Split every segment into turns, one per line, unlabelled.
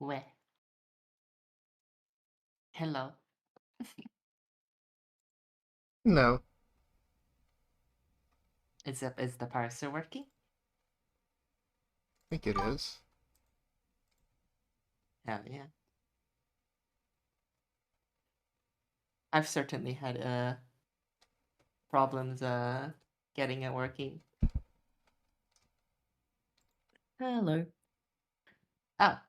Where? Hello.
No,
Is the parser working?
I think it is.
Hell yeah. I've certainly had problems getting it working. Hello. Oh,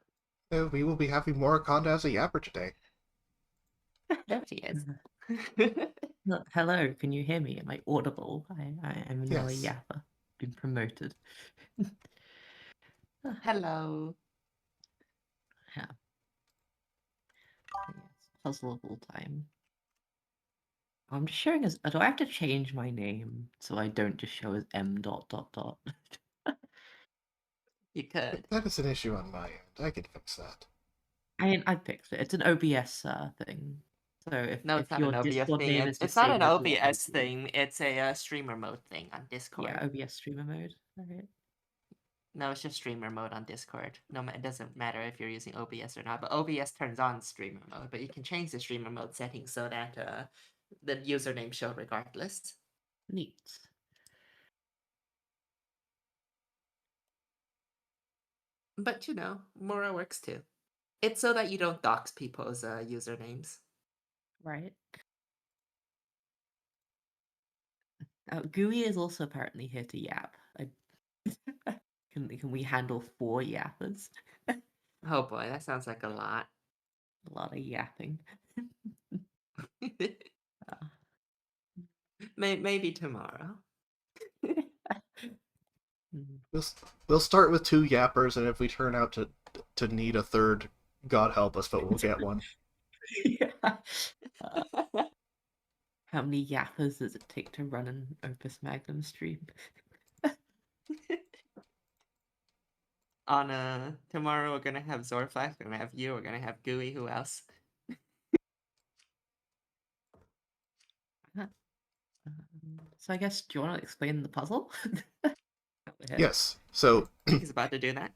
We will be having more content as a yapper today.
there she is. Hello, can you hear me? Am I audible? I am now a
Yes.
yapper. Been promoted. Hello. Yeah. Yes. Puzzle of all time. I'm just showing as. Do I have to change my name so I don't just show as M dot dot dot? You could.
That is an issue on my end. I can fix that.
I fixed it. It's an OBS thing. So
No, it's
if
not
your
an OBS
Discord
thing.
name
It's,
is the
it's not
same
an
as your
OBS
OB,
thing. It's a streamer mode thing on Discord.
yeah, OBS streamer mode. Right.
No, it's just streamer mode on Discord. No, it doesn't matter if you're using OBS or not. But OBS turns on streamer mode. But you can change the streamer mode settings so that the username show regardless.
Neat.
But Mora works too. It's so that you don't dox people's usernames.
Right. GUI is also apparently here to yap. Can we handle 4 yappers?
Oh boy, that sounds like a lot.
A lot of yapping. Uh,
Maybe tomorrow.
mm.
We'll start with 2 yappers, and if we turn out to need a third, God help us, but we'll get one.
Yeah. How many yappers does it take to run an Opus Magnum stream?
On tomorrow we're gonna have Zorflax, we're gonna have you, we're gonna have Gooey, who else?
So I guess, do you want to explain the puzzle?
Yes. So
He's about to do that.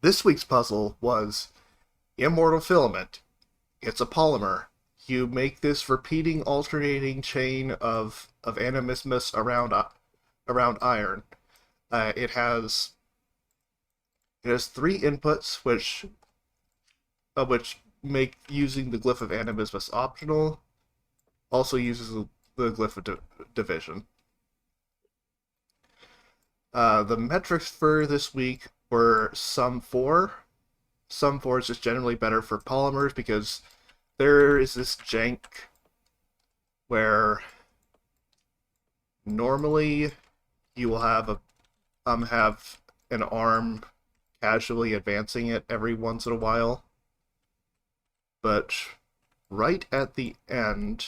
this week's puzzle was Immortal Filament. It's a polymer. You make this repeating, alternating chain of animismus around iron. It has 3 inputs, which make using the glyph of animismus optional. Also uses the glyph of division. The metrics for this week were sum 4. Sum 4 is just generally better for polymers because there is this jank where normally you will have an arm casually advancing it every once in a while, but right at the end,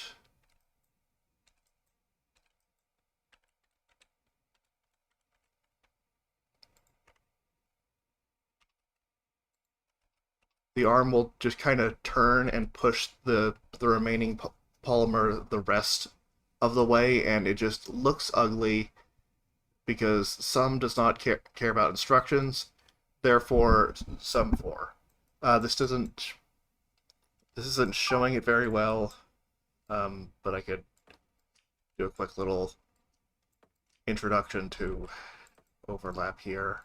the arm will just kind of turn and push the remaining polymer the rest of the way, and it just looks ugly because some does not care about instructions. Therefore, sum 4. This isn't showing it very well, but I could do a quick little introduction to overlap here.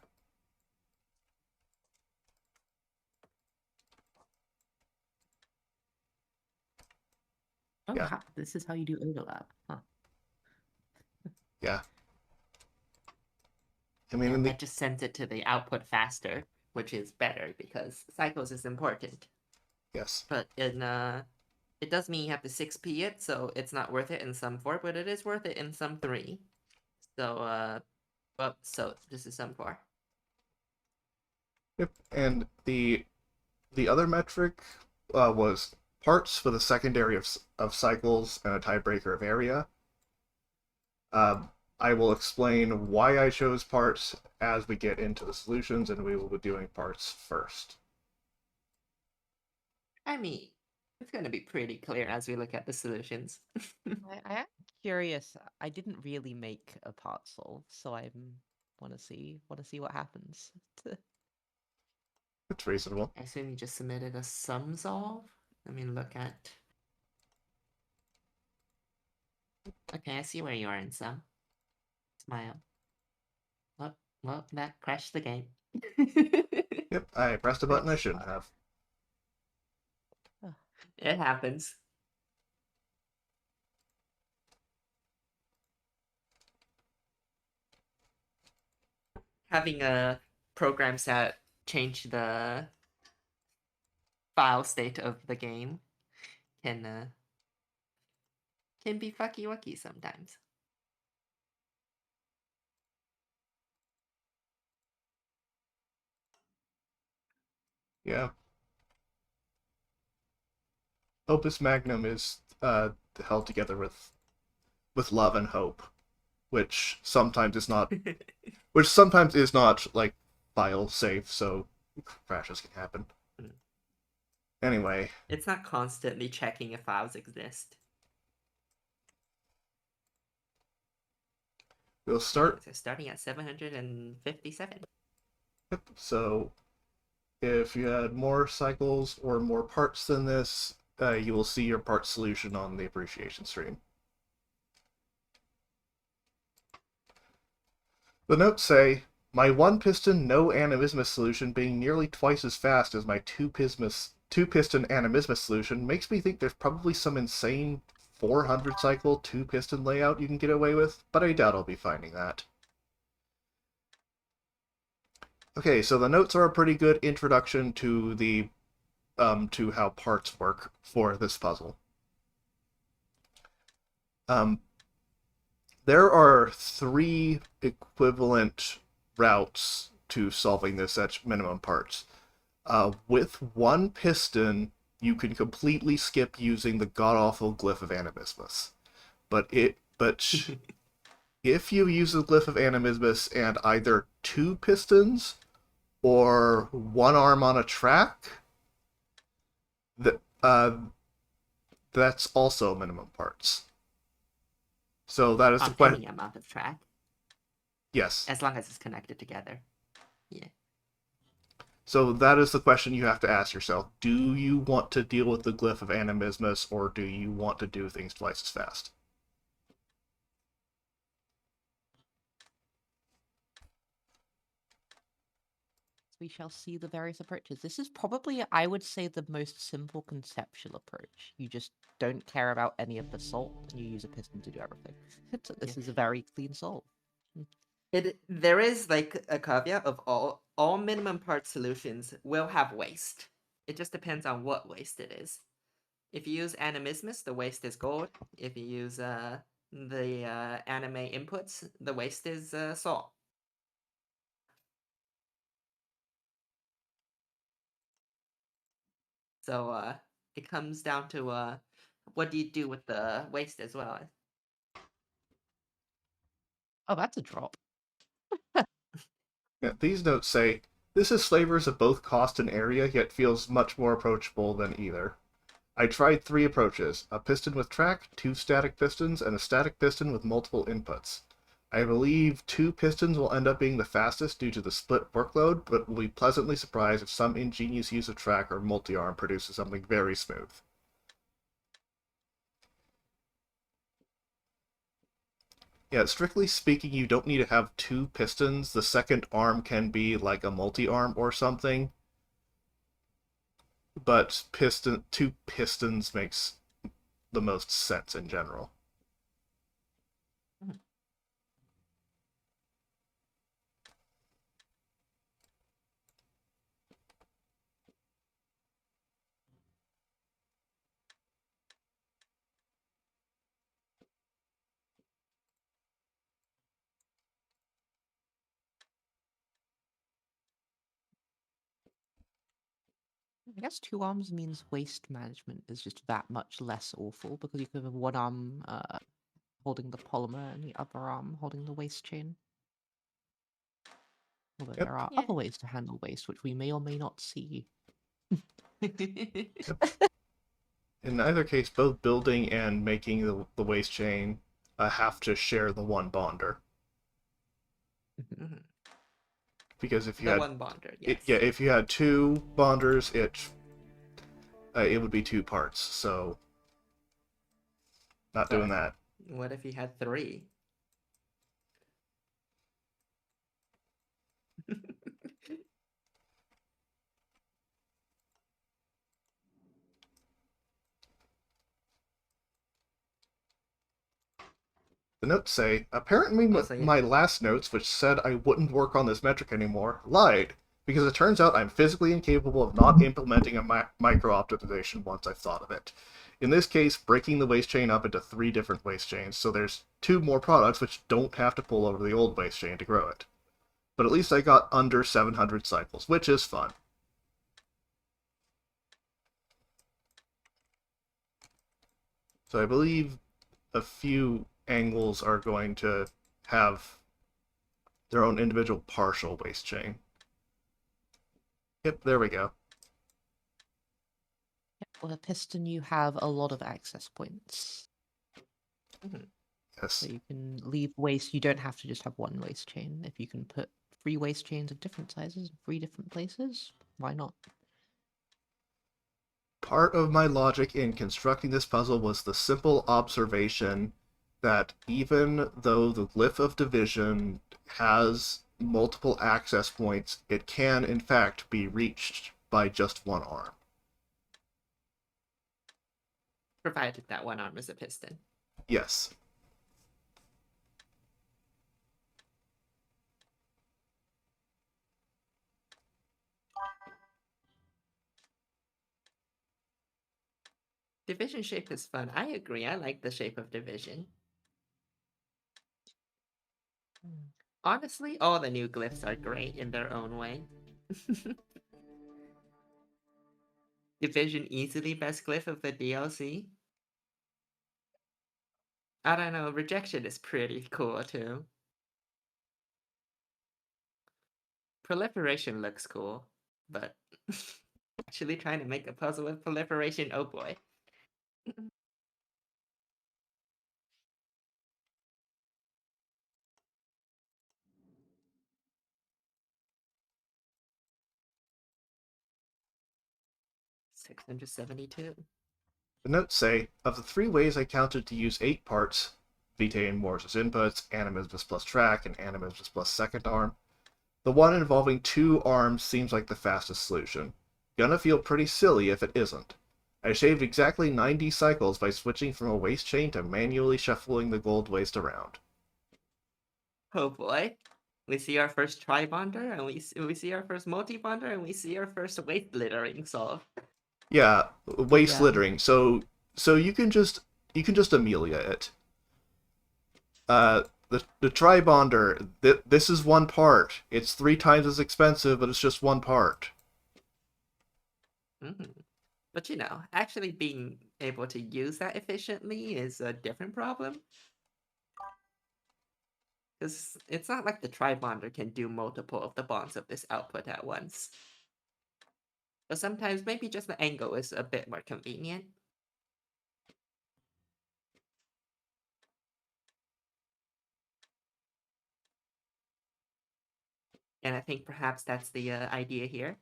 Oh,
Yeah.
this is how you do overlap. Huh.
Yeah. I mean,
And that just sends it to the output faster, which is better because cycles is important.
yes.
But it does mean you have to 6p it, so it's not worth it in sum 4, but it is worth it in sum 3. So so this is sum 4.
Yep. And the other metric was parts for the secondary of cycles and a tiebreaker of area. I will explain why I chose parts as we get into the solutions, and we will be doing parts first.
I mean, it's going to be pretty clear as we look at the solutions.
I am curious. I didn't really make a part solve, so I want to see what happens.
It's reasonable.
I assume you just submitted a sum solve. Let me look at. Okay, I see where you are in sum. Smile. Well, that crashed the game.
Yep, I pressed a button I shouldn't have.
It happens. Having a programs that change the file state of the game can be fucky wucky sometimes.
Yeah. Opus Magnum is held together with love and hope, which sometimes is not like file safe, so crashes can happen. Anyway,
It's not constantly checking if files exist.
we'll start.
So starting at 757.
Yep, so if you had more cycles or more parts than this, you will see your part solution on the appreciation stream. The notes say, my one piston no animismus solution being nearly twice as fast as my two piston animismus solution makes me think there's probably some insane 400 cycle two piston layout you can get away with, but I doubt I'll be finding that. Okay, so the notes are a pretty good introduction to the to how parts work for this puzzle. There are 3 equivalent routes to solving this at minimum parts. With one piston, you can completely skip using the god-awful glyph of animismus. But if you use the glyph of animismus and either 2 pistons or 1 arm on a track, that's also minimum parts. So that is the question.
Any amount of track.
Yes.
As long as it's connected together. Yeah.
So that is the question you have to ask yourself. Do you want to deal with the glyph of animismus, or do you want to do things twice as fast?
We shall see the various approaches. This is probably, I would say, the most simple conceptual approach. You just don't care about any of the salt, and you use a piston to do everything. So this is a very clean solve.
There is like a caveat of all minimum part solutions will have waste. It just depends on what waste it is. If you use animismus, the waste is gold. If you use the anime inputs, the waste is salt. So it comes down to what do you do with the waste as well.
Oh, that's a drop.
Yeah, these notes say, this is flavors of both cost and area, yet feels much more approachable than either. I tried 3 approaches, a piston with track, 2 static pistons, and a static piston with multiple inputs. I believe 2 pistons will end up being the fastest due to the split workload, but will be pleasantly surprised if some ingenious use of track or multi-arm produces something very smooth. Yeah, strictly speaking, you don't need to have 2 pistons. The second arm can be like a multi-arm or something. But 2 pistons makes the most sense in general.
I guess 2 arms means waste management is just that much less awful, because you can have 1 arm holding the polymer and the other arm holding the waste chain. Although
Yep.
there are
Yeah.
other ways to handle waste, which we may or may not see.
In either case, both building and making the waste chain have to share the one bonder.
Mhm.
Because if you
The
had
one bonder, yes.
yeah, if you had two bonders, it would be two parts. So not doing that.
What if you had 3?
The notes say, apparently
Also, yeah.
my last notes, which said I wouldn't work on this metric anymore, lied, because it turns out I'm physically incapable of not implementing a micro-optimization once I've thought of it. In this case, breaking the waste chain up into 3 different waste chains, so there's 2 more products which don't have to pull over the old waste chain to grow it. But at least I got under 700 cycles, which is fun. So I believe a few angles are going to have their own individual partial waste chain. Yep, there we go.
With a piston, you have a lot of access points.
Yes.
So you can leave waste. You don't have to just have one waste chain. If you can put 3 waste chains of different sizes in 3 different places, why not?
Part of my logic in constructing this puzzle was the simple observation that even though the glyph of division has multiple access points, it can in fact be reached by just one arm.
Provided that one arm is a piston.
Yes.
Division shape is fun. I agree. I like the shape of division. Honestly, all the new glyphs are great in their own way. Division easily best glyph of the DLC. I don't know, rejection is pretty cool too. Proliferation looks cool, but actually trying to make a puzzle with proliferation, oh boy. $672.
The notes say, of the 3 ways I counted to use 8 parts, Vitae and Morse as inputs, animismus plus track, and animismus plus second arm, the one involving 2 arms seems like the fastest solution. Gonna feel pretty silly if it isn't. I shaved exactly 90 cycles by switching from a waste chain to manually shuffling the gold waste around.
Oh boy. We see our first tri-bonder, and we see our first multi-bonder, and we see our first weight littering solved.
Yeah, waste
Yeah.
littering. So you can just Amelia it. The tri-bonder, this is one part. It's 3 times as expensive, but it's just one part.
But you know, actually being able to use that efficiently is a different problem. Because it's not like the tri-bonder can do multiple of the bonds of this output at once. But sometimes maybe just the angle is a bit more convenient. And I think perhaps that's the idea here.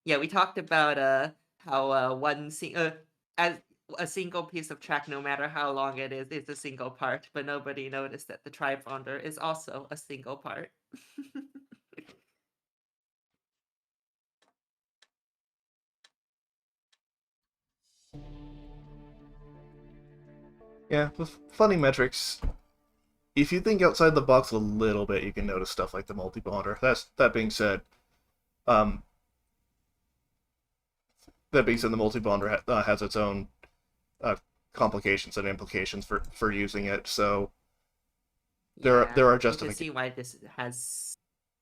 Yeah, we talked about how as a single piece of track, no matter how long it is a single part, but nobody noticed that the tri-bonder is also a single part.
Yeah, with funny metrics, if you think outside the box a little bit, you can notice stuff like the multi-bonder. That being said, the multi-bonder has its own complications and implications for using it. So there are
You can
justifications.
see why this has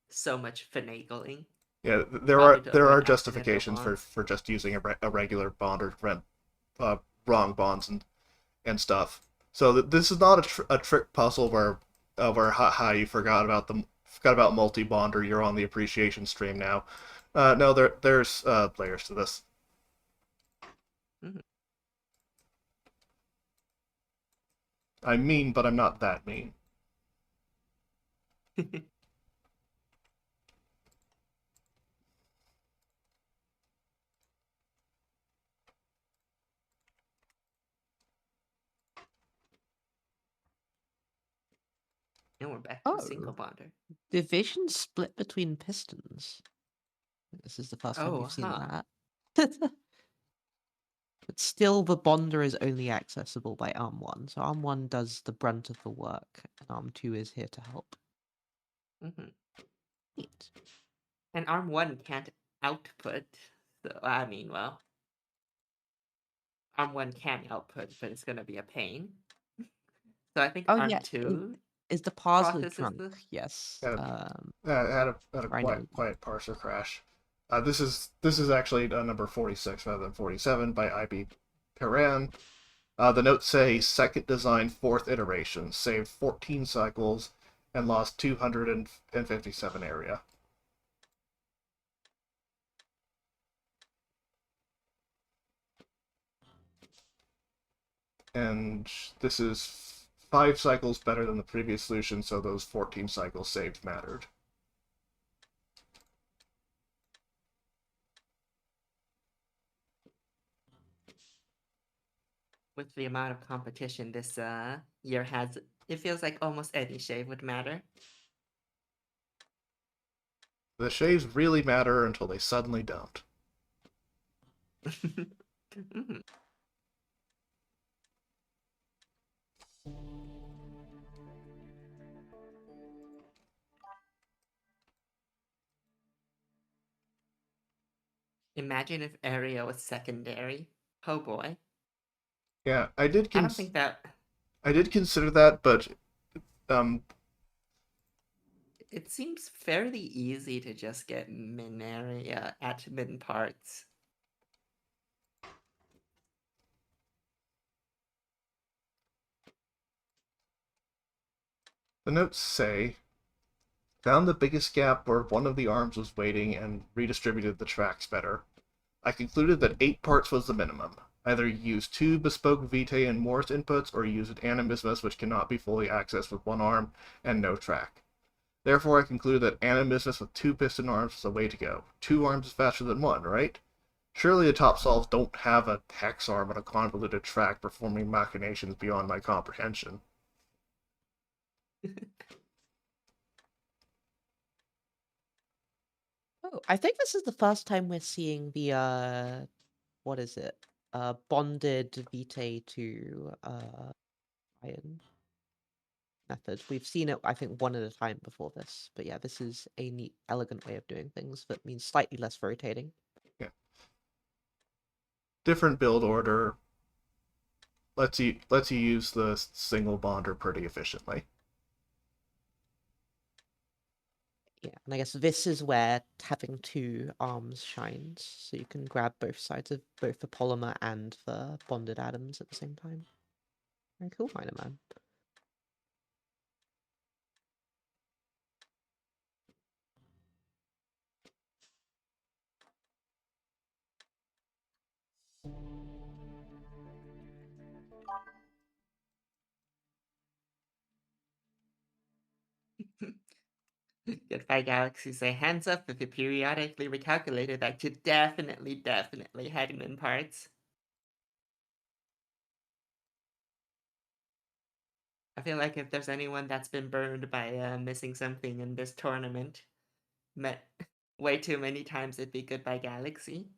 so much finagling.
Yeah,
Probably to
there
avoid
are
accidental
justifications
bonds.
for just using a regular bond or wrong bonds and stuff. So this is not a trick puzzle where haha you forgot about multi bond or you're on the appreciation stream now. No, there's layers to this.
Mhm.
I'm mean, but I'm not that mean.
single bonder.
Division split between pistons. This is the first time
Oh,
we've seen
huh.
that. But still, the bonder is only accessible by Arm 1. So Arm 1 does the brunt of the work, and Arm 2 is here to help.
Hmm.
Neat.
And Arm 1 can't output, so I mean, well, Arm 1 can output, but it's going to be a pain. So I think
Oh,
Arm
yeah.
2
Is the parser
processes
drunk?
this.
Yes.
Had a
Rhino.
quiet parser crash. This is actually number 46 rather than 47 by IB Peran. The notes say second design, fourth iteration, saved 14 cycles and lost 257 area. And this is 5 cycles better than the previous solution, so those 14 cycles saved mattered.
With the amount of competition this year has, it feels like almost any shave would matter.
The shaves really matter until they suddenly don't.
Mhm. Imagine if area was secondary. Oh boy.
Yeah,
I don't think that
I did consider that, but um,
it seems fairly easy to just get min area at min parts.
the notes say, found the biggest gap where one of the arms was waiting and redistributed the tracks better. I concluded that 8 parts was the minimum. Either use 2 bespoke Vitae and Morse inputs, or use an animismus which cannot be fully accessed with one arm and no track. Therefore, I concluded that animismus with 2 piston arms was the way to go. 2 arms is faster than 1, right? Surely the top solves don't have a hex arm on a convoluted track performing machinations beyond my comprehension.
Oh, I think this is the first time we're seeing the what is it? Bonded Vitae to iron method. We've seen it, I think, one at a time before this. But yeah, this is a neat, elegant way of doing things that means slightly less rotating.
Yeah. Different build order lets you use the single bonder pretty efficiently.
Yeah, and I guess this is where having 2 arms shines, so you can grab both sides of both the polymer and the bonded atoms at the same time. Very cool, Miner Man.
Goodbye Galaxy say hands up if you periodically recalculated that you definitely had min parts. I feel like if there's anyone that's been burned by missing something in this tournament, met way too many times, it'd be Goodbye Galaxy.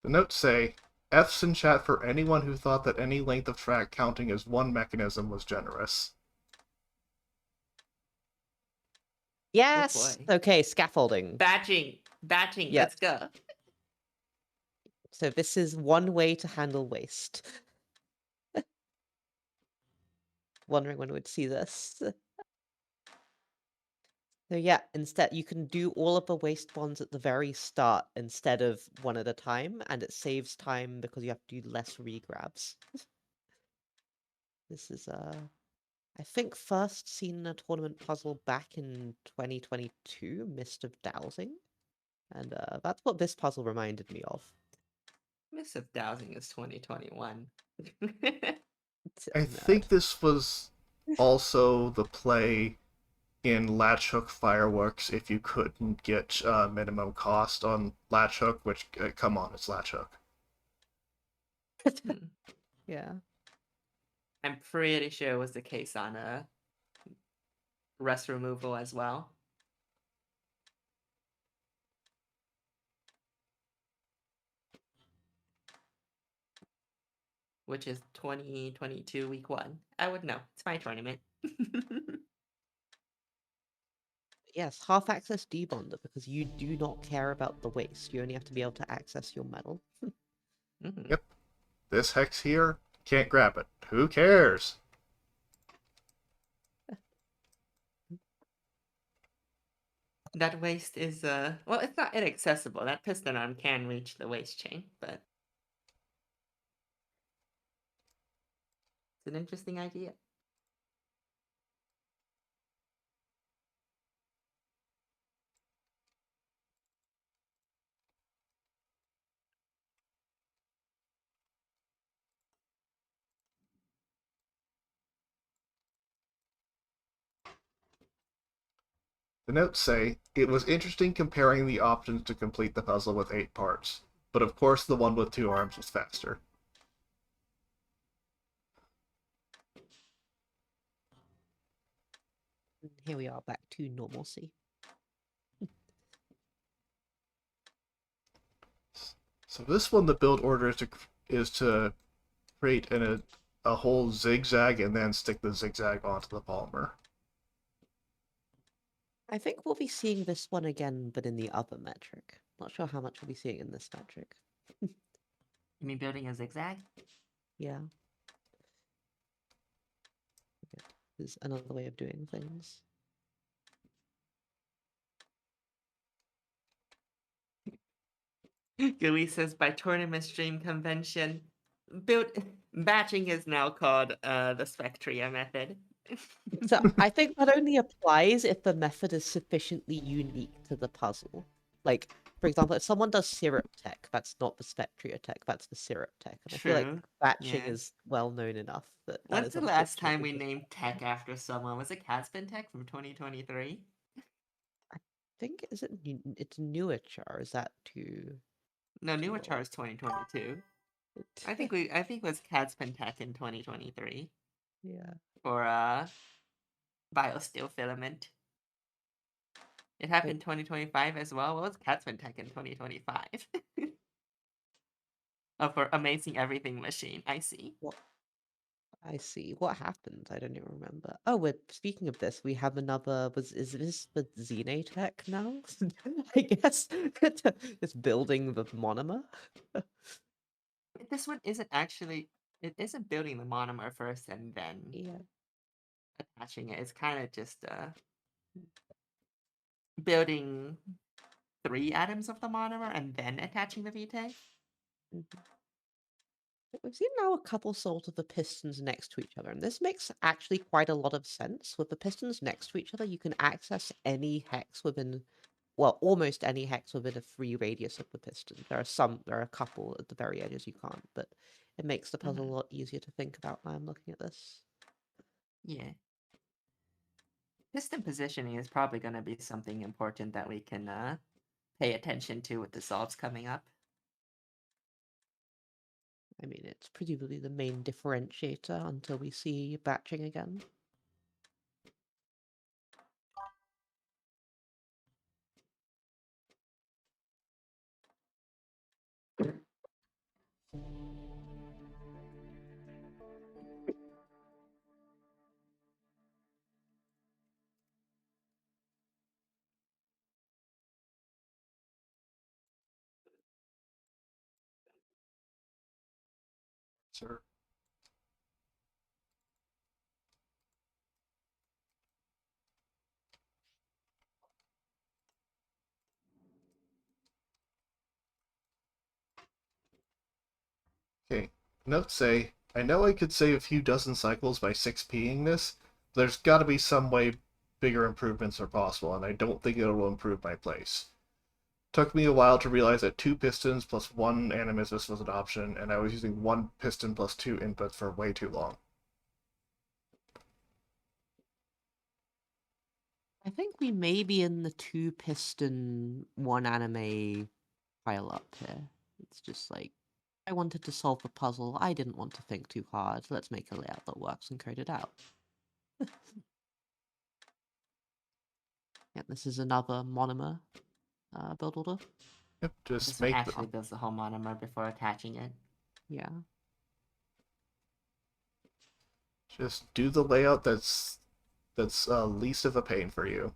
The notes say, F's in chat for anyone who thought that any length of track counting as one mechanism was generous.
Yes!
boy.
Okay, scaffolding.
Batching,
Yep.
let's go.
So this is one way to handle waste. Wondering when we'd see this. So yeah, instead you can do all of the waste bonds at the very start instead of one at a time, and it saves time because you have to do less regrabs. This is I think first seen in a tournament puzzle back in 2022, Mist of Dowsing. And that's what this puzzle reminded me of.
Miss of Dowsing is 2021.
I
Nerd.
think this was also the play in latch hook fireworks if you couldn't get minimum cost on latch hook, which, come on, it's latch hook.
Hmm.
Yeah.
I'm pretty sure it was the case on rust removal as well. Which is 2022 week 1. I would know. It's my tournament.
Yes, half access debonder because you do not care about the waste. You only have to be able to access your metal.
Mhm.
Yep. This hex here, can't grab it. Who cares?
That waste is well, it's not inaccessible. That piston arm can reach the waste chain, but it's an interesting idea.
The notes say, it was interesting comparing the options to complete the puzzle with 8 parts, but of course the one with 2 arms was faster.
And here we are back to normalcy.
So this one, the build order is to create a whole zigzag and then stick the zigzag onto the polymer.
I think we'll be seeing this one again, but in the other metric. Not sure how much we'll be seeing in this metric.
You mean building a zigzag?
Yeah. Is another way of doing things.
Gui says by tournament stream convention, build batching is now called the Spectria method.
So I think that only applies if the method is sufficiently unique to the puzzle. Like, for example, if someone does syrup tech, that's not the Spectria tech, that's the syrup tech. And I feel like
True.
batching
Yeah.
is well known enough that that
When's
is
the last time
unfortunately
we
just
named tech after someone? Was it Catspin Tech from 2023?
I think it's newer char, is that too
No, Newer
old?
Char is 2022. I think it was Catspin Tech in 2023
Yeah.
for BioSteel Filament. It happened 2025 as well. What was Catspin Tech in 2025? Oh, for Amazing Everything Machine. I see.
What I see. What happened? I don't even remember. Oh, we're speaking of this. We have another. Is this the Xenotech now? I guess it's building the monomer.
This one isn't actually. It isn't building the monomer first and then
Yeah.
attaching it. It's kind of just building 3 atoms of the monomer and then attaching the VTEG.
Mhm. We've seen now a couple sort of the pistons next to each other, and this makes actually quite a lot of sense. With the pistons next to each other, you can access any hex within, well, almost any hex within a free radius of the piston. There are a couple at the very edges you can't, but it makes the puzzle a lot easier to think about when I'm looking at this.
Yeah. Piston positioning is probably going to be something important that we can pay attention to with the solves coming up.
I mean, it's presumably the main differentiator until we see batching again.
Sir. Okay. Notes say, I know I could save a few dozen cycles by 6Ping this, but there's gotta be some way bigger improvements are possible, and I don't think it'll improve my place. Took me a while to realize that 2 pistons plus 1 animismus was an option, and I was using 1 piston plus 2 inputs for way too long.
I think we may be in the 2-piston, 1 anime pile up here. It's just like, I wanted to solve a puzzle. I didn't want to think too hard. Let's make a layout that works and code it out. Yeah, this is another monomer build order.
Yep,
This
just
one
make
actually builds the whole monomer before attaching it.
Yeah.
just do the layout that's least of a pain for you.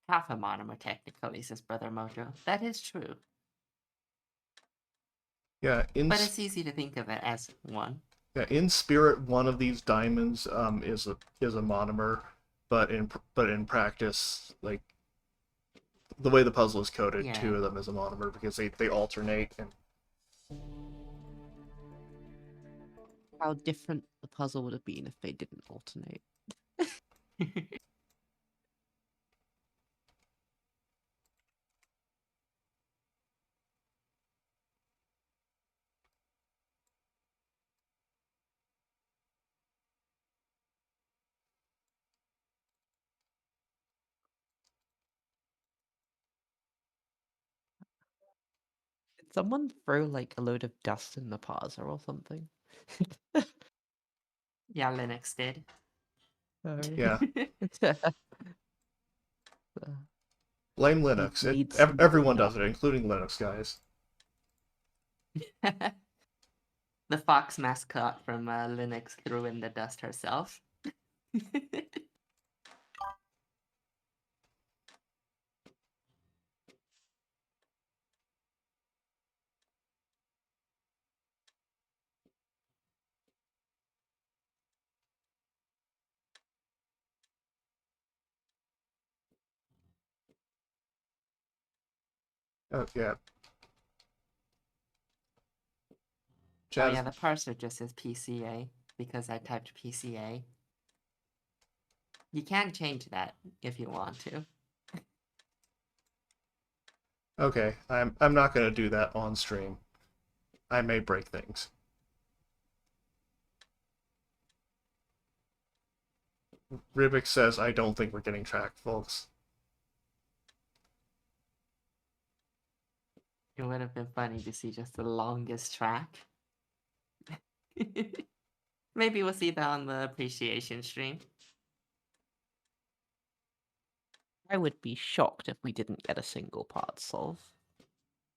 Half a monomer technically, says Brother Mojo. That is true.
Yeah,
But it's easy to think of it as one.
yeah, in spirit, one of these diamonds is a monomer, but in practice, like the way the puzzle is coded,
Yeah.
2 of them is a monomer because they alternate. And
How different the puzzle would have been if they didn't alternate. Did someone throw like a load of dust in the parser or something?
Yeah, Linux did.
yeah,
Uh,
blame Linux.
needs some
Everyone
cleanup.
does it, including Linux guys.
The fox mascot from Linux threw in the dust herself.
Oh yeah.
Oh
Chad
yeah, the parser just says PCA because I typed PCA. You can change that if you want to.
okay. I'm not gonna do that on stream. I may break things. Rivik says I don't think we're getting tracked, folks.
It would have been funny to see just the longest track. Maybe we'll see that on the appreciation stream.
I would be shocked if we didn't get a single part solve.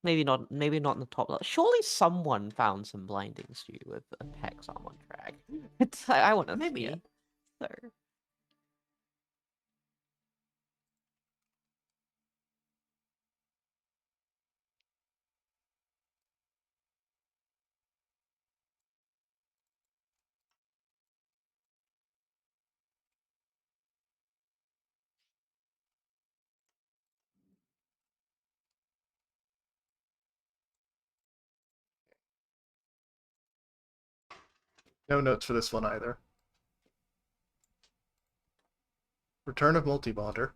Maybe not in the top level. Surely someone found some blinding stew with a Pex arm on track. I want to see
Maybe.
it. So.
No notes for this one either. Return of Multibonder.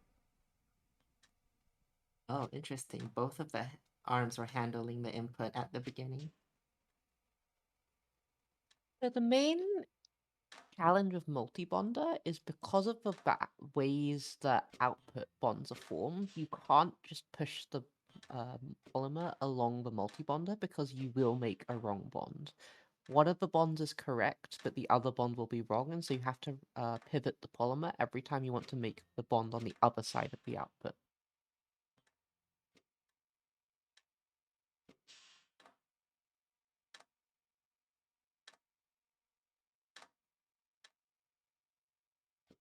Oh, interesting. Both of the arms were handling the input at the beginning.
So the main challenge of multi-bonder is because of the ways that output bonds are formed, you can't just push the polymer along the multi-bonder because you will make a wrong bond. One of the bonds is correct, but the other bond will be wrong, and so you have to pivot the polymer every time you want to make the bond on the other side of the output.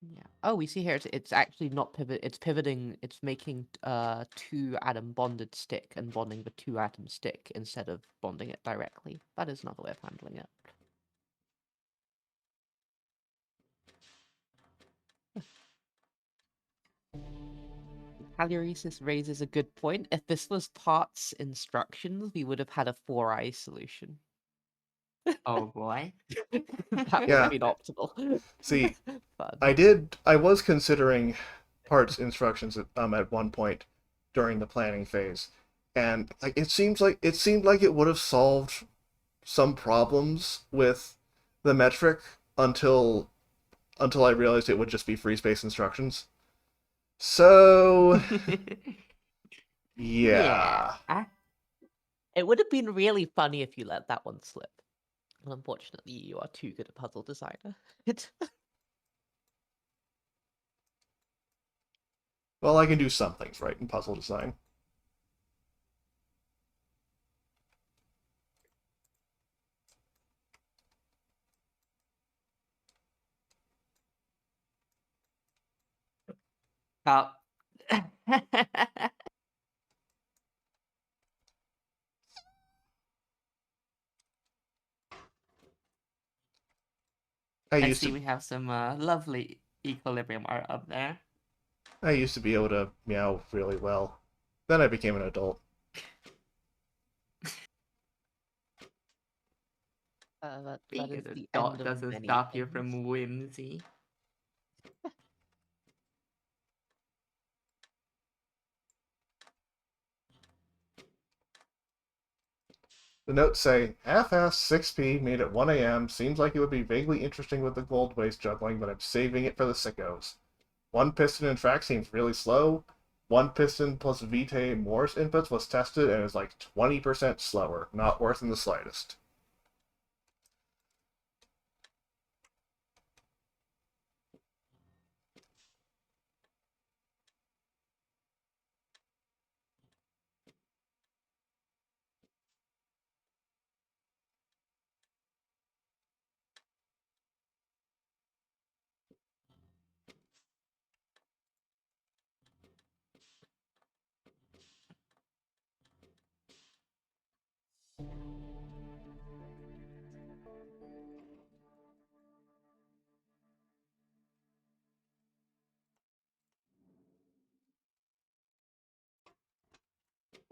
Yeah. Oh, we see here it's actually not pivot. It's pivoting. It's making 2-atom bonded stick and bonding the 2-atom stick instead of bonding it directly. That is another way of handling it. Halioresis raises a good point. If this was parts instructions, we would have had a 4i solution.
Oh boy.
That would
Yeah.
have been optimal.
See,
Fun.
I was considering parts instructions at one point, during the planning phase, and like it seemed like it would have solved some problems with the metric until I realized it would just be free space instructions. So
Yeah.
yeah,
It would have been really funny if you let that one slip. Well, unfortunately, you are too good a puzzle designer.
well, I can do some things right in puzzle design.
Oh.
I
I
used
see
to
we have some lovely equilibrium art up there.
I used to be able to meow really well. Then I became an adult.
That
Being
is
an
the end
adult
of
doesn't
many
stop you
things.
from whimsy.
The notes say, half-assed 6p made at 1 a.m. seems like it would be vaguely interesting with the gold waste juggling, but I'm saving it for the sickos. One piston in track seems really slow. One piston plus Vitae Morse inputs was tested and is like 20% slower. Not worth in the slightest.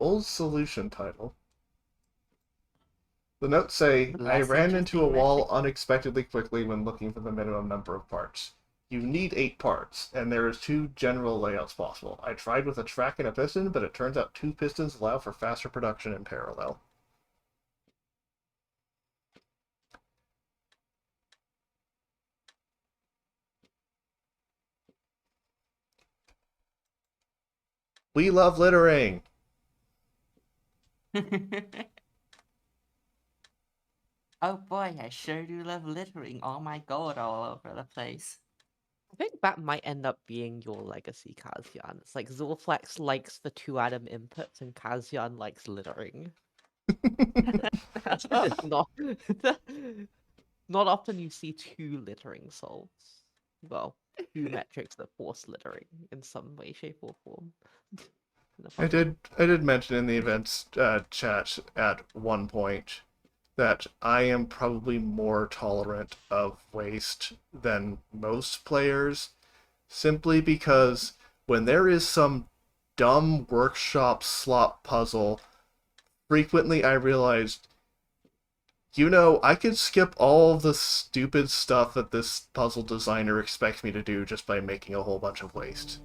Old solution title. The notes say, I
Less
ran into a
interesting
wall
metric.
unexpectedly quickly when looking for the minimum number of parts. You need 8 parts, and there is 2 general layouts possible. I tried with a track and a piston, but it turns out 2 pistons allow for faster production in parallel. We love littering!
Oh boy, I sure do love littering all my gold all over the place.
I think that might end up being your legacy, Kazian. It's like Zulflex likes the 2-atom inputs and Kazian likes littering. It's not not often you see 2 littering solves. Well, 2 metrics that force littering in some way, shape, or form. In a puzzle.
I did mention in the events chat at one point that I am probably more tolerant of waste than most players, simply because when there is some dumb workshop slot puzzle, frequently I realized, I could skip all the stupid stuff that this puzzle designer expects me to do just by making a whole bunch of waste.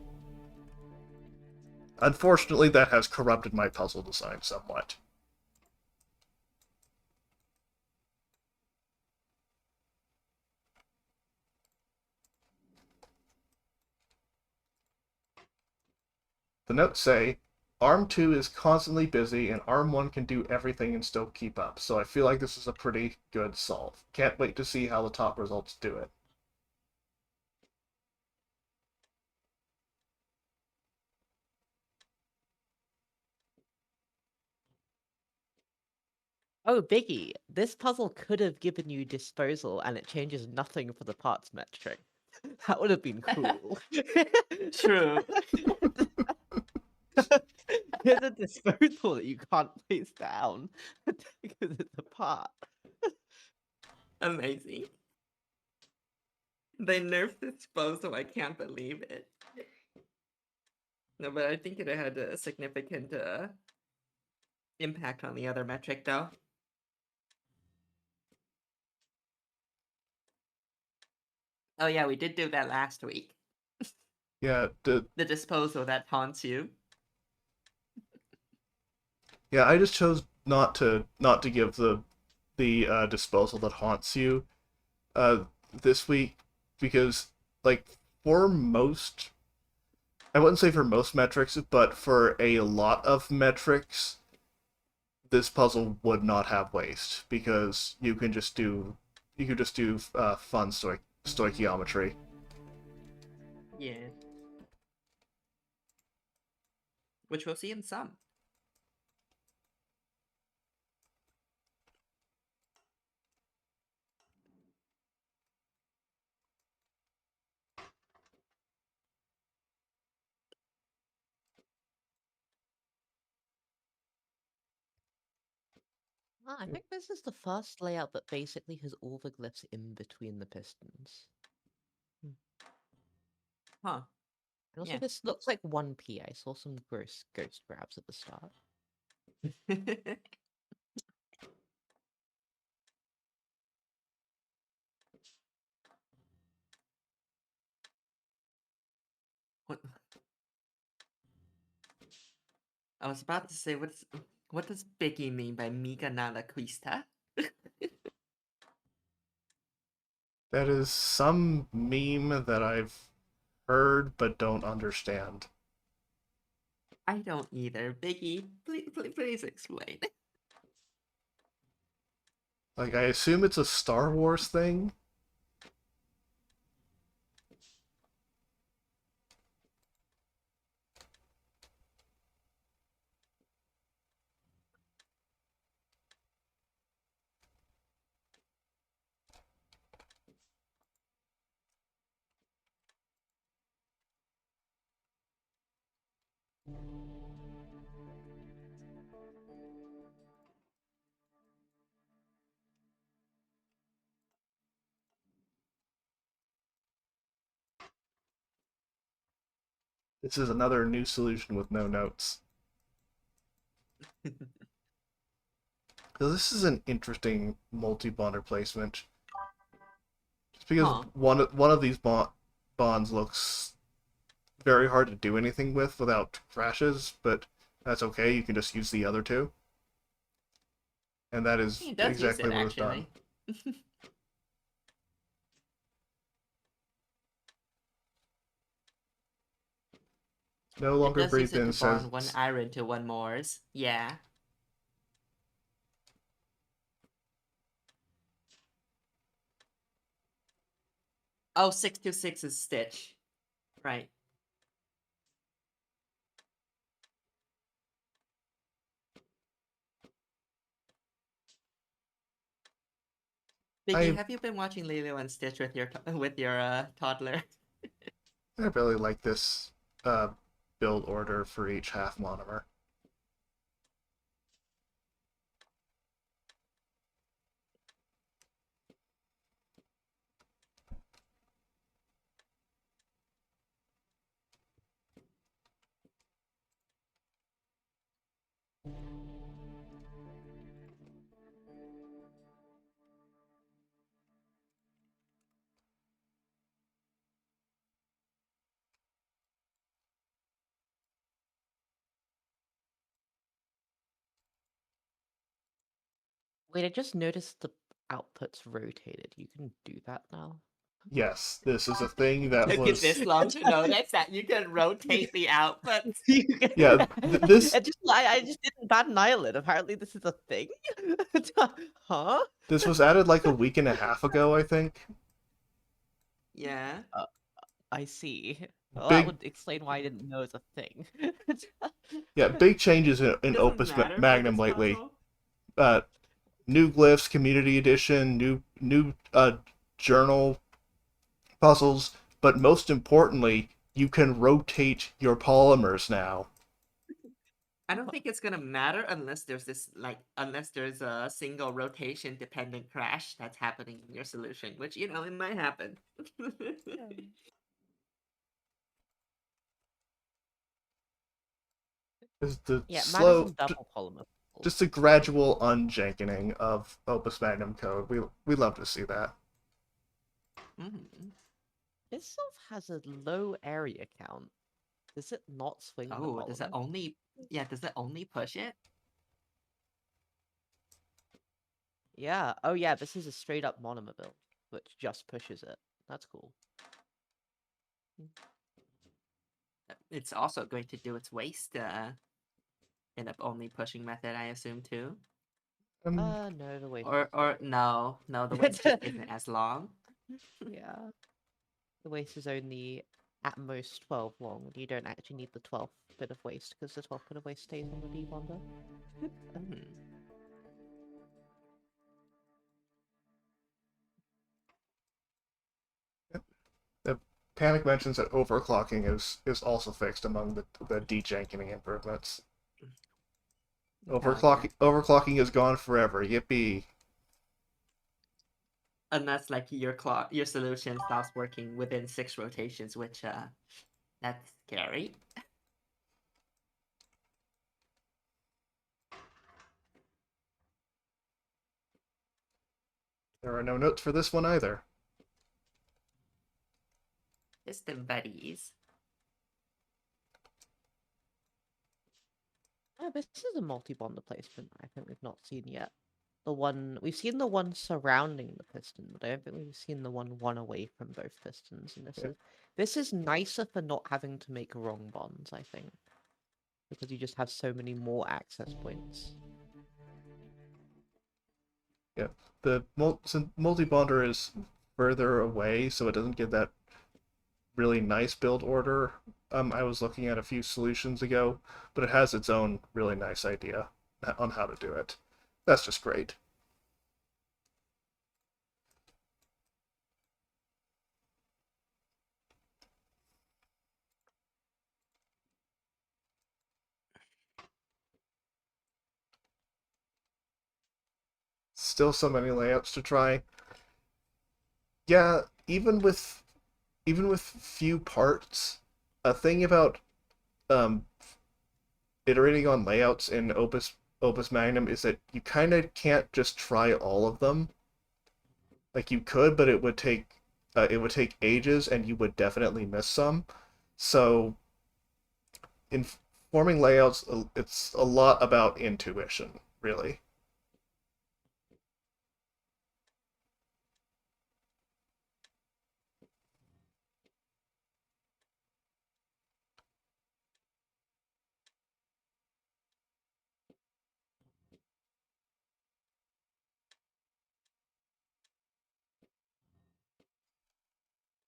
Unfortunately, that has corrupted my puzzle design somewhat. The notes say, ARM 2 is constantly busy and ARM 1 can do everything and still keep up, so I feel like this is a pretty good solve. Can't wait to see how the top results do it.
Oh, Biggie, this puzzle could have given you disposal and it changes nothing for the parts metric. That would have been cool.
True.
Here's a disposal that you can't place down because it's a part.
Amazing. They nerfed disposal, I can't believe it. No, but I think it had a significant impact on the other metric though. Oh yeah, we did do that last week.
Yeah,
The disposal that taunts you.
Yeah, I just chose not to give the disposal that haunts you uh this week because like for most I wouldn't say for most metrics, but for a lot of metrics, this puzzle would not have waste because you could just do fun stoichiometry.
Yeah. Which we'll see in some.
Ah, I think this is the first layout that basically has all the glyphs in between the pistons.
Huh.
And also,
Yeah.
this looks like 1P. I saw some gross ghost grabs at the start.
What? I was about to say, what does Biggie mean by Miga Nala Quista?
That is some meme that I've heard but don't understand.
I don't either. Biggie, please explain.
Like I assume it's a Star Wars thing. This is another new solution with no notes. So this is an interesting multi-bonder placement. Just because
Huh.
one of these bonds looks very hard to do anything with without crashes, but that's okay. You can just use the other two, and that is
He does use
exactly
it,
what was done.
actually.
No
It
longer
does use
breathed
it
in
to
says
bond one iron to one Moors. Yeah. Oh, 626 is Stitch. Right. Biggie,
I
have you been watching Lilo and Stitch with your toddler?
I really like this uh, build order for each half monomer.
Wait, I just noticed the outputs rotated. You can do that now.
Yes, this is a thing that
Took you
was
this long to notice that you can rotate the outputs.
yeah. This
I just didn't bat an eyelid. Apparently, this is a thing. Huh?
this was added like a week and a half ago, I think.
Yeah.
I see. Well, that
Big
would explain why I didn't know it's a thing.
yeah, big changes in
Doesn't
Opus
matter for
Magnum
this
lately.
puzzle.
Uh, New glyphs, community edition, new journal puzzles, but most importantly, you can rotate your polymers now.
I don't think it's gonna matter unless there's a single rotation dependent crash that's happening in your solution, which it might happen.
Is the
Yeah,
slow,
Madison double polymer.
just a gradual unjankening of Opus Magnum code. We love to see that.
Mhm.
This stuff has a low area count. Does it not swing the
Oh, does it
polymer?
only? Yeah, does it only push it?
Yeah. Oh yeah, this is a straight up monomer build, which just pushes it. That's cool.
It's also going to do its waste in up only pushing method, I assume too.
No, the waste.
Or no, the waste just isn't as long.
Yeah. The waste is only at most 12 long. You don't actually need the 12th bit of waste because the 12th bit of waste stays on the debonder.
Hmm.
The Panic mentions that overclocking is also fixed among the dejanking improvements.
Oh, yeah.
Overclocking is gone forever. Yippee!
Unless like your solution stops working within 6 rotations, which that's scary.
There are no notes for this one either.
System buddies.
Oh, this is a multi-bonder placement I think we've not seen yet. We've seen the one surrounding the piston, but I don't think we've seen the one away from both pistons. And
Yeah.
this is nicer for not having to make wrong bonds, I think, because you just have so many more access points.
Yeah, the multi-bonder is further away, so it doesn't get that really nice build order I was looking at a few solutions ago, but it has its own really nice idea on how to do it. That's just great. Still so many layouts to try. Yeah, even with few parts, a thing about um, iterating on layouts in Opus Magnum is that you kind of can't just try all of them. Like you could, but it would take ages, and you would definitely miss some. So in forming layouts, it's a lot about intuition, really.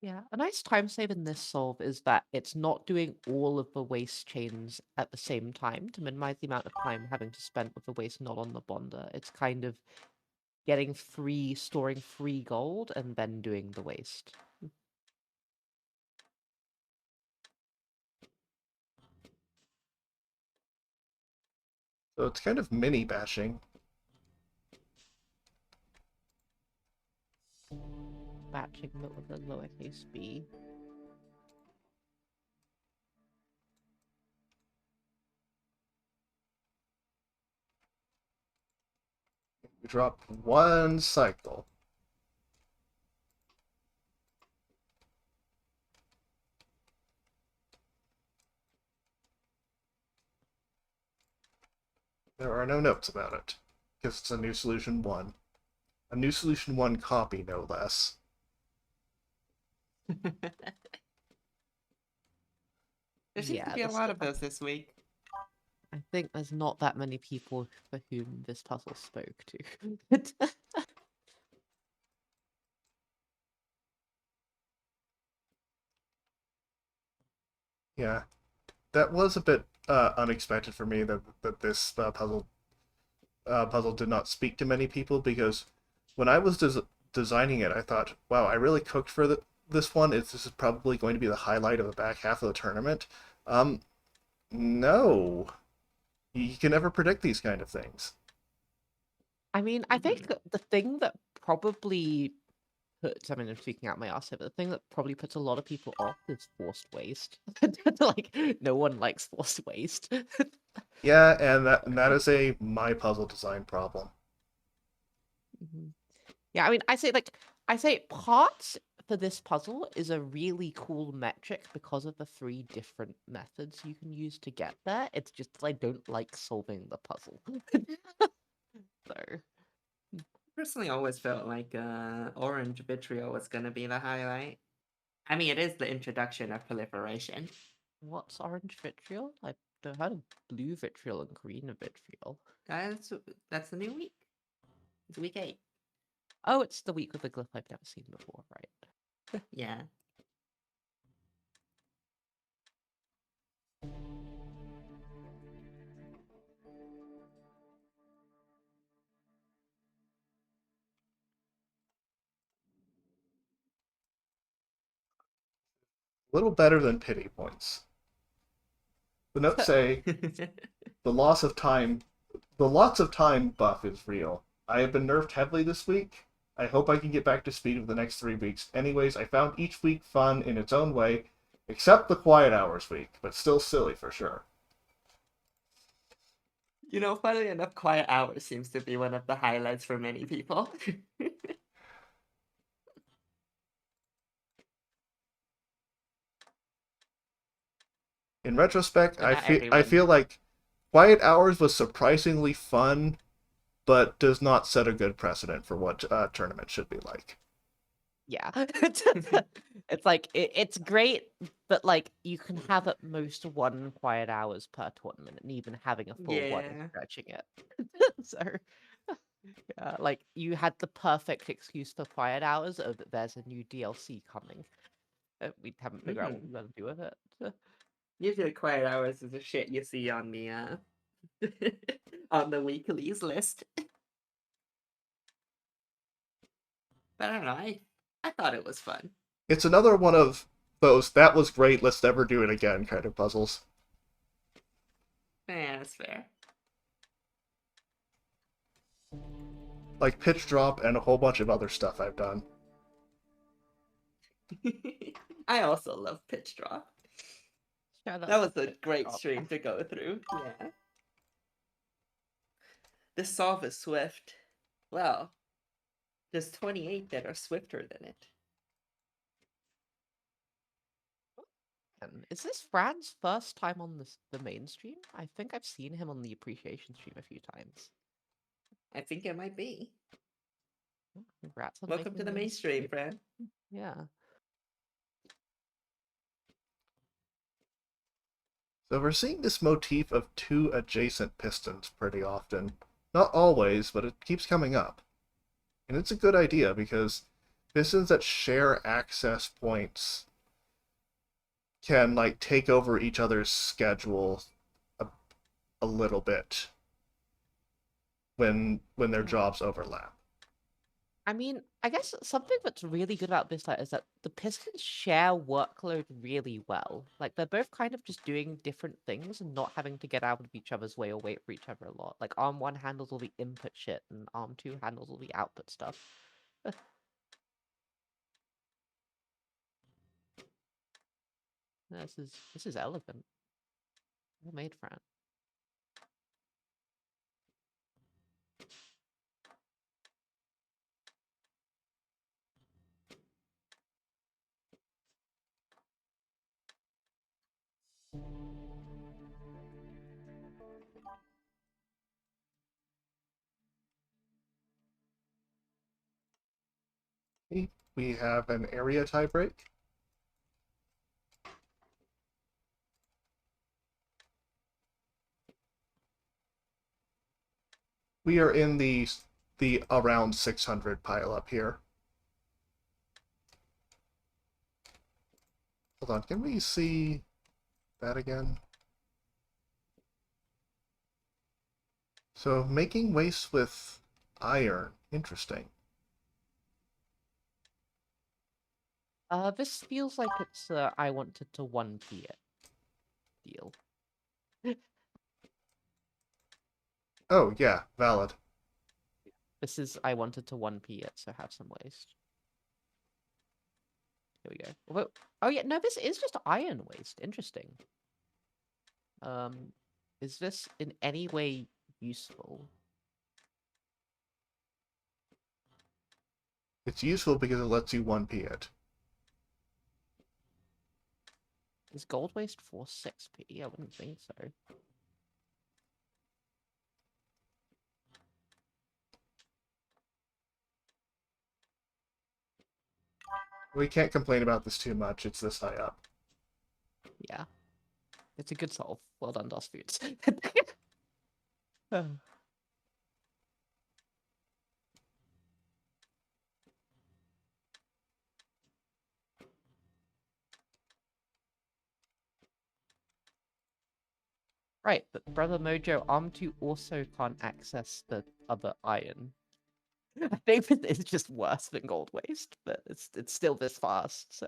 Yeah, a nice time save in this solve is that it's not doing all of the waste chains at the same time to minimize the amount of time having to spend with the waste not on the bonder. It's kind of storing free gold and then doing the waste.
So it's kind of mini bashing.
Batching but with a lowercase b.
You drop one cycle. There are no notes about it, because it's a new solution 1. A new solution 1 copy, no less.
There seems to
Yeah,
be a lot of those this week.
I think there's not that many people for whom this puzzle spoke to.
Yeah, that was a bit unexpected for me that this puzzle did not speak to many people, because when I was designing it, I thought, wow, I really cooked for this one. This is probably going to be the highlight of the back half of the tournament. Um, no, you can never predict these kind of things.
I mean, I think that the thing that probably puts, I mean, I'm speaking out my ass here, but the thing that probably puts a lot of people off is forced waste. Like, no one likes forced waste.
Yeah, and that is a my puzzle design problem.
Mhm. Yeah, I mean, I say parts for this puzzle is a really cool metric because of the 3 different methods you can use to get there. It's just I don't like solving the puzzle. So,
personally always felt like orange vitriol was gonna be the highlight. I mean, it is the introduction of proliferation.
What's orange vitriol? I don't heard of blue vitriol and green vitriol.
That's that's the new week. It's week 8.
Oh, it's the week with a glyph I've never seen before, right?
Yeah.
A little better than pity points. The notes say the loss of time, the lots of time buff is real. I have been nerfed heavily this week. I hope I can get back to speed over the next 3 weeks. Anyways, I found each week fun in its own way, except the quiet hours week, but still silly for sure.
You know, funnily enough, quiet hours seems to be one of the highlights for many people.
In retrospect,
But not
I
everyone.
feel like quiet hours was surprisingly fun, but does not set a good precedent for what tournament should be like.
Yeah. It's like it's great, but like you can have at most 1 quiet hours per tournament, and even having a full one is
Yeah.
stretching it. So yeah, like you had the perfect excuse for quiet hours of that there's a new DLC coming. We haven't figured out what we're gonna do with it.
Usually quiet hours is the shit you see on the on the weeklies list. But I don't know, I thought it was fun.
It's another one of those "that was great, let's never do it again" kind of puzzles.
Yeah, that's fair.
Like Pitch Drop and a whole bunch of other stuff I've done.
I also love Pitch Drop.
Shout out
That was
to
a
Pitch
great
Drop.
stream to go through. Yeah. The solve is swift. Well, there's 28 that are swifter than it.
Is this Fran's first time on the main stream? I think I've seen him on the appreciation stream a few times.
I think it might be.
Congrats on
Welcome
making
to the
it
mainstream, friend.
Yeah.
So we're seeing this motif of 2 adjacent pistons pretty often. Not always, but it keeps coming up. And it's a good idea because pistons that share access points can like take over each other's schedule a little bit when their jobs overlap.
I mean, I guess something that's really good about this is that the Pistons share workload really well. Like, they're both kind of just doing different things and not having to get out of each other's way or wait for each other a lot. Like, Arm 1 handles all the input shit, and Arm 2 handles all the output stuff. This is elegant. Well made, Fran.
We have an area tiebreak. We are in the around 600 pile up here. Hold on, can we see that again? So making waste with iron, interesting.
This feels like it's I wanted to 1p it deal.
Oh yeah, valid.
This is I wanted to 1p it, so have some waste. Here we go. Oh yeah, no, this is just iron waste. Interesting. Is this in any way useful?
It's useful because it lets you 1p it.
Is gold waste for 6p? I wouldn't think so.
We can't complain about this too much. It's this high up.
Yeah. It's a good solve. Well done, DOS Foods. Oh. Right, but Brother Mojo, Arm 2 also can't access the other iron. I think it's just worse than Gold Waste, but it's still this fast, so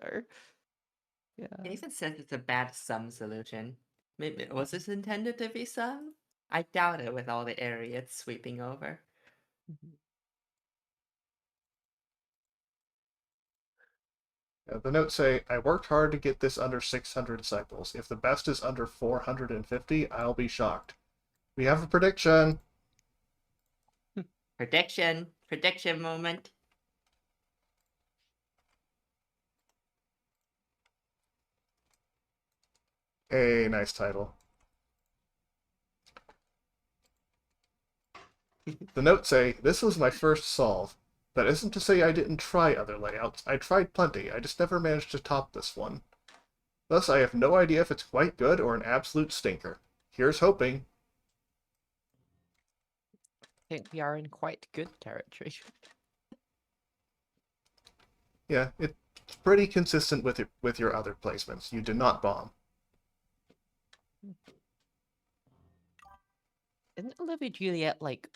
yeah.
It even says it's a bad sum solution. Maybe was this intended to be sum? I doubt it with all the area it's sweeping over.
The notes say, I worked hard to get this under 600 cycles. If the best is under 450, I'll be shocked. We have a prediction.
Prediction moment.
A nice title. The notes say, this was my first solve. That isn't to say I didn't try other layouts. I tried plenty, I just never managed to top this one. Thus, I have no idea if it's quite good or an absolute stinker. Here's hoping.
I think we are in quite good territory.
Yeah, it's pretty consistent with your other placements. You did not bomb.
Isn't Olivia Juliet like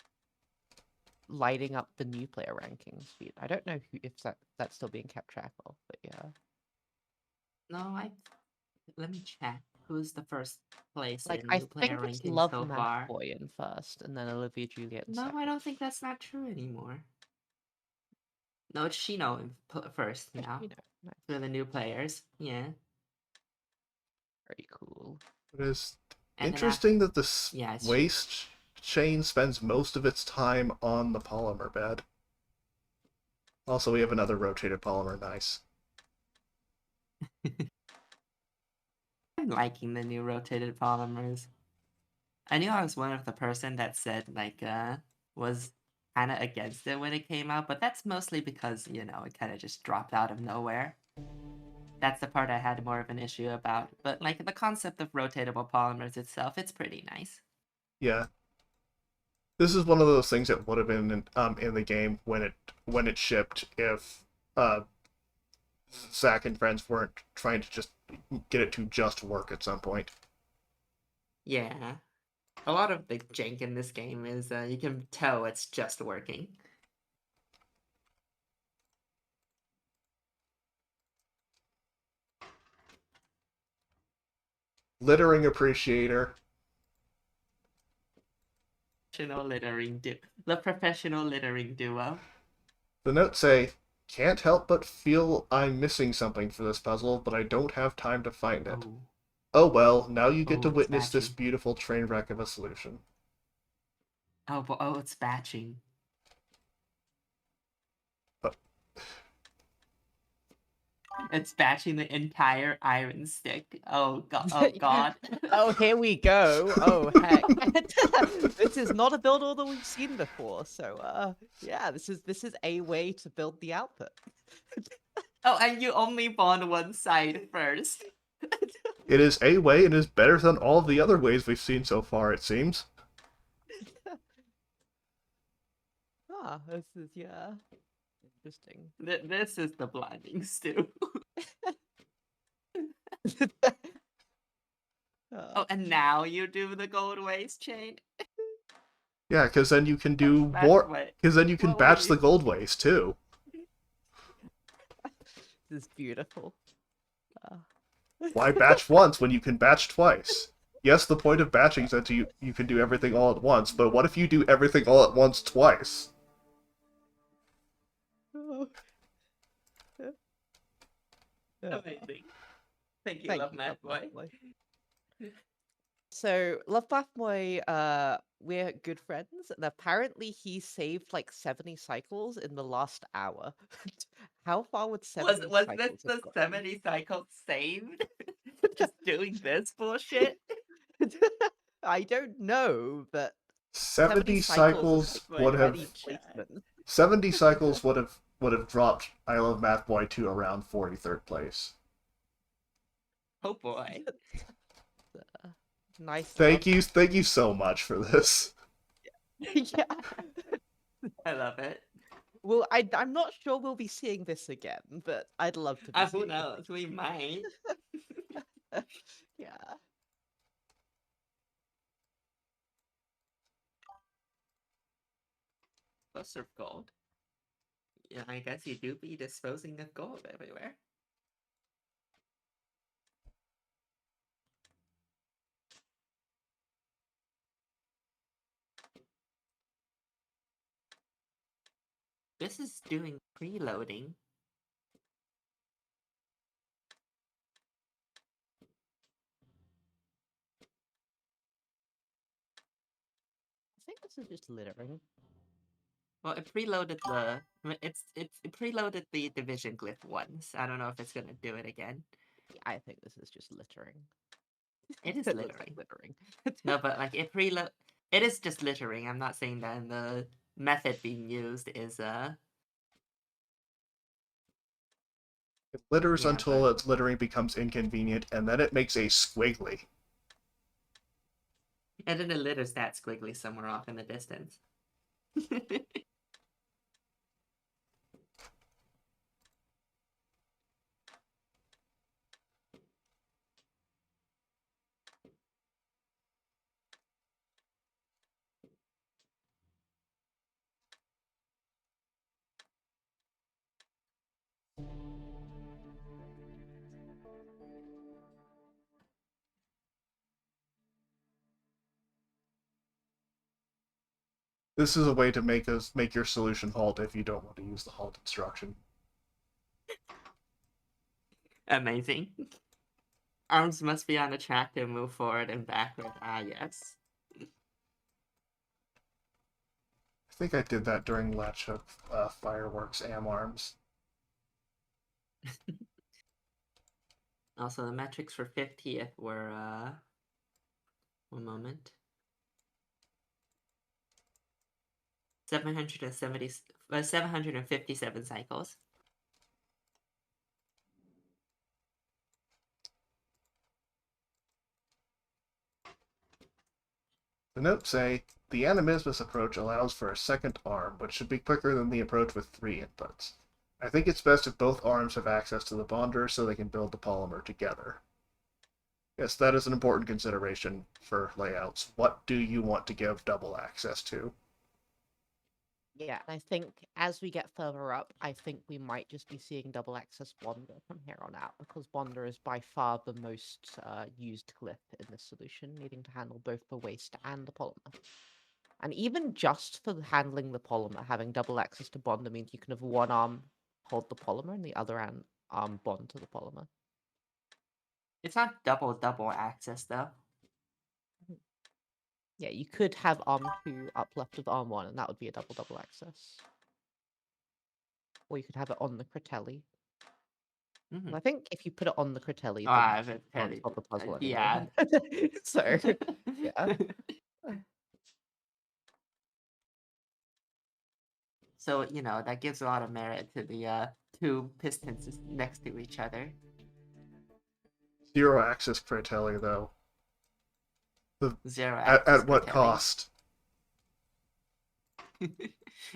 lighting up the new player rankings feed? I don't know if that's still being kept track of, but yeah.
No, let me check. Who's the first place
Like
in
I
new player
think it's
rankings
Love
so
Math
far?
Boy in first, and then Olivia Juliet in
No,
second.
I don't think that's not true anymore. No, it's Shino first
Yeah,
now.
you know, nice.
For the new players, yeah.
Very cool.
It is
And
interesting that the
yeah, it's
waste chain spends most of its time on the polymer bed. Also, we have another rotated polymer. Nice.
I'm liking the new rotated polymers. I knew I was one of the person that said was kind of against it when it came out, but that's mostly because it kind of just dropped out of nowhere. That's the part I had more of an issue about. But like the concept of rotatable polymers itself, it's pretty nice.
Yeah. This is one of those things that would have been in the game when it shipped if Zach and friends weren't trying to just get it to just work at some point.
Yeah. A lot of the jank in this game is you can tell it's just working.
Littering appreciator.
The professional littering duo.
The notes say, can't help but feel I'm missing something for this puzzle, but I don't have time to find it. Oh well, now you get to
it's
witness this
batching.
beautiful train wreck of a solution.
Oh, it's batching.
But
It's batching the entire iron stick. Oh god. Oh god.
Oh, here we go. Oh heck. This is not a build order we've seen before. So yeah, this is a way to build the output.
Oh, and you only bond one side first.
it is a way and is better than all the other ways we've seen so far, it seems.
This is interesting.
This is the blinding stew. Oh, and now you do the gold waste chain?
Yeah, because then you can do more. Because then you can batch the gold waste too.
This is beautiful.
Why batch once when you can batch twice? Yes, the point of batching is that you can do everything all at once, but what if you do everything all at once twice?
Amazing. Thank you, Love Math Boy.
So, Love Bath Boy, we're good friends, and apparently he saved like 70 cycles in the last hour. How far would 70
Was
cycles
this the
have gotten?
70 cycles saved? Just doing this bullshit?
I don't know, but
70
cycles
cycles
is
would have
ready placement.
70 cycles would would have dropped I Love Math Boy to around 43rd place.
Oh boy.
Nice.
Thank you so much for this.
Yeah.
I love it.
Well, I'm not sure we'll be seeing this again, but I'd love to be
Who
seeing
knows? We might.
it. Yeah.
Cluster of gold. Yeah, I guess you do be disposing of gold everywhere. This is doing preloading.
I think this is just littering.
Well, it preloaded the it preloaded the division glyph once. I don't know if it's gonna do it again.
Yeah, I think this is just littering.
It is
It looks like
littering.
littering.
No, but like it preload. It is just littering. I'm not saying that the method being used is
It litters
Yeah,
until
but-
its littering becomes inconvenient, and then it makes a squiggly.
And then it litters that squiggly somewhere off in the distance.
This is a way to make your solution halt if you don't want to use the halt instruction.
Amazing. Arms must be on a track to move forward and backward. Ah, yes.
I think I did that during Latch of Fireworks Am Arms.
Also, the metrics for 50th were, one moment. 757 cycles.
The notes say, the animismus approach allows for a second arm, which should be quicker than the approach with 3 inputs. I think it's best if both arms have access to the bonder so they can build the polymer together. Yes, that is an important consideration for layouts. What do you want to give double access to?
Yeah, and I think as we get further up, I think we might just be seeing double access Bonder from here on out, because Bonder is by far the most used glyph in this solution, needing to handle both the waste and the polymer. And even just for handling the polymer, having double access to Bonder means you can have one arm hold the polymer and the other arm bond to the polymer.
It's not double access, though.
Yeah, you could have arm 2 up left of arm 1, and that would be a double access. Or you could have it on the Critelli.
Mm-hmm.
I think if you put it on the Critelli,
Oh,
then
I've
you can't solve the puzzle
yeah.
anymore. So, yeah.
So, you know, that gives a lot of merit to the two pistons next to each other.
0 access Criteria, though.
Zero
At
access
what
criteria.
cost?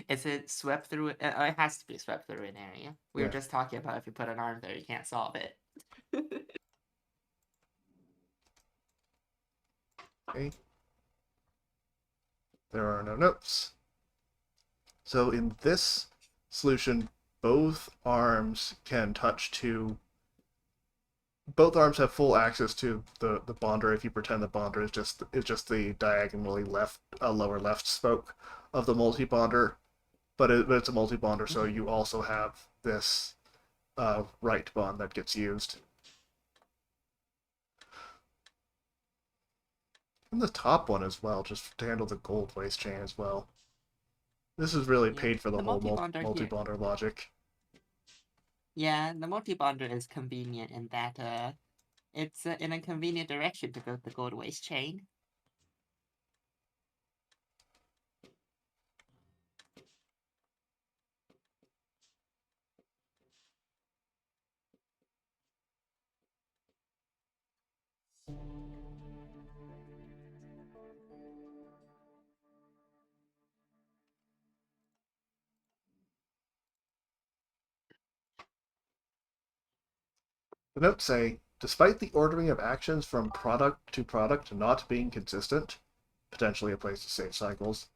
Is it swept through? It has to be swept through an area. We were
Yeah.
just talking about if you put an arm there, you can't solve it.
Okay. There are no notes. So in this solution, both arms can touch to. Both arms have full access to the bonder if you pretend the bonder is just the diagonally left lower left spoke of the multi-bonder, but it's a multi-bonder, so you also have this right bond that gets used. And the top one as well, just to handle the gold waste chain as well. This is really
Yeah,
paid for the
the
whole
multi-bonder here.
multi-bonder logic.
Yeah, the multi-bonder is convenient in that it's in a convenient direction to build the gold waste chain.
The notes say, despite the ordering of actions from product to product not being consistent, potentially a place to save cycles,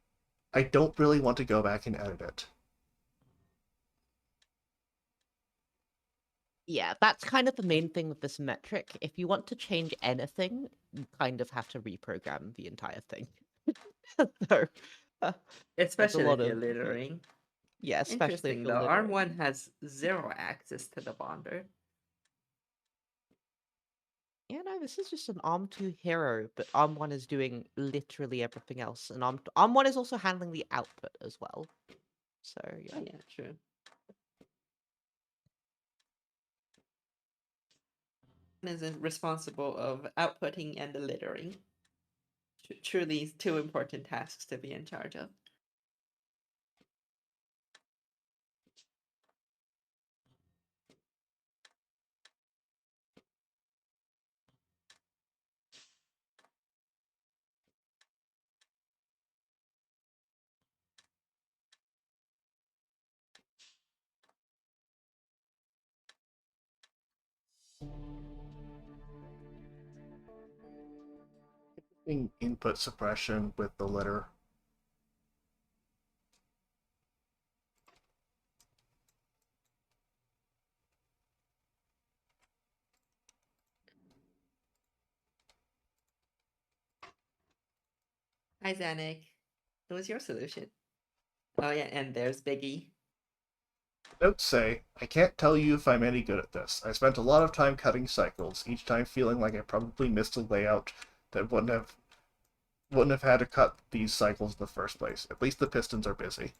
I don't really want to go back and edit it.
Yeah, that's kind of the main thing with this metric. If you want to change anything, you kind of have to reprogram the entire thing. So, uh, there's a
Especially
lot
if you're
of
littering.
yeah, especially if
Interesting
you're
though. Arm
littering.
1 has 0 access to the bonder.
Yeah, no, this is just an Arm 2 hero, but Arm 1 is doing literally everything else, and Arm 1 is also handling the output as well. So yeah.
Oh yeah, true. Is responsible of outputting and the littering. Truly 2 important tasks to be in charge of.
Input suppression with the litter.
Hi Zanuck. What was your solution? Oh yeah, and there's Biggie.
Notes say, I can't tell you if I'm any good at this. I spent a lot of time cutting cycles, each time feeling like I probably missed a layout that wouldn't have had to cut these cycles in the first place. At least the pistons are busy.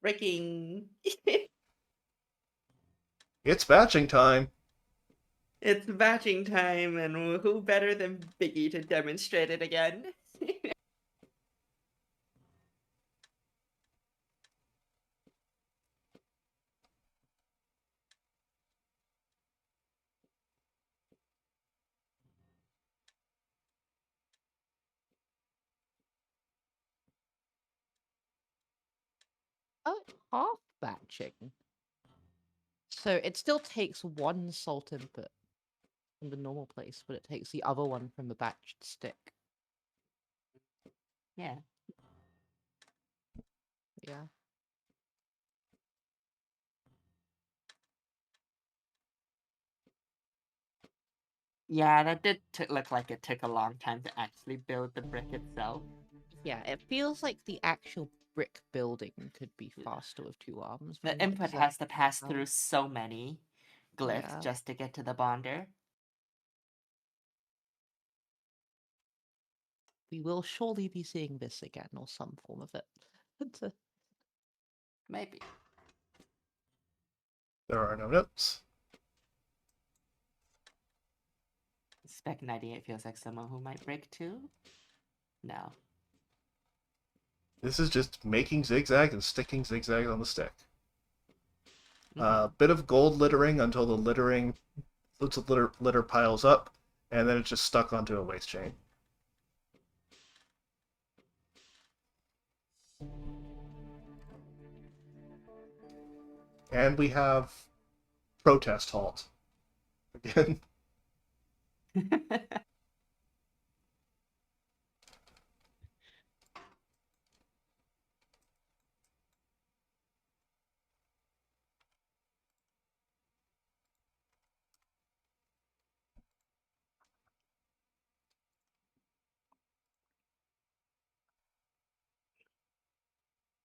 Breaking.
It's batching time!
It's batching time, and who better than Biggie to demonstrate it again?
Oh, half batching. So it still takes one salt input from the normal place, but it takes the other one from the batched stick.
Yeah.
Yeah.
Yeah, that did look like it took a long time to actually build the brick itself.
Yeah, it feels like the actual brick building could be faster with 2 arms.
The
I'm not
input has to
exactly
pass
sure
through so many glyphs
Yeah.
just to get to the bonder.
We will surely be seeing this again, or some form of it.
Maybe.
There are no notes.
Spec 98 feels like someone who might break too? No.
This is just making zigzag and sticking zigzags on the stick. A
Mhm.
bit of gold littering until the litter piles up, and then it's just stuck onto a waste chain. And we have protest halt. Again.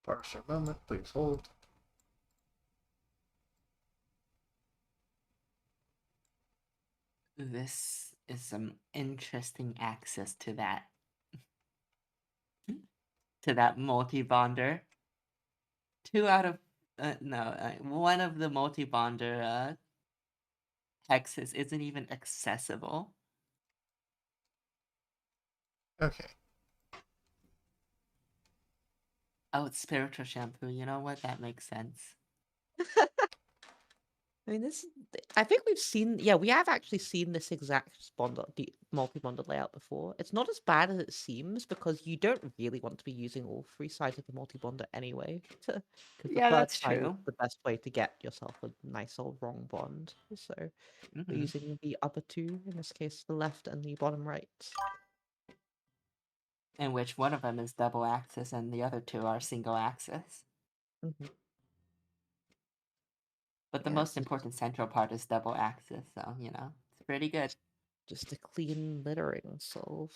Parser moment, please hold.
This is some interesting access to that multi-bonder. 2 out of one of the multi-bonder hexes isn't even accessible.
Okay.
Oh, it's spiritual shampoo. You know what? That makes sense.
I mean, I think we've seen. Yeah, we have actually seen this exact multi-bonded layout before. It's not as bad as it seems because you don't really want to be using all three sides of the multi-bonder anyway. Because the
Yeah,
third
that's
side is
true.
the best way to get yourself a nice old wrong bond. So we're
Hmm.
using the upper two, in this case, the left and the bottom right.
In which one of them is double axis and the other two are single axis.
Mhm.
But the
Yeah,
most
so
important central part is double axis, so it's pretty good.
just a clean littering solve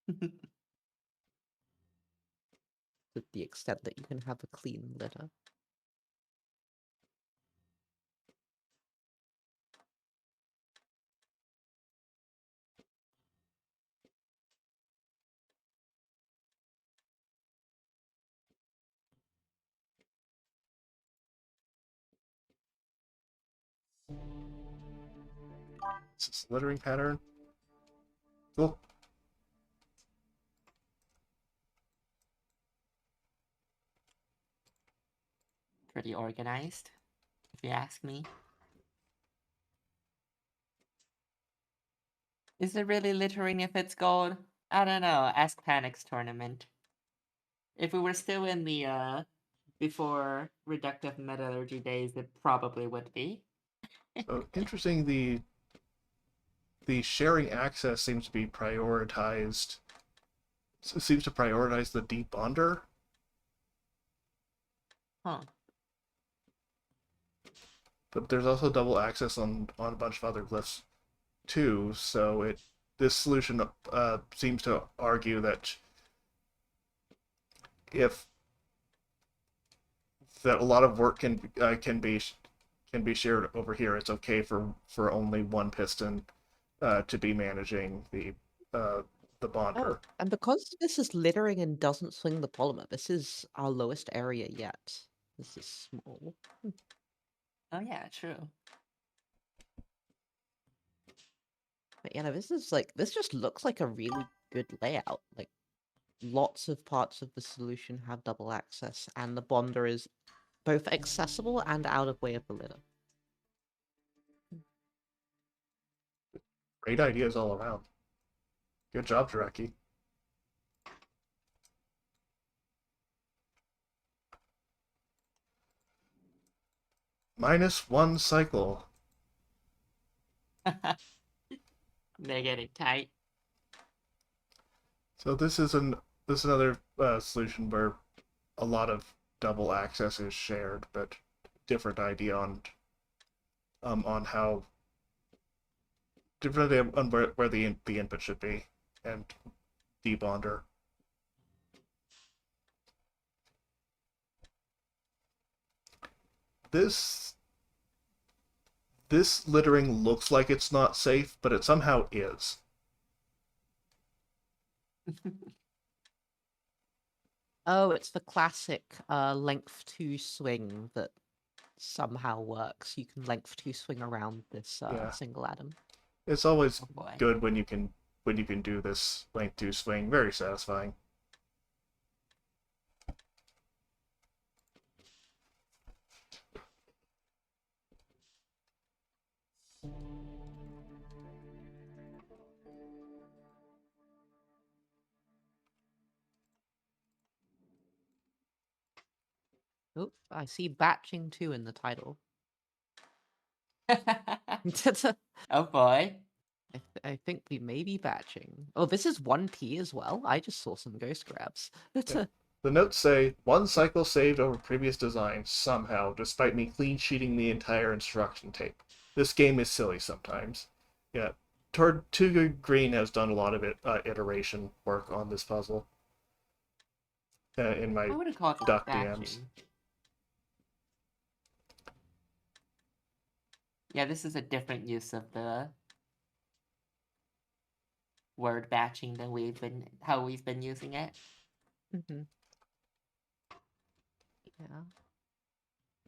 to the extent that you can have a clean litter.
Is this littering pattern? Cool.
Pretty organized, if you ask me. Is it really littering if it's gold? I don't know. Ask Panic's tournament. If we were still in the before reductive metallurgy days, it probably would be.
So interesting. The sharing access seems to be prioritized. Seems to prioritize the deep bonder.
Huh.
But there's also double access on a bunch of other glyphs too. So this solution seems to argue that if that a lot of work can be shared over here, it's okay for only one piston to be managing uh, the
Oh,
bonder.
and because this is littering and doesn't swing the polymer, this is our lowest area yet. This is small.
Oh yeah, true.
But this just looks like a really good layout. Like lots of parts of the solution have double access, and the bonder is both accessible and out of way of the litter.
Great ideas all around. Good job, Jareki. -1 cycle.
They're getting tight.
So this is another solution where a lot of double access is shared, but different idea on how different idea on where the input should be and debonder. This this littering looks like it's not safe, but it somehow is.
Oh, it's the classic length 2 swing that somehow works. You can length 2 swing around this
Yeah,
single atom.
it's always
Oh boy.
good when you can do this length 2 swing. Very satisfying.
Oh, I see batching 2 in the title.
Oh boy.
I think we may be batching. Oh, this is 1P as well. I just saw some ghost grabs.
Yeah. The notes say, one cycle saved over previous designs, somehow, despite me clean sheeting the entire instruction tape. This game is silly sometimes. Yeah, Tortuga Green has done a lot of iteration work on this puzzle in my
I wouldn't call it
duck DMs.
batching. Yeah, this is a different use of the word batching than how we've been using it.
Mm-hmm. Yeah.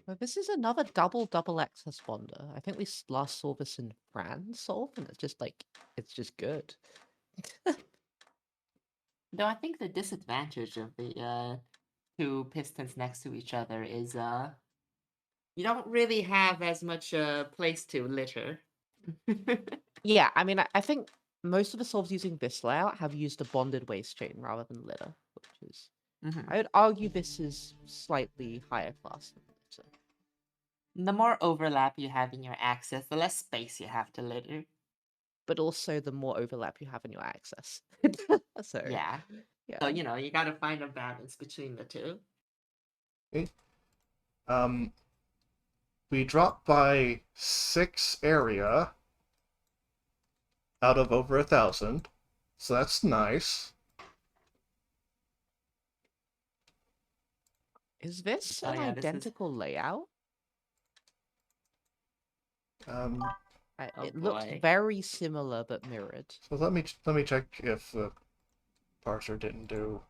But this is another double access bonder. I think we last saw this in Fran's solve, and it's just good.
Though I think the disadvantage of the two pistons next to each other is You don't really have as much place to litter.
Yeah, I mean, I think most of the solves using this layout have used a bonded waste chain rather than litter, which is,
Mhm.
I would argue this is slightly higher class than litter.
The more overlap you have in your access, the less space you have to litter.
But also the more overlap you have in your access. So,
Yeah.
yeah.
So, you gotta find a balance between the two.
Okay. We dropped by 6 area out of over 1,000, so that's nice.
Is this
Oh
an
yeah, this is
identical layout?
Um,
oh
It looks
boy.
very similar but mirrored.
so let me check if the parser didn't do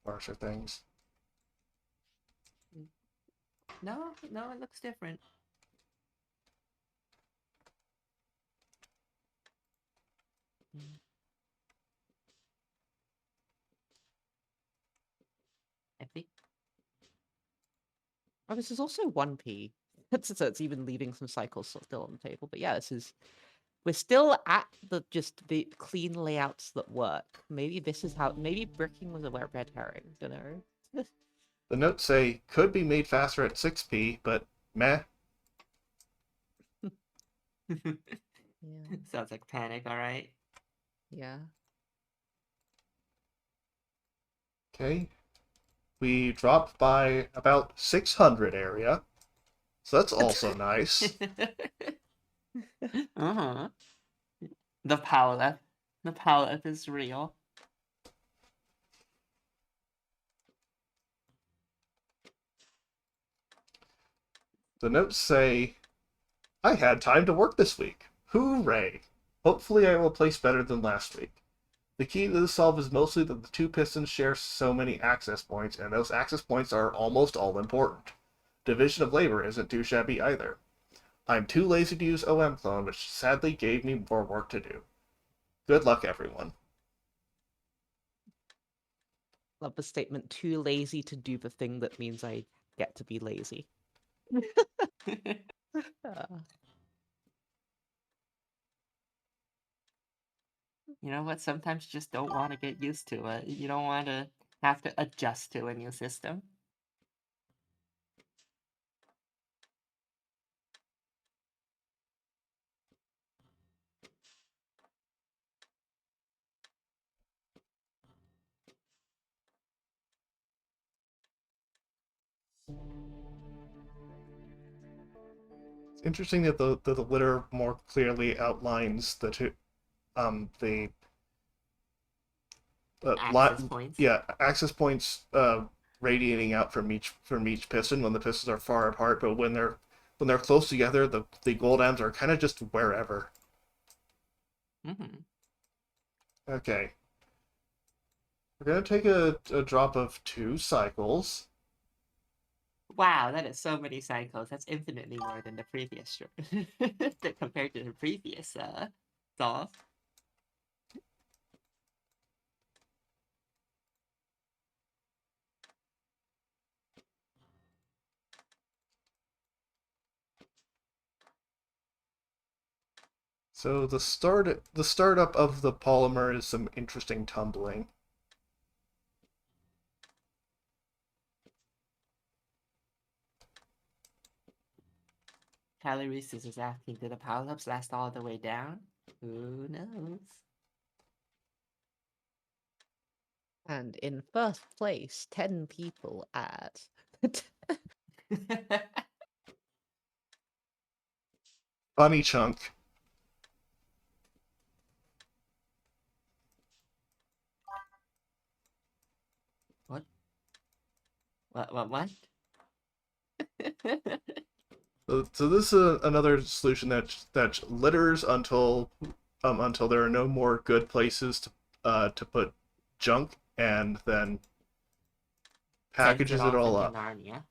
parser things.
No, it looks different. I think
Oh, this is also 1p. So it's even leaving some cycles still on the table. But yeah, we're still at the clean layouts that work. Maybe this is how, maybe bricking was a red herring. Don't know.
The notes say could be made faster at 6p, but meh.
Yeah.
sounds like panic, alright.
Yeah.
Okay. We dropped by about 600 area, so that's also nice.
uh-huh. The power up. The power up is real.
The notes say, I had time to work this week. Hooray! Hopefully I will place better than last week. The key to the solve is mostly that the two pistons share so many access points, and those access points are almost all important. Division of labor isn't too shabby either. I'm too lazy to use OM clone, which sadly gave me more work to do. Good luck, everyone.
Love the statement, too lazy to do the thing that means I get to be lazy.
You know what? Sometimes you just don't want to get used to it. You don't want to have to adjust to a new system.
It's interesting that the litter more clearly outlines the two, the
Access points.
yeah, access points radiating out from each piston when the pistons are far apart, but when they're close together, the gold ends are kind of just wherever.
Mm-hmm.
Okay, we're gonna take a drop of 2 cycles.
Wow, that is so many cycles. That's infinitely more than the previous compared to the previous solve.
So the startup of the polymer is some interesting tumbling.
Calories is asking, do the power-ups last all the way down? Who knows?
And in first place, 10 people at.
Bunny chunk.
What? What?
So this is another solution that litters until there are no more good places to put junk, and then
Sends it
packages it
off
all
into
up.
Narnia.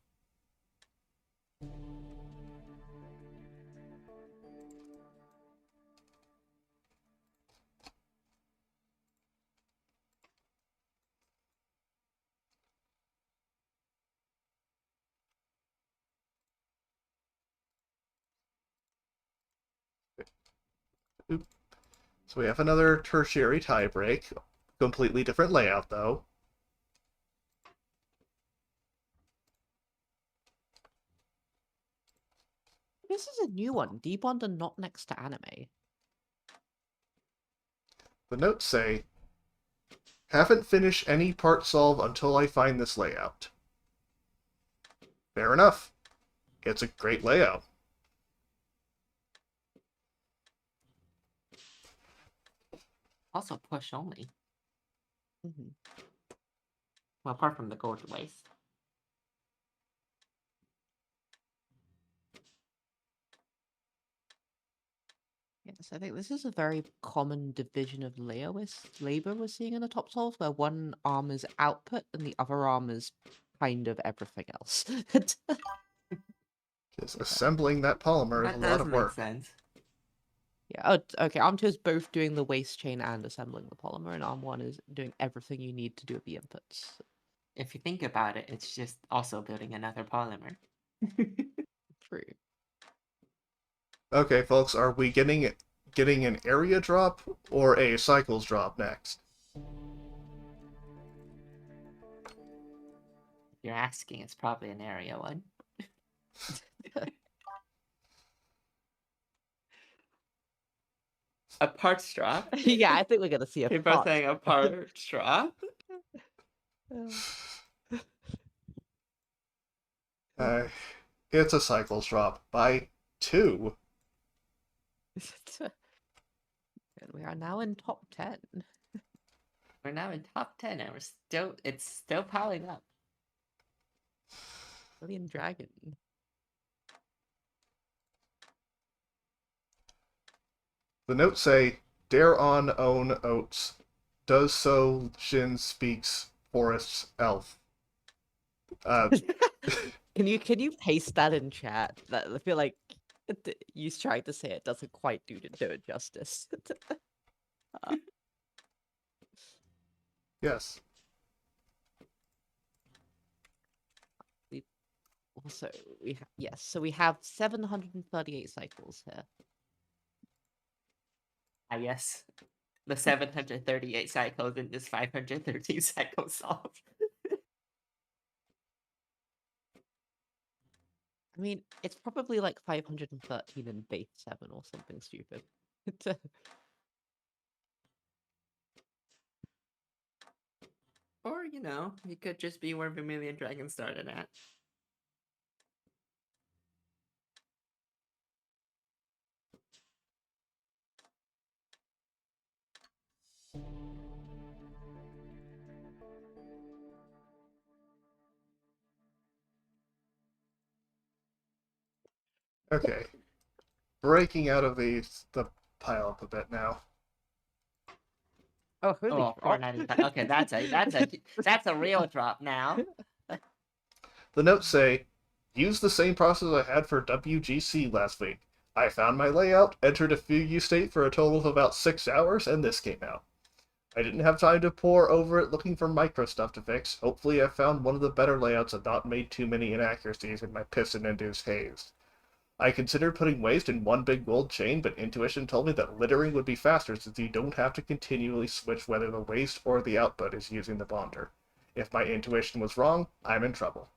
Oop. So we have another tertiary tiebreak. Completely different layout, though.
This is a new one. Debond and not next to anime.
The notes say, haven't finished any part solve until I find this layout. Fair enough. It's a great layout.
Also push only.
Mm-hmm.
Well, apart from the gold waste.
Yes, I think this is a very common division of labor we're seeing in the top 12, where one arm is output and the other arm is kind of everything else.
Just assembling that polymer is a
That
lot
does
of
make
work.
sense.
Yeah, oh, okay, arm 2 is both doing the waste chain and assembling the polymer, and arm 1 is doing everything you need to do with the inputs.
If you think about it, it's just also building another polymer.
True.
Okay, folks, are we getting an area drop or a cycles drop next?
If you're asking, it's probably an area one. A parts drop?
Yeah, I think we're gonna see a
People are
part.
saying a parts drop?
It's a cycles drop by 2.
And we are now in top 10.
We're now in top 10 and it's still piling up.
Alien Dragon.
The notes say, dare on own oats. Does so Shin speaks forest's elf.
Can you paste that in chat? I feel like you trying to say it doesn't quite do it justice.
Yes.
Also, so we have 738 cycles here.
Ah, yes. The 738 cycles in this 513 cycle solve.
I mean, it's probably like 513 in base 7 or something stupid.
Or, it could just be where Vermilion Dragon started at.
Okay. Breaking out of the pile up a bit now.
Oh, holy
Oh,
crap.
495. Okay, that's a real drop now.
The notes say, use the same process I had for WGC last week. I found my layout, entered a fugue state for a total of about 6 hours, and this came out. I didn't have time to pore over it looking for micro stuff to fix. Hopefully I found one of the better layouts and not made too many inaccuracies in my piston-induced haze. I considered putting waste in one big gold chain, but intuition told me that littering would be faster since you don't have to continually switch whether the waste or the output is using the bonder. If my intuition was wrong, I'm in trouble.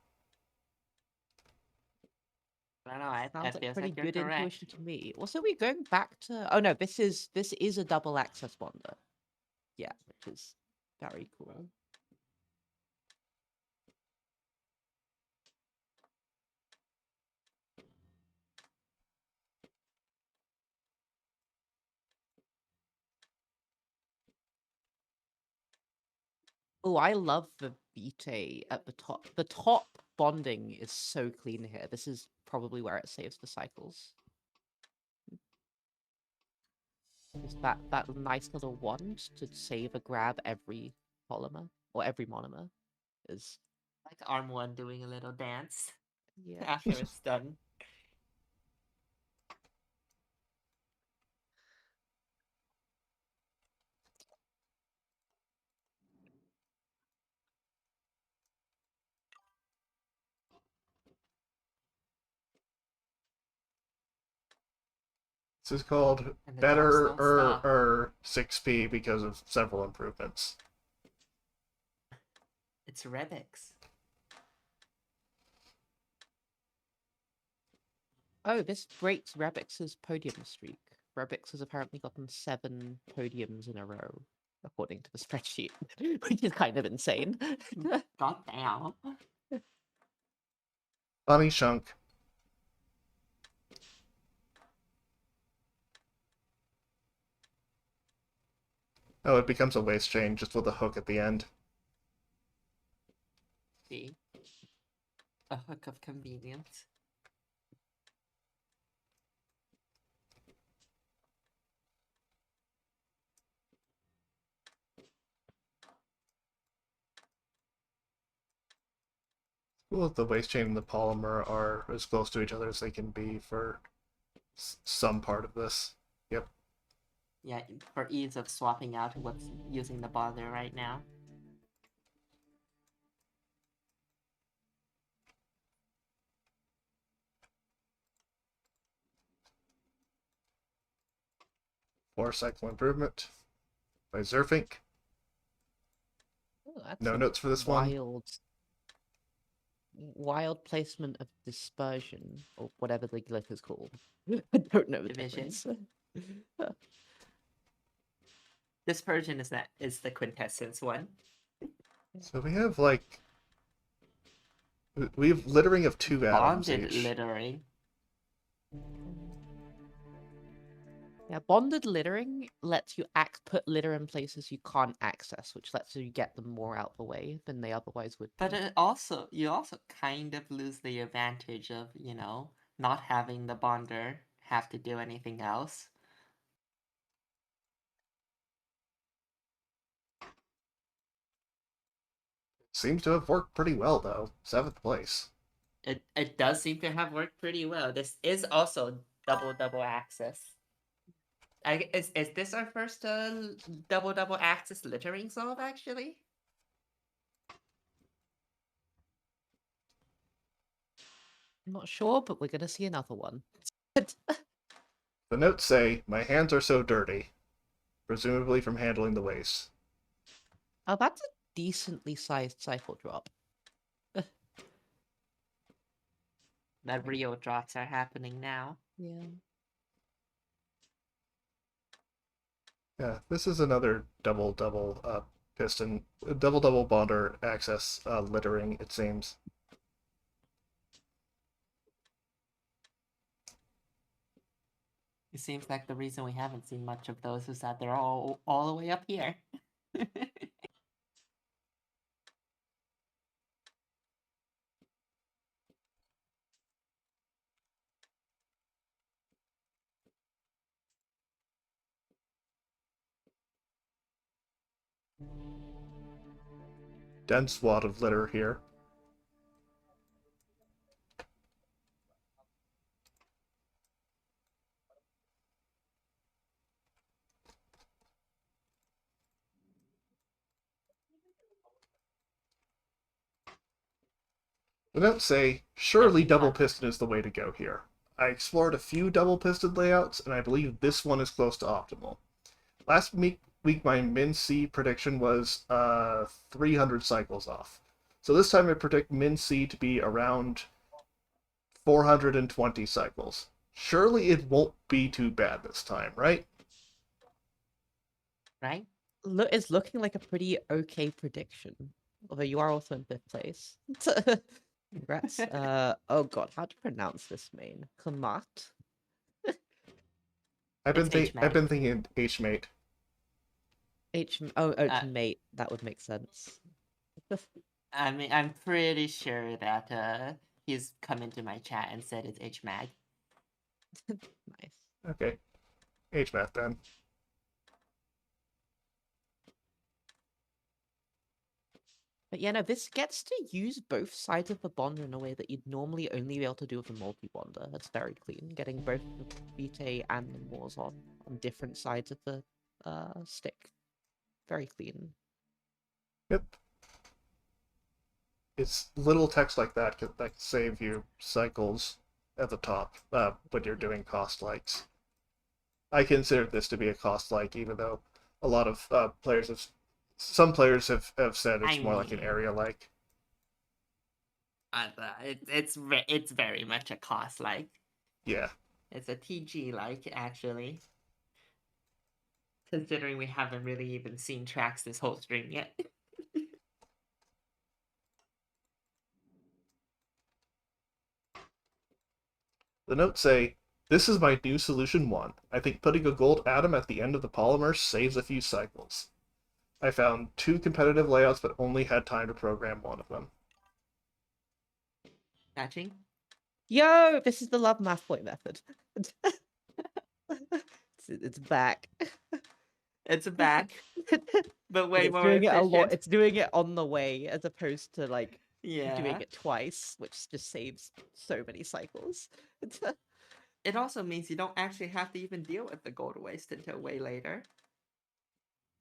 I don't know, it
Sounds like
feels
pretty
like you're
good
correct.
intuition to me. Also, we going back to... Oh no, this is a double access bonder. Yeah, which is very cool. Oh, I love the vitae at the top. The top bonding is so clean here. This is probably where it saves the cycles. Just that nice little wand to save a grab every polymer or every monomer is
Like Arm 1 doing a little dance
yeah.
after it's done.
This is called
And the drops
better
don't stop.
6P because of several improvements.
It's Rebix.
Oh, this breaks Rebix's podium streak. Rebix has apparently gotten 7 podiums in a row, according to the spreadsheet, which is kind of insane.
God damn.
Bunny Shunk. Oh, it becomes a waist chain just with a hook at the end.
See? A hook of convenience.
Well, the waist chain and the polymer are as close to each other as they can be for some part of this. Yep.
Yeah, for ease of swapping out what's using the bother right now.
Four cycle improvement by Zerfink.
Oh, that's
No
a
notes for this one.
Wild placement of dispersion, or whatever the glyph is called. I don't know the
Division?
difference.
Dispersion is the quintessence one.
So we have like we have littering of 2 atoms
Bonded
each.
littering.
Yeah, bonded littering lets you put litter in places you can't access, which lets you get them more out of the way than they otherwise would
But
be.
you also kind of lose the advantage of, not having the bonder have to do anything else.
Seems to have worked pretty well though. 7th place.
It does seem to have worked pretty well. This is also double access. Is this our first double access littering solve actually?
I'm not sure, but we're gonna see another one.
The notes say, "My hands are so dirty," presumably from handling the waste.
Oh, that's a decently sized cycle drop.
The real drops are happening now.
Yeah.
Yeah, this is another double piston, double bonder access littering, it seems.
It seems like the reason we haven't seen much of those is that they're all the way up here.
Dense wad of litter here. The notes say, "Surely
Empty
double
cup.
piston is the way to go here. I explored a few double piston layouts, and I believe this one is close to optimal. Last week my min C prediction was 300 cycles off. So this time I predict min C to be around 420 cycles. Surely it won't be too bad this time, right?"
Right?
It's looking like a pretty okay prediction. Although you are also in 5th place. Congrats. Oh god, how to pronounce this main? Kamat?
I've
It's
been
H-Mag.
thinking H-mate.
It's mate. That would make sense.
I mean, I'm pretty sure that he's come into my chat and said it's H-Mag.
Nice.
Okay. H-math then.
But yeah, no, this gets to use both sides of the bonder in a way that you'd normally only be able to do with a multi-bonder. That's very clean. Getting both the Vitae and the Moors on different sides of the stick. Very clean.
Yep. It's little text like that that save you cycles at the top when you're doing cost likes. I consider this to be a cost-like, even though a lot of some players have said
I
it's more like an
mean,
area-like.
It's very much a cost like.
Yeah.
It's a TG like actually. Considering we haven't really even seen tracks this whole stream yet.
The notes say, "This is my new solution 1. I think putting a gold atom at the end of the polymer saves a few cycles. I found 2 competitive layouts but only had time to program one of them."
Matching?
Yo, this is the love math point method. It's back.
It's back, but way
It's
more
doing it a lot.
efficient.
It's doing it on the way as opposed to like
Yeah.
doing it twice, which just saves so many cycles.
It also means you don't actually have to even deal with the gold waste until way later.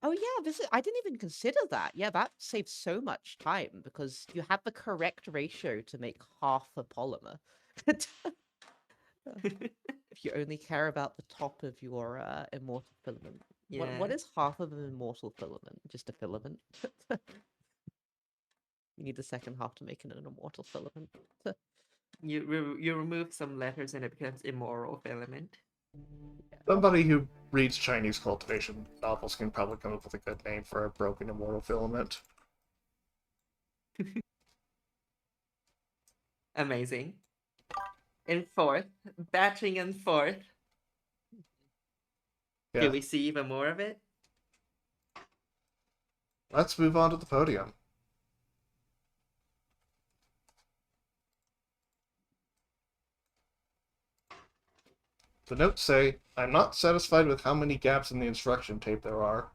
Oh yeah, I didn't even consider that. Yeah, that saves so much time because you have the correct ratio to make half a polymer. If you only care about the top of your immortal filament.
Yeah.
What is half of an immortal filament? Just a filament. You need the second half to make it an immortal filament.
You remove some letters and it becomes immoral filament.
Somebody who reads Chinese cultivation novels can probably come up with a good name for a broken immortal filament.
Amazing. In fourth, batching in fourth.
Yeah.
Do we see even more of it?
Let's move on to the podium. The notes say, "I'm not satisfied with how many gaps in the instruction tape there are,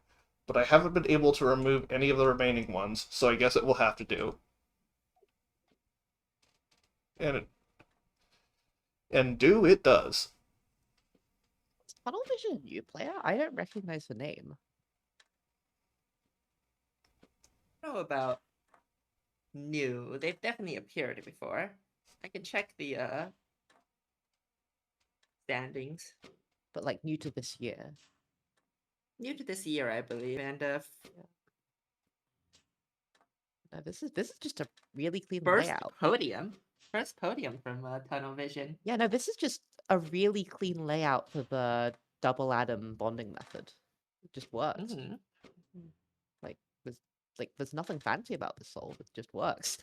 but I haven't been able to remove any of the remaining ones, so I guess it will have to do." And do it does.
Is Tunnel Vision a new player? I don't recognize the name.
I don't know about new. They've definitely appeared before. I can check the standings.
But like new to this year.
New to this year, I believe, and
No, this is just a really clean
first
layout.
podium. First podium from Tunnel Vision.
Yeah, no, this is just a really clean layout for the double atom bonding method. It just works.
Mm-hmm.
There's nothing fancy about this solve. It just works.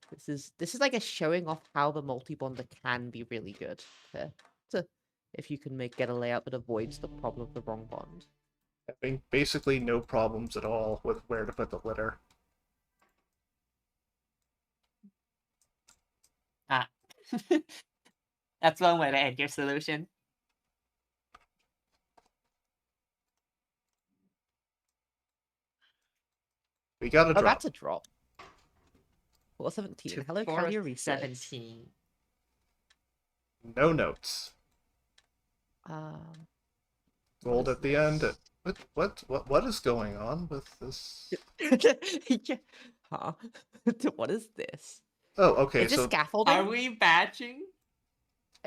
This is like a showing off how the multi-bonder can be really good. If you can get a layout that avoids the problem of the wrong bond.
Having basically no problems at all with where to put the litter.
Ah. That's one way to end your solution.
We got a
Oh,
drop.
that's a drop. Well, 17.
To
Hello,
fourth,
Calio Research.
17.
No notes. Gold
is
at the end. What is going on with this?
Yeah. Huh? What is this?
Oh, okay.
Is this
So
scaffolding?
Are we batching?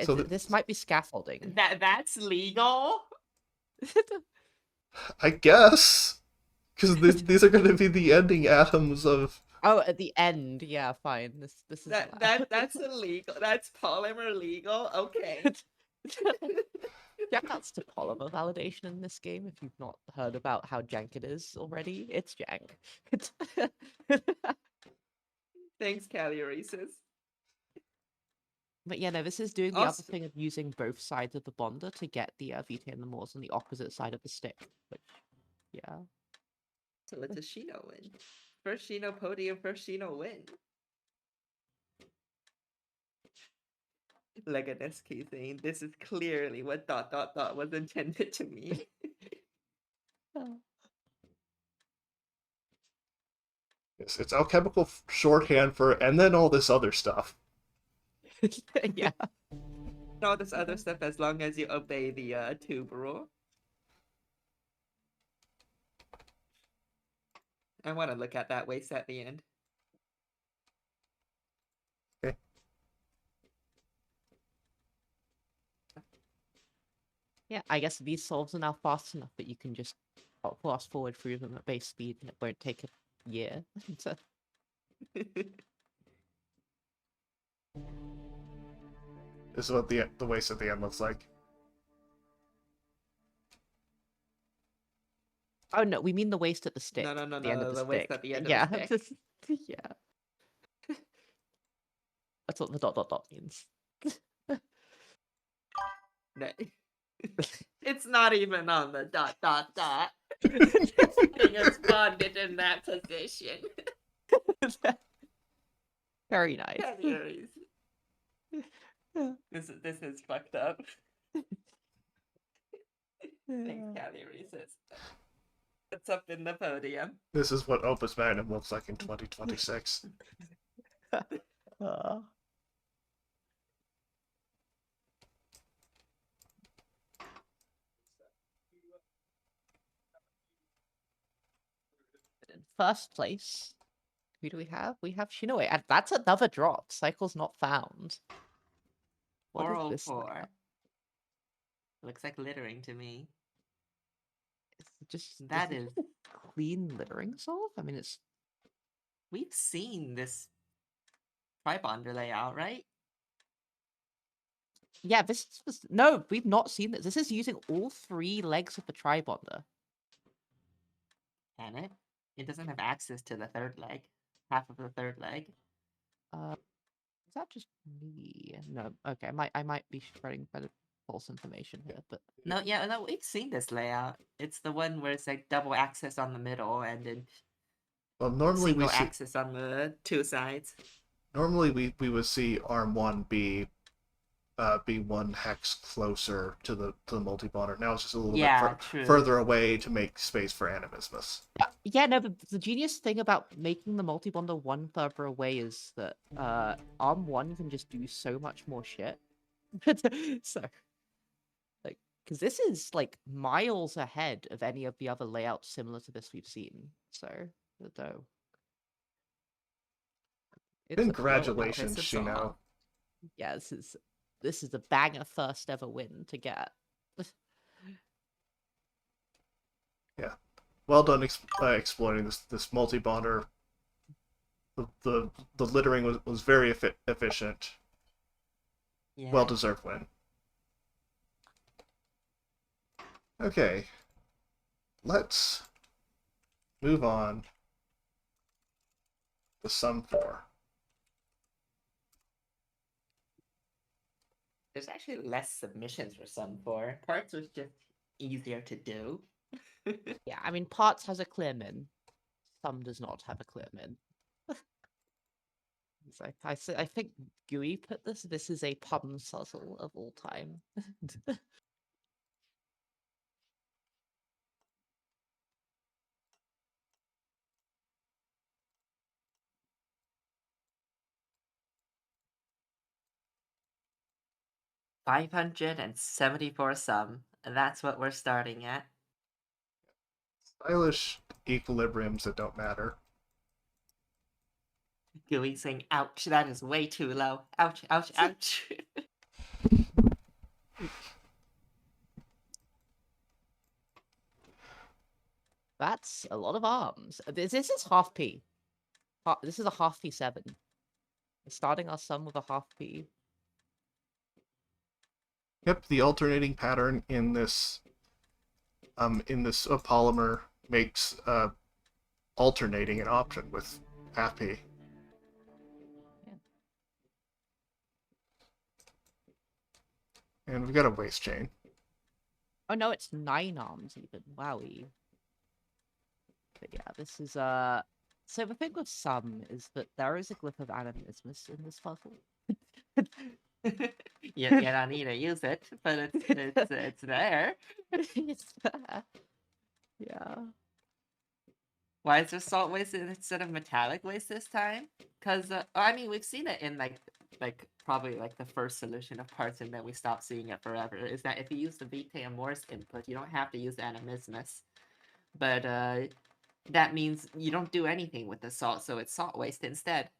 So
this might be scaffolding.
That's legal?
I guess because these are going to be the ending atoms of.
Oh, at the end, yeah, fine. This is allowed.
That's illegal. That's polymer legal. Okay.
Shoutouts to polymer validation in this game. If you've not heard about how jank it is already, it's jank.
Thanks, Calioresis.
But yeah, no, this is doing the
Also-
other thing of using both sides of the bonder to get the VT and the Moors on the opposite side of the stick. Which, yeah.
So let the Shino win. First Shino podium, first Shino win. Leganesky saying this is clearly what ... was intended to mean.
It's alchemical shorthand for, and then all this other stuff.
Yeah.
All this other stuff as long as you obey the tube rule. I want to look at that waste at the end.
Yeah, I guess these solves are now fast enough that you can just fast forward through them at base speed and it won't take a year. So,
This is what the waste at the end looks like.
oh no, we mean the waste at the stick.
No,
The end of the
the
stick.
waste at the end
Yeah.
of the stick.
Yeah. That's what the dot dot dot means.
No. It's not even on the dot dot dot. Nothing is bonded in that position.
Very nice.
Calories. This is fucked up. Thanks, Calories. It's up in the podium.
This is what Opus Magnum looks like in 2026.
In first place, who do we have? We have Shinoe, and that's another drop. Cycle's not found. What is this
404.
layout?
Looks like littering to me.
That is clean littering solve. I mean, it's
We've seen this tribonder layout, right?
yeah. No, we've not seen this. This is using all 3 legs of the tribonder.
Can it? It doesn't have access to the third leg. Half of the third leg.
Is that just me? No. Okay, I might be spreading false information here, but
No, yeah, no, we've seen this layout. It's the one where it's like double access on the middle and then
Well, normally
single
we see
access on the 2 sides.
normally we would see Arm 1 be 1 hex closer to the multi-bonder. Now it's just a little bit
True.
further away to make space for Animismus.
yeah, no. The genius thing about making the multi-bonder 1 further away is that Arm 1 can just do so much more shit. So, like, because this is like miles ahead of any of the other layouts similar to this we've seen. So, though.
Congratulations,
It's a
Shino.
song.
Yeah, this is a banger first ever win to get.
Yeah, well done exploiting this multi-bonder. The littering was very efficient.
Yeah.
Well deserved win. Okay, let's move on to Sum 4.
There's actually less submissions for some 4. Parts was just easier to do.
Yeah, I mean, Parts has a clear min. Some does not have a clear min. I think Gui put this. This is a pum suzzle of all time.
574 sum. That's what we're starting at.
Stylish equilibriums that don't matter.
Gooey saying, ouch, that is way too low. Ouch, ouch, ouch.
That's a lot of arms. This is half P. This is a half P7. We're starting our sum with a half P.
Yep, the alternating pattern in this polymer makes alternating an option with half P.
Yeah.
And we've got a waste chain.
Oh no, it's 9 arms even. Wowie. But yeah, this is so the thing with sum is that there is a glyph of animismus in this puzzle.
you don't need to use it, but it's there.
It's there. Yeah.
Why is there salt waste instead of metallic waste this time? Because I mean, we've seen it in like probably like the first solution of parts, and then we stopped seeing it forever. Is that if you use the Vitae and Morse input, you don't have to use animismus, but that means you don't do anything with the salt, so it's salt waste instead.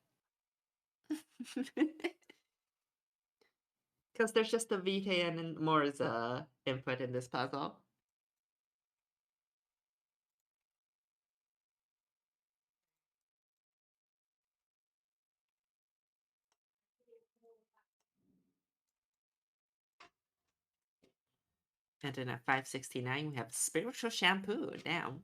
Because there's just a Vitae and Moore's input in this puzzle. And then at 569, we have Spiritual Shampoo down.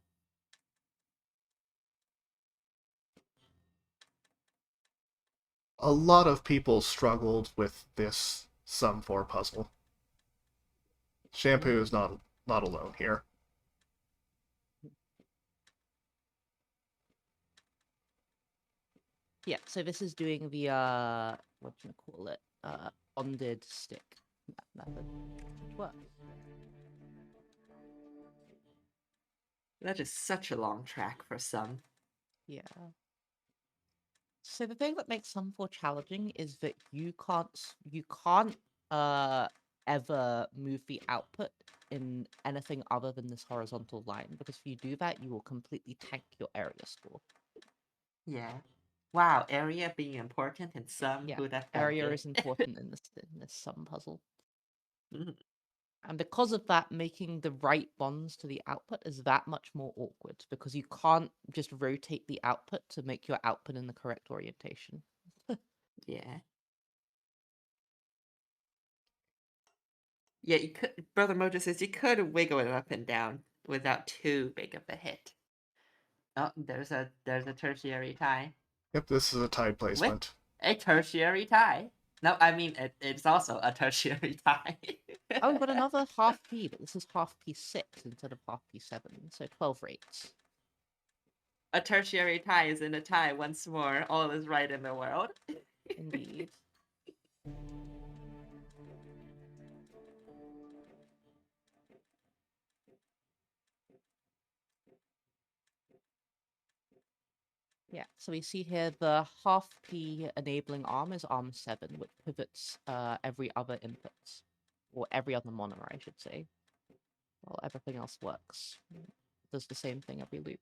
A lot of people struggled with this sum 4 puzzle. Shampoo is not alone here.
Yeah, so this is doing the what do you call it? Bonded stick method. Which works.
That is such a long track for some.
Yeah. So the thing that makes Sum 4 challenging is that you can't ever move the output in anything other than this horizontal line, because if you do that, you will completely tank your area score.
Yeah. Wow, area being important in some.
Yeah,
Who'd have
area
thunk
is
it?
important in this Sum puzzle.
Mhm.
And because of that, making the right bonds to the output is that much more awkward, because you can't just rotate the output to make your output in the correct orientation.
Yeah. Yeah, you could. Brother Mojo says you could wiggle it up and down without too big of a hit. Oh, there's a tertiary tie.
Yep, this is a tide
With
placement.
a tertiary tie. No, I mean it's also a tertiary tie.
Oh, we've got another half P, but this is half P6 instead of half P7, so 12 rates.
A tertiary tie is in a tie once more. All is right in the world.
Indeed. Yeah, so we see here the half P enabling arm is arm 7, which pivots every other input, or every other monomer, I should say. While everything else works. Does the same thing every loop.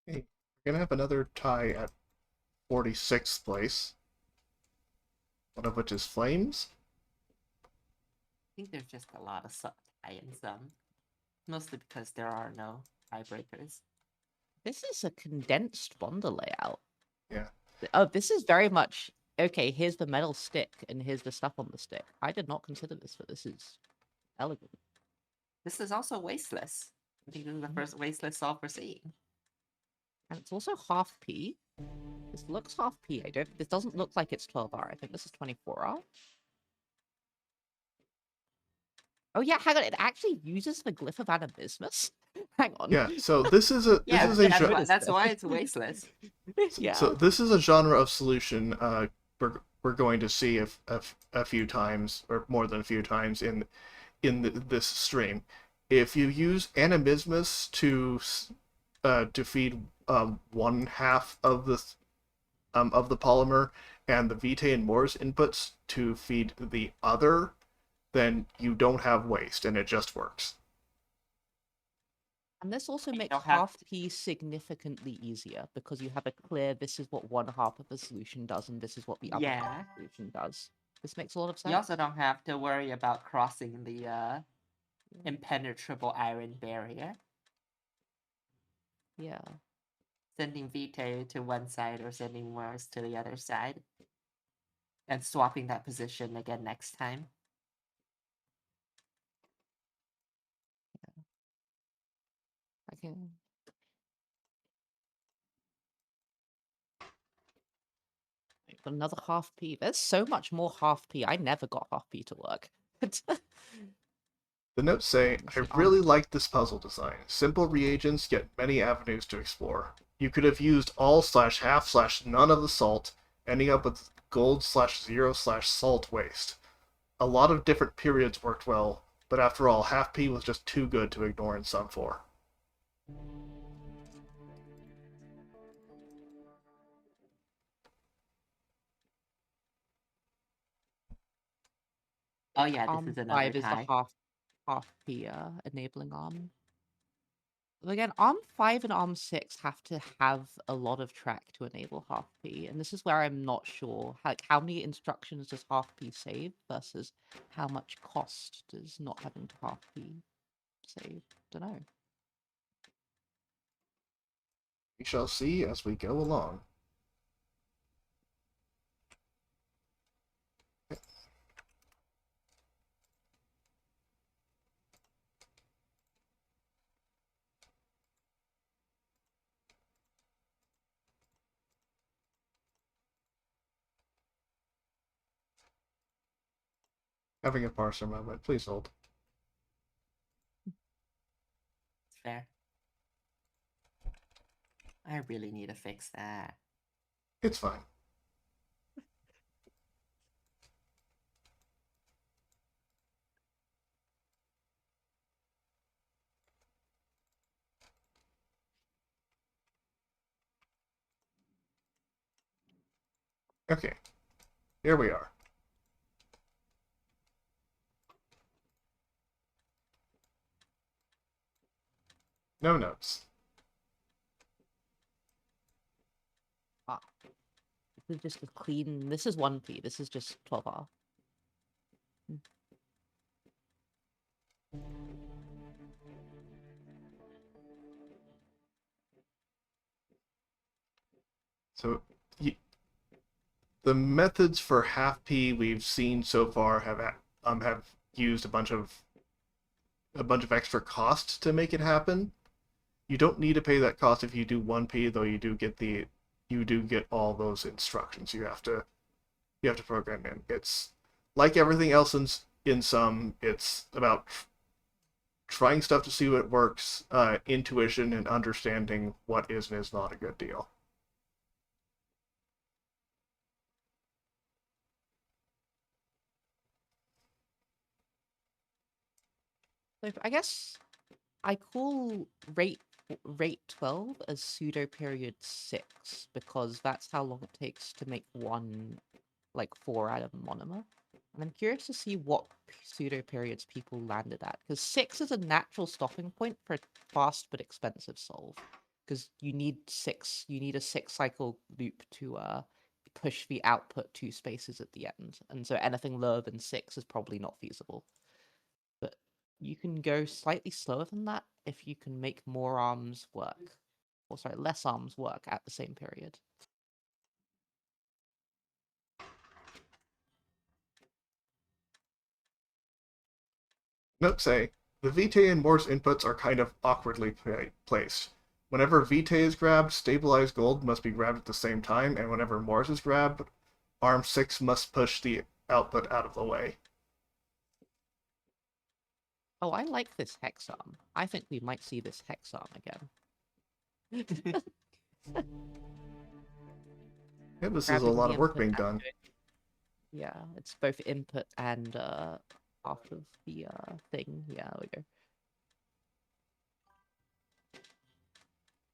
Hey, we're gonna have another tie at 46th place. One of which is Flames.
I think there's just a lot of tie in some. Mostly because there are no tiebreakers.
This is a condensed Bonder layout.
Yeah.
Oh, this is very much okay. Here's the metal stick, and here's the stuff on the stick. I did not consider this, but this is elegant.
This is also wasteless. I think this is the first wasteless solve we're seeing.
And it's also half P. This looks half P. This doesn't look like it's 12R. I think this is 24R. Oh yeah, hang on. It actually uses the glyph of Animismus. Hang on.
Yeah, so this is a
Yeah,
this is a
that's,
genre.
why, that's why it's wasteless.
Yeah.
So this is a genre of solution we're going to see a few times, or more than a few times in this stream. If you use Animismus to feed one half of the polymer, and the Vitae and Moore's inputs to feed the other, then you don't have waste, and it just works.
And this also
You
makes
don't have
half P significantly easier, because you have a clear, this is what one half of the solution does, and this is what the other half
Yeah.
of the solution does. This makes a lot of sense.
You also don't have to worry about crossing the impenetrable iron barrier.
Yeah.
Sending Vitae to one side or sending Mars to the other side. And swapping that position again next time.
I can. Got another half P. There's so much more half P. I never got half P to work.
The notes say,
Let's
I
see,
really like this puzzle design. Simple reagents, yet many avenues to explore. You could have used all/half/none of the salt, ending up with gold/0/salt waste. A lot of different periods worked well, but after all, half P was just too good to ignore in Sum 4.
Oh yeah, this is another
5 is the
tie.
half P enabling arm. Again, ARM 5 and ARM 6 have to have a lot of track to enable half P, and this is where I'm not sure. Like, how many instructions does half P save versus how much cost does not having to half P save? Don't know.
We shall see as we go along. Having a parser moment, please hold.
It's fair. I really need to fix that.
It's fine. Okay, here we are. No notes.
Ah, this is just a clean. This is 1P. This is just 12R.
So, the methods for half P we've seen so far have used a bunch of extra cost to make it happen. You don't need to pay that cost if you do 1P, though you do get all those instructions you have to program in. It's like everything else in Sum, it's about trying stuff to see what works, intuition, and understanding what is and is not a good deal.
So I guess I call rate 12 as pseudo period 6 because that's how long it takes to make one like 4-atom monomer. And I'm curious to see what pseudo periods people landed at because 6 is a natural stopping point for a fast but expensive solve because you need a 6-cycle loop to push the output 2 spaces at the end, and so anything lower than 6 is probably not feasible. But you can go slightly slower than that if you can make more arms work. Or sorry, less arms work at the same period.
Note say, the Vitae and Morse inputs are kind of awkwardly placed. Whenever Vitae is grabbed, stabilized gold must be grabbed at the same time, and whenever Morse is grabbed, ARM 6 must push the output out of the way.
Oh, I like this hex arm. I think we might see this hex arm again.
Yeah, this is a
Grabbing
lot
the
of work
input
being
and
done.
yeah, it's both input and part of the thing. Yeah, there we go.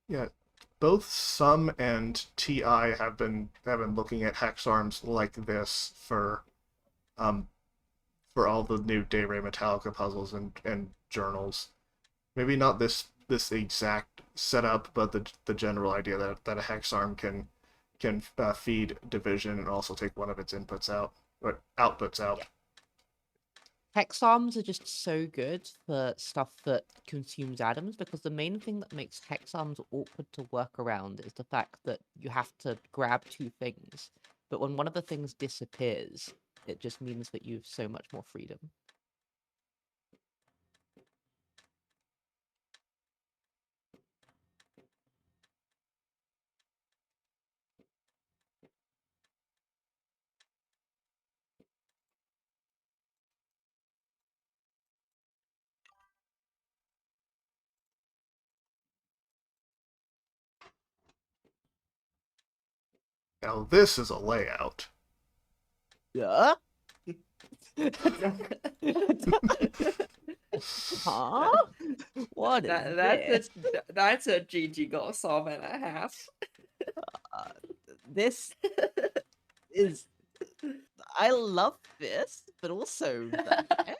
Yeah, both Sum and TI have been looking at hex arms like this um for all the new Day-Ray Metallica puzzles and journals. Maybe not this exact setup, but the general idea that a hex arm can feed division and also take one of its inputs out or outputs out.
Yeah. Hex arms are just so good for stuff that consumes atoms because the main thing that makes hex arms awkward to work around is the fact that you have to grab 2 things. But when one of the things disappears, it just means that you have so much more freedom.
Now this is a layout.
Yeah. Huh? What is this?
That's a GG goal solve and a half.
This is. I love this, but also the heck?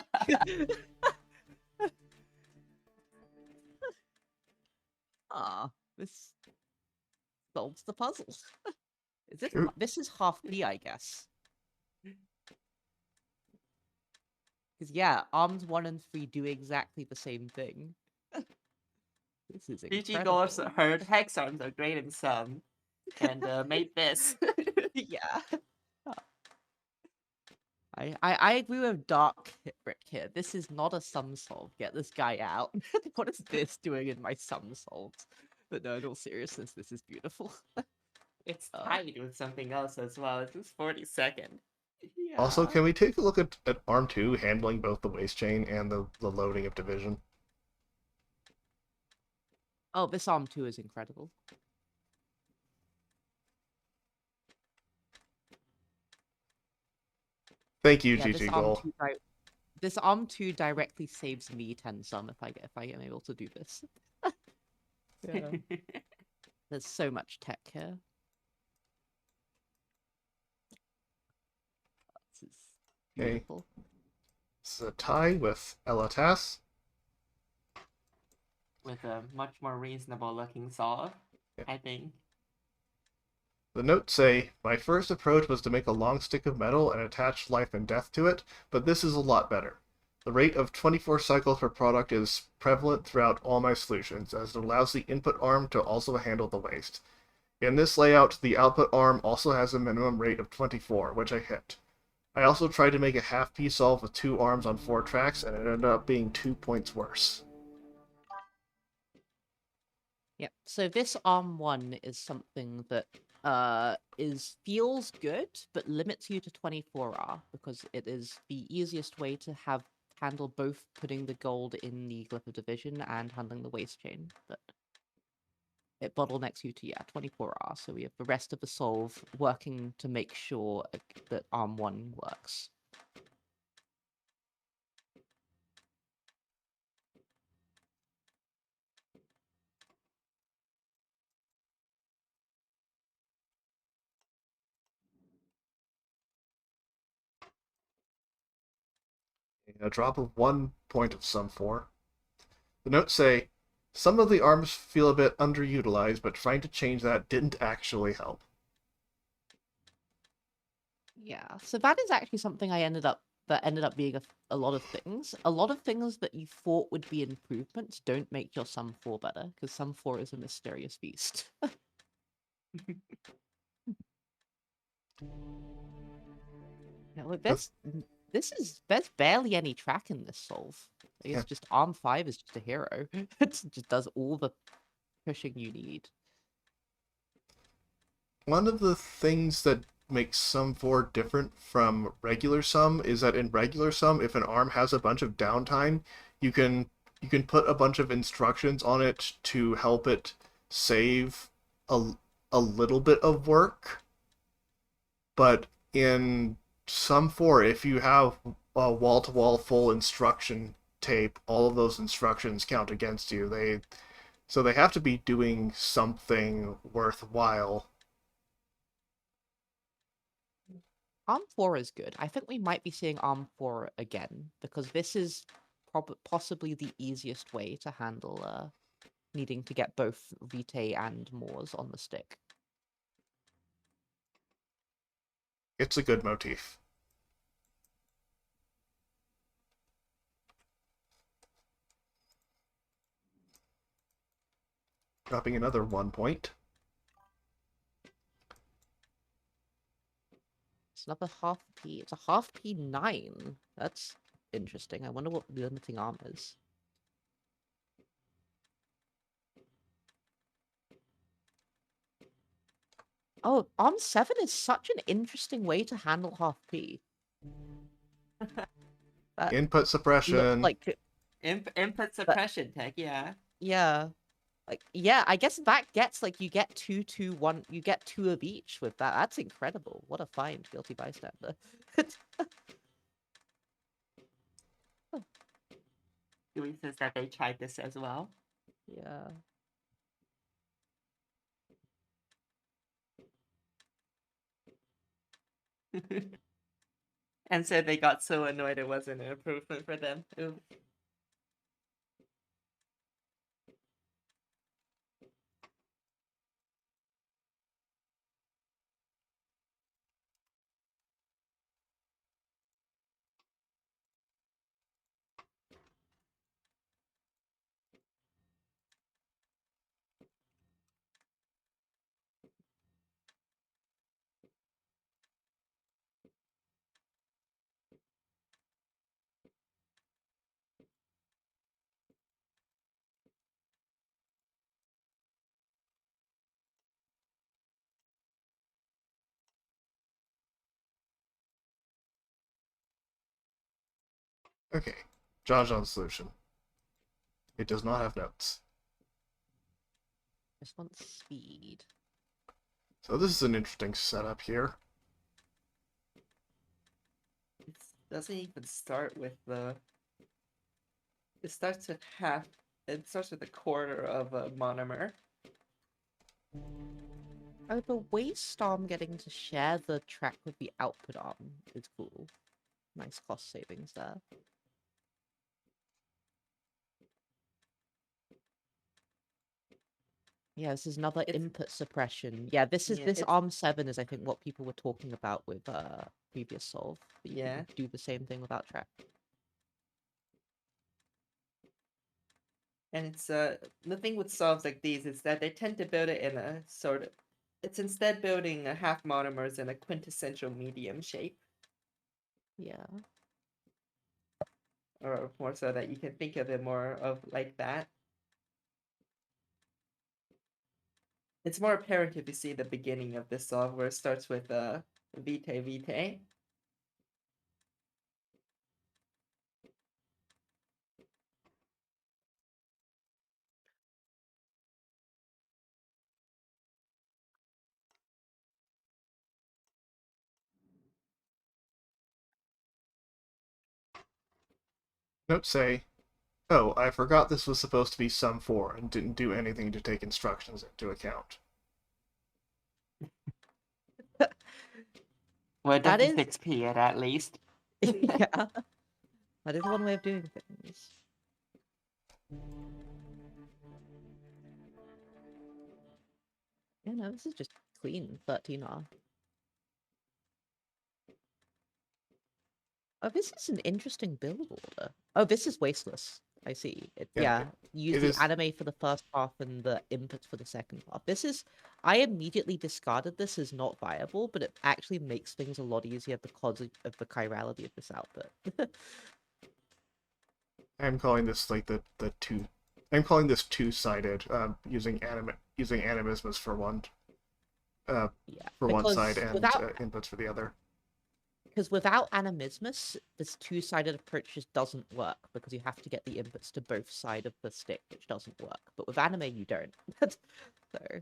This solves the puzzles. Is this?
Shoot.
This is half P, I guess. Because yeah, arms 1 and 3 do exactly the same thing. This is
GG
incredible.
goals heard hex arms are great in some, and made this.
Yeah. I agree with Dark Brick here. This is not a sum solve. Get this guy out. What is this doing in my sum solves? But no, in all seriousness, this is beautiful.
It's tied with something else as well. It's just 42nd.
Yeah.
Also, can we take a look at Arm 2 handling both the waste chain and the loading of division?
Oh, this arm 2 is incredible.
Thank you,
Yeah, this
GG
arm
Goal.
2 this arm 2 directly saves me 10 sum if I am able to do this. Yeah. There's so much tech here. This is
Okay.
beautiful.
It's a tie with Elatas.
With a much more reasonable looking solve,
Yeah.
I think.
The notes say, my first approach was to make a long stick of metal and attach life and death to it, but this is a lot better. The rate of 24 cycles per product is prevalent throughout all my solutions, as it allows the input arm to also handle the waste. In this layout, the output arm also has a minimum rate of 24, which I hit. I also tried to make a half P solve with 2 arms on 4 tracks, and it ended up being 2 points worse.
Yep. So this arm 1 is something that feels good, but limits you to 24R because it is the easiest way to handle both putting the gold in the glyph of division and handling the waste chain. But it bottlenecks you to 24R. So we have the rest of the solve working to make sure that arm 1 works.
A drop of 1 point of sum 4. The notes say, some of the arms feel a bit underutilized, but trying to change that didn't actually help.
Yeah, so that is actually something that ended up being a lot of things. A lot of things that you thought would be improvements don't make your sum 4 better, because sum 4 is a mysterious beast. Yeah, look, there's barely any track in this solve. It's
Yeah.
just arm 5 is just a hero. It just does all the pushing you need.
One of the things that makes sum 4 different from regular sum is that in regular sum, if an arm has a bunch of downtime, you can put a bunch of instructions on it to help it save a little bit of work. But in sum 4, if you have a wall-to-wall full instruction tape, all of those instructions count against you. So they have to be doing something worthwhile.
Arm 4 is good. I think we might be seeing Arm 4 again, because this is possibly the easiest way to handle needing to get both Vitae and Moors on the stick.
It's a good motif. Dropping another 1 point.
It's another half P. It's a half P9. That's interesting. I wonder what the limiting arm is. Oh, Arm 7 is such an interesting way to handle half P.
Input suppression.
Looks like
Input suppression tech, yeah.
yeah. Like, yeah, I guess that gets like you get two, one. You get 2 of each with that. That's incredible. What a find, guilty bystander.
Dewey says that they tried this as well.
Yeah.
And said they got so annoyed it wasn't an improvement for them. Ooh.
Okay, John's solution. It does not have notes.
Just want speed.
So this is an interesting setup here.
It doesn't even start with the. It starts with half. It starts with a quarter of a monomer.
Oh, the waste arm getting to share the track with the output arm is cool. Nice cost savings there. Yeah, this is another
It's
input suppression. Yeah, this
it's
ARM 7 is I think what people were talking about with previous solve. That you
yeah.
could do the same thing without track.
And it's the thing with solves like these is that they tend to build it in a sort of. It's instead building a half monomers in a quintessential medium shape,
Yeah.
or more so that you can think of it more of like that. It's more apparent if you see the beginning of this solve where it starts with vitae vitae.
Notes say, oh, I forgot this was supposed to be sum 4 and didn't do anything to take instructions into account.
Well, it
That
doesn't
is
fix P at least.
yeah. That is one way of doing things. Yeah, no, this is just clean 13R. Oh, this is an interesting build order. Oh, this is wasteless. I see.
Yeah,
Yeah, use
it
the
is.
anime for the first half and the inputs for the second half. This is, I immediately discarded this as not viable, but it actually makes things a lot easier because of the chirality of this output.
I'm calling this like the two. I'm calling this two-sided, using animismus uh,
Yeah,
for one side
because
and
without
inputs for the other.
animismus, this two-sided approach just doesn't work because you have to get the inputs to both sides of the stick, which doesn't work. But with anime, you don't. So.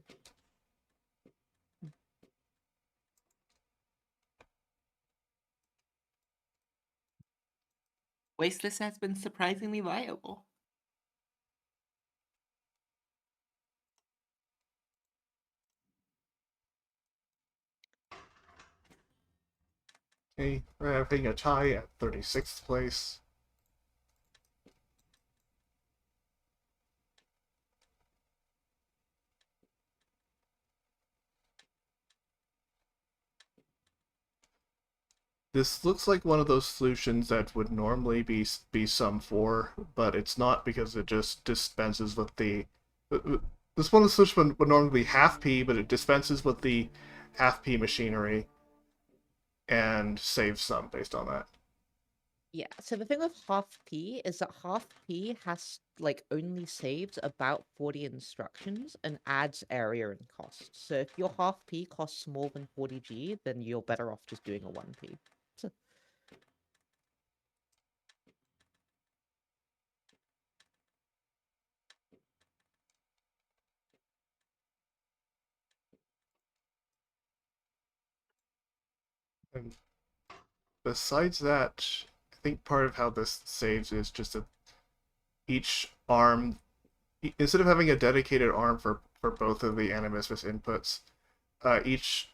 Wasteless has been surprisingly viable.
Okay, we're having a tie at 36th place. This looks like one of those solutions that would normally be sum 4, but it's not because it just dispenses with the. This one of the solution would normally be half P, but it dispenses with the half P machinery and saves some based on that.
Yeah, so the thing with half P is that half P has like only saves about 40 instructions and adds area and cost. So if your half P costs more than 40G, then you're better off just doing a 1P. So,
And besides that, I think part of how this saves is just that each arm, instead of having a dedicated arm for both of the animismus inputs, each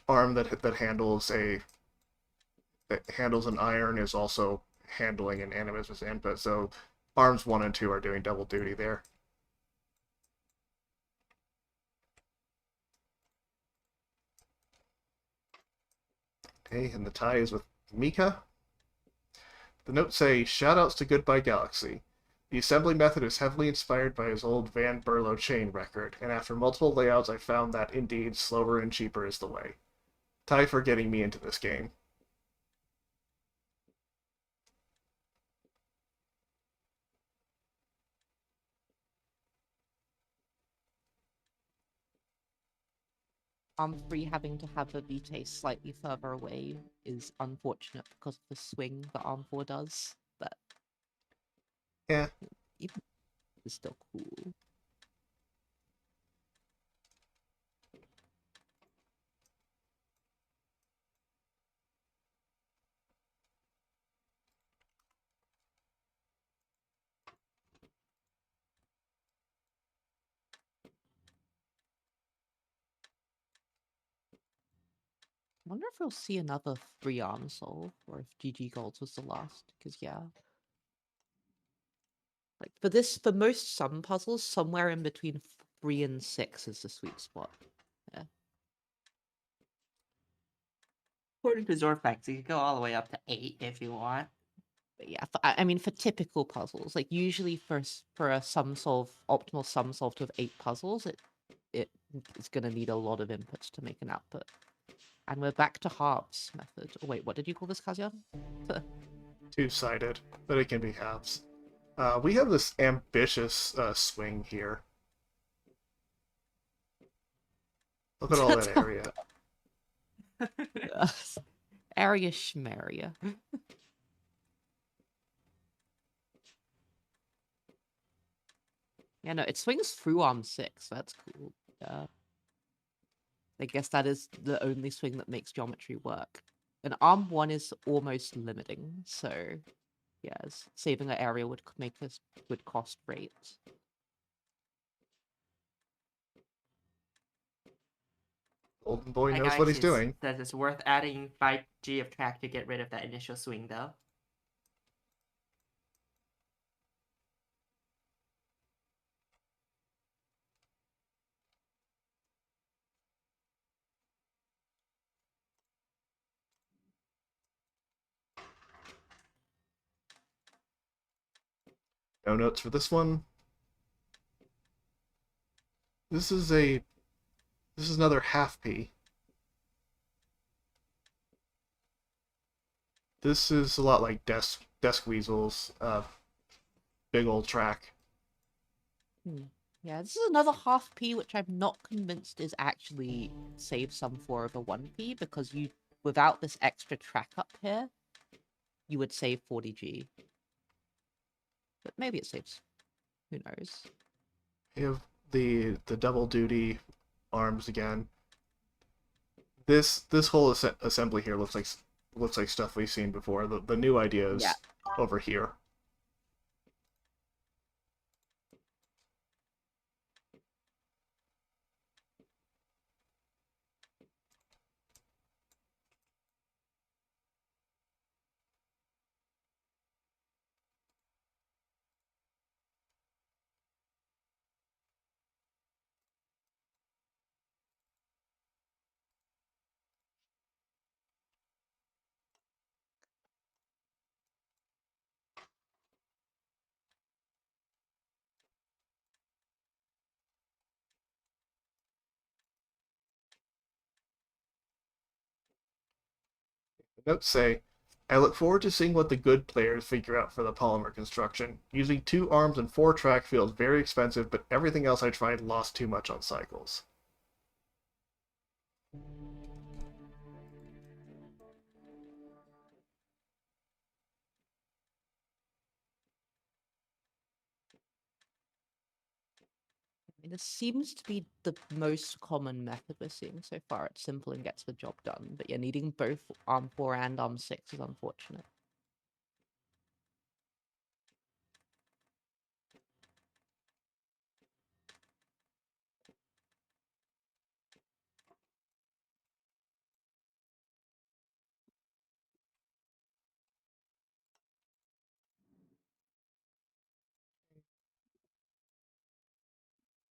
arm that handles an iron is also handling an animismus input. So arms 1 and 2 are doing double duty there. Okay, and the tie is with Mika. The notes say, "Shoutouts to Goodbye Galaxy. The assembly method is heavily inspired by his old Van Burlo chain record, and after multiple layouts I found that, indeed, slower and cheaper is the way. Ty for getting me into this game."
Arm 3 having to have a vitae slightly further away is unfortunate because of the swing that Arm 4 does, but
Yeah,
even is still cool. I wonder if we'll see another 3-arm solve, or if GG Golds was the last, because yeah. Like, for most sum puzzles, somewhere in between 3 and 6 is the sweet spot. Yeah.
According to Zorfax, you can go all the way up to 8 if you want.
But yeah, I mean, for typical puzzles, like usually for a sum solve, optimal sum solve to have 8 puzzles, it's gonna need a lot of inputs to make an output. And we're back to halves method. Oh wait, what did you call this, Kazian?
2-sided, but it can be halves. We have this ambitious swing here. Look at all that area.
Area schmaria. Yeah, no, it swings through arm 6. That's cool. Yeah. I guess that is the only swing that makes geometry work. And arm 1 is almost limiting, so yes, saving an area would make this good cost rate.
Golden Boy
Hi
knows
guys,
what he's doing.
says it's worth adding 5G of track to get rid of that initial swing though.
No notes for this one. This is another half P. This is a lot like Desk Weasels, big old track.
Yeah, this is another half P, which I'm not convinced is actually save sum for over 1P, because without this extra track up here, you would save 40G. But maybe it saves. Who knows?
You have the double duty arms again. This whole assembly here looks like stuff we've seen before. The new idea is over here. The notes say, "I look forward to seeing what the good players figure out for the polymer construction. Using 2 arms and 4 track feels very expensive, but everything else I tried lost too much on cycles."
This seems to be the most common method we're seeing so far. It's simple and gets the job done. But yeah, needing both Arm 4 and Arm 6 is unfortunate.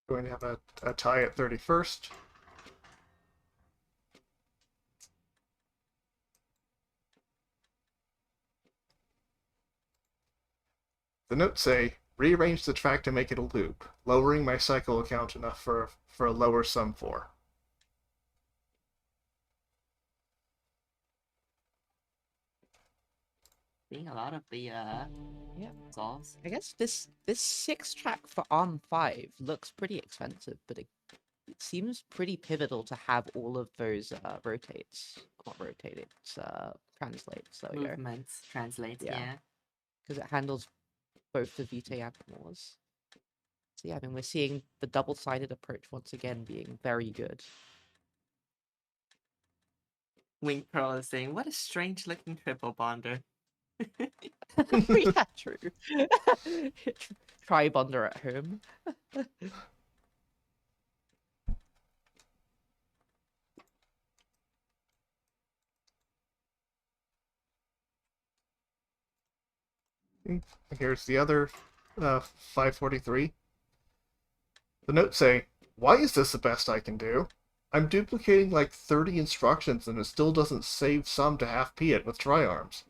Going to have a tie at 31st. The notes say, rearrange the track to make it a loop, lowering my cycle count enough for a lower sum 4.
Seeing a lot of the
Yeah.
solves.
I guess this 6-track for Arm 5 looks pretty expensive, but it seems pretty pivotal to have all of those rotates. Not rotates, translates. There we go.
Movements translate,
Yeah.
yeah.
Because it handles both the Vitae and Moors. So yeah, I mean, we're seeing the double-sided approach once again being very good.
Wing Pearl is saying, what a strange looking triple bonder.
Yeah, true. Try bonder at home.
Here's the other 543. The notes say, why is this the best I can do? I'm duplicating like 30 instructions and it still doesn't save some to half P it with tri-arms,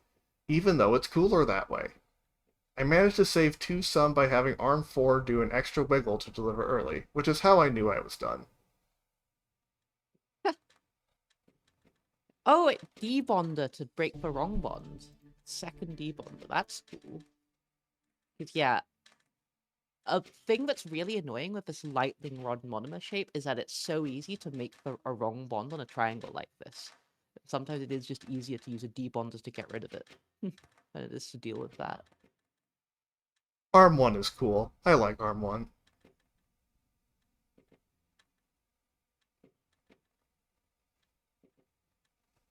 even though it's cooler that way. I managed to save 2 some by having arm 4 do an extra wiggle to deliver early, which is how I knew I was done.
Oh, it debonder to break the wrong bond. Second debonder, that's cool. 'Cause, yeah, a thing that's really annoying with this lightning rod monomer shape is that it's so easy to make a wrong bond on a triangle like this. Sometimes it is just easier to use a debonder to get rid of it than it is to deal with that.
Arm 1 is cool. I like arm 1.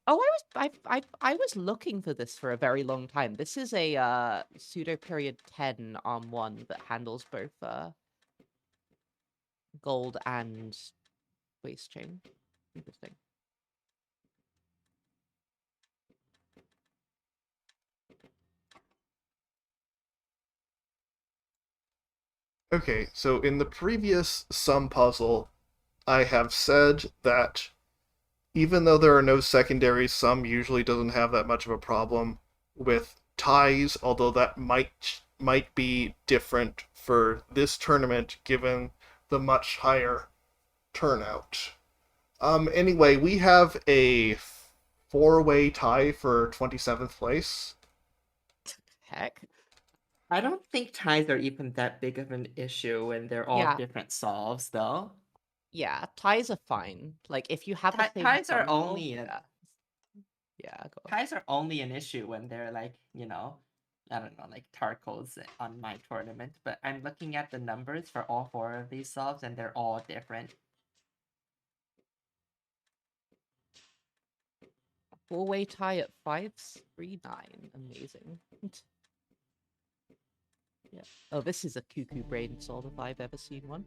Oh, I was looking for this for a very long time. This is a pseudo period 10 arm 1 that handles both gold and waist chain. Interesting.
Okay, so in the previous sum puzzle, I have said that even though there are no secondaries, sum usually doesn't have that much of a problem with ties, although that might be different for this tournament given the much higher turnout. Anyway, we have a 4-way tie for 27th place.
Heck.
I don't think ties are even that big of an issue when they're all
Yeah.
different solves, though.
Yeah, ties are fine. Like, if you have the same
Ties are
sum solve,
only
yeah, go on.
ties are only an issue when they're like, I don't know, like Tarkos on my tournament. But I'm looking at the numbers for all 4 of these solves, and they're all different.
4-way tie at 539. Amazing. Yeah. Oh, this is a cuckoo brain solve if I've ever seen one.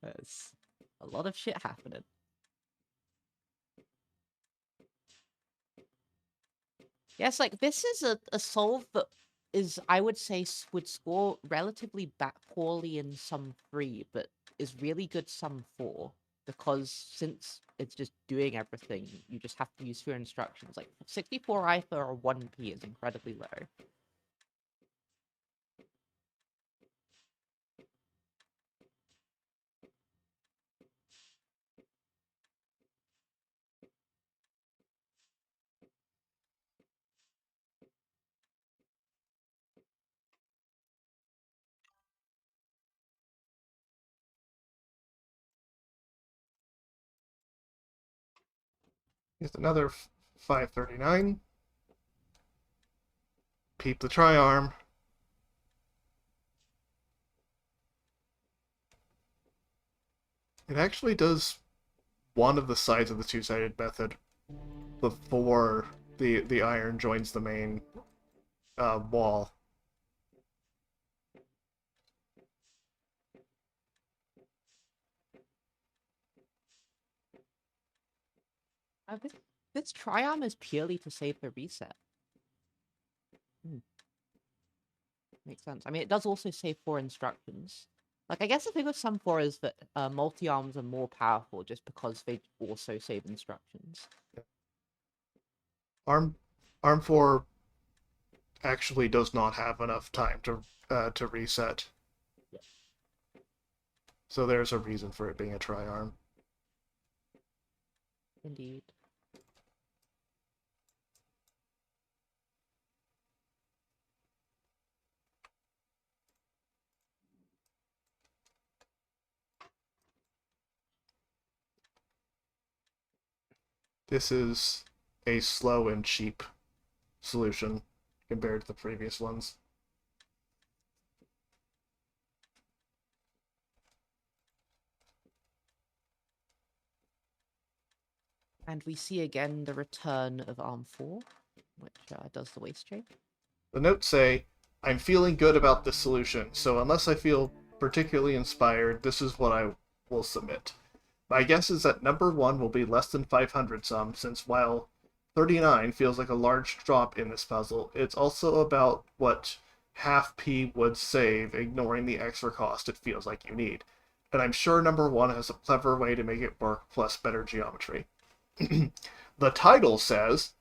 There's a lot of shit happening. Yes, like this is a solve that is, I would say, would score relatively poorly in sum 3, but is really good sum 4 because since it's just doing everything, you just have to use fewer instructions. Like 64 I for a 1p is incredibly low.
Here's another 539. Peep the tri-arm. It actually does one of the sides of the two-sided method before the iron joins the main wall.
This, this tri-arm is purely to save the reset. Makes sense. I mean, it does also save 4 instructions. Like, I guess the thing with some 4 is that multi-arms are more powerful just because they also save instructions.
Arm 4 actually does not have enough time to reset.
Yeah.
So there's a reason for it being a tri-arm.
Indeed.
This is a slow and cheap solution compared to the previous ones.
And we see again the return of Arm 4, which does the waste chain.
The notes say, I'm feeling good about this solution, so unless I feel particularly inspired, this is what I will submit. My guess is that number 1 will be less than 500 some, since while 39 feels like a large drop in this puzzle, it's also about what half P would save, ignoring the extra cost it feels like you need. And I'm sure number 1 has a clever way to make it work, plus better geometry. The title says,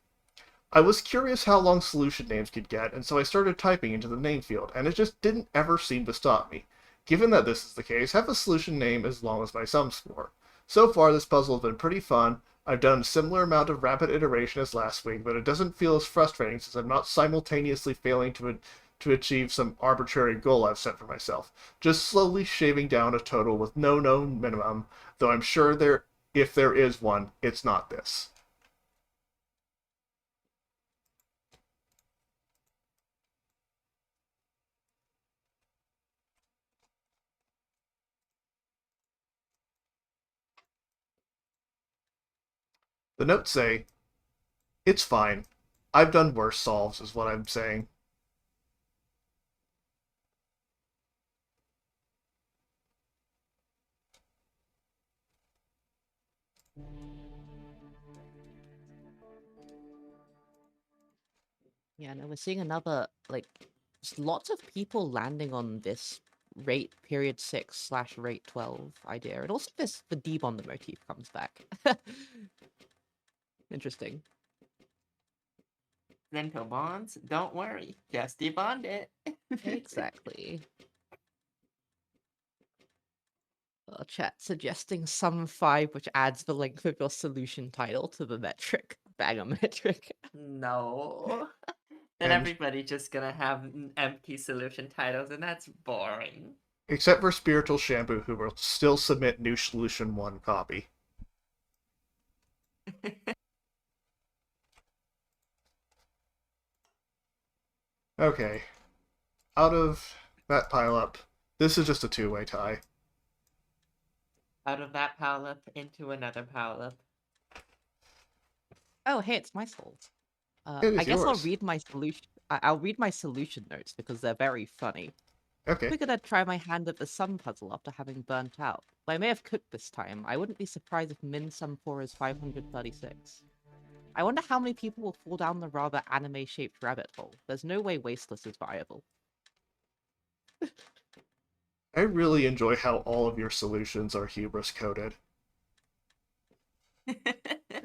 I was curious how long solution names could get, and so I started typing into the name field, and it just didn't ever seem to stop me. Given that this is the case, have a solution name as long as my sum score. So far, this puzzle has been pretty fun. I've done a similar amount of rapid iteration as last week, but it doesn't feel as frustrating since I'm not simultaneously failing to achieve some arbitrary goal I've set for myself. Just slowly shaving down a total with no known minimum, though I'm sure if there is one, it's not this. The notes say, it's fine. I've done worse solves, is what I'm saying.
Yeah, no, we're seeing another, like, just lots of people landing on this rate period 6 / rate 12 idea. And also the debond motif comes back. Interesting.
Lento bonds, don't worry, just debond it.
Exactly. Chat suggesting sum 5, which adds the length of your solution title to the metric. Banger metric.
No. Then
And
everybody just gonna have empty solution titles, and that's boring.
except for Spiritual Shampoo, who will still submit new Solution 1 copy. Okay. Out of that pileup, this is just a two-way tie.
Out of that pileup into another pileup.
Oh, hey, it's my fault.
It is
I guess I'll
yours.
read my solution. I'll read my solution notes because they're very funny.
Okay.
We're gonna try my hand at the sum puzzle after having burnt out. Though I may have cooked this time, I wouldn't be surprised if min sum 4 is 536. I wonder how many people will fall down the rather anime-shaped rabbit hole. There's no way wasteless is viable.
I really enjoy how all of your solutions are hubris coded.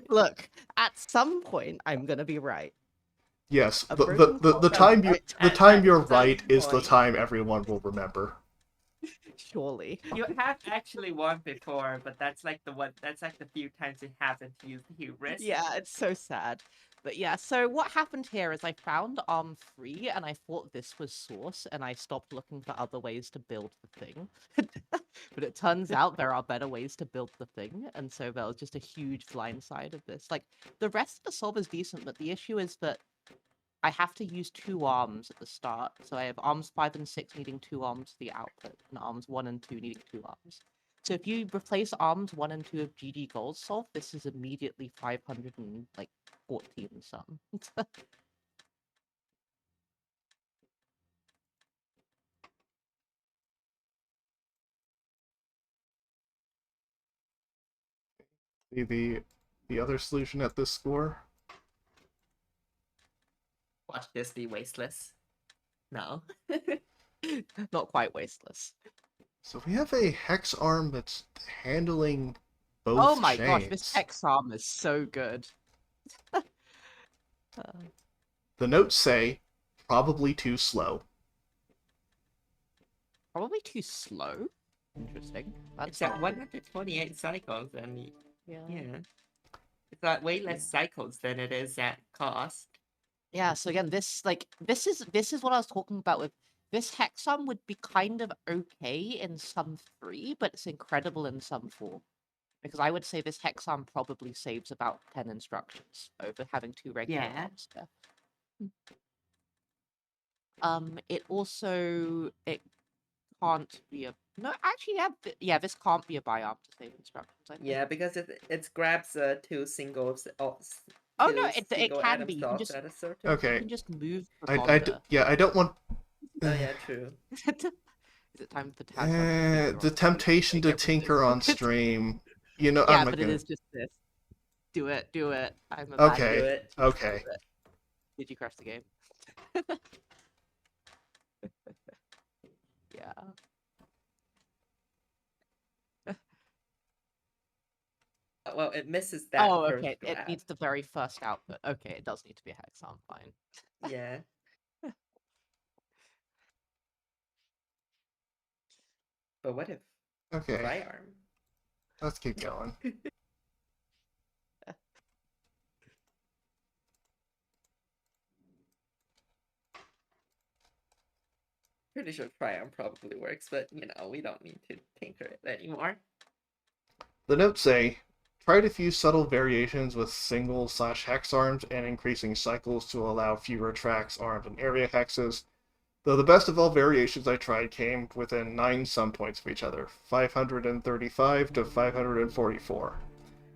Look, at some point, I'm gonna be right.
Yes,
A
the
broken
the, the, the
clock
time
sounds
the
At
time you're
some
right is the
point.
time everyone will remember.
surely.
You have actually won before, but that's like the few times you haven't used hubris.
Yeah, it's so sad. But yeah, so what happened here is I found Arm 3 and I thought this was source and I stopped looking for other ways to build the thing. But it turns out there are better ways to build the thing, and so there was just a huge blind side of this. Like, the rest of the solve is decent, but the issue is that I have to use 2 arms at the start. So I have arms 5 and 6 needing 2 arms for the output, and arms 1 and 2 needing 2 arms. So if you replace arms 1 and 2 of GG Gold Solve, this is immediately 514 some.
The other solution at this score.
Watch this be wasteless. No.
Not quite wasteless.
So we have a hex arm that's handling both
Oh my
chains.
gosh, this Hex arm is so good.
The notes say probably too slow.
Probably too slow. Interesting.
It's at 128 cycles, and
Yeah.
yeah. It's got way less cycles than it is at cost.
Yeah, so again, this is what I was talking about with this Hexam would be kind of okay in some 3, but it's incredible in some 4. Because I would say this Hexam probably saves about 10 instructions over having 2 regular
Yeah.
arms there. It can't be a no, actually, yeah, this can't be a biarm to save instructions. I think.
Yeah, because it grabs 2 singles.
Oh no,
two
it
single
can
atom
be. You can
salts
just
at a certain.
you
Okay.
can just move the
I
bonder.
don't want.
Oh yeah, true.
Is it time for tinker
The
on
temptation to
Make
tinker
everything-
on stream. You know,
Yeah,
I'm not
but
gonna.
it is just this. Do it. I'm a
Okay.
Do it.
Okay.
Did you crash the game? Yeah.
Well, it misses that.
Oh,
first
okay. It
grab.
needs the very first output. Okay, it does need to be a hexam. Fine.
Yeah. But what if
Okay.
Triarm?
Let's keep going.
Pretty sure Triarm probably works, but we don't need to tinker it anymore.
The notes say, try a few subtle variations with single/hex arms and increasing cycles to allow fewer tracks, arms, and area hexes. Though the best of all variations I tried came within 9 sum points of each other, 535 to 544.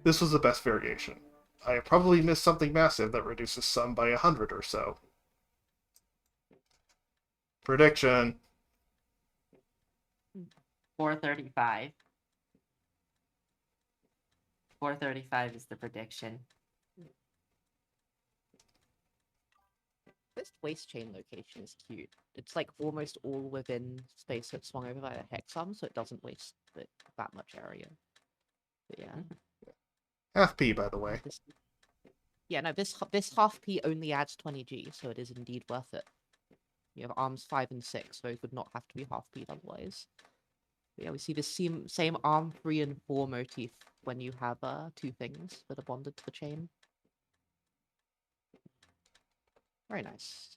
This was the best variation. I probably missed something massive that reduces sum by 100 or so. Prediction.
435. 435 is the prediction.
This waste chain location is cute. It's like almost all within space that's swung over by the hexam, so it doesn't waste that much area. But yeah.
Half P, by the way.
Yeah, no, this half P only adds 20G, so it is indeed worth it. You have arms 5 and 6, so it would not have to be half P otherwise. But yeah, we see the same arm 3 and 4 motif when you have 2 things that are bonded to the chain. Very nice.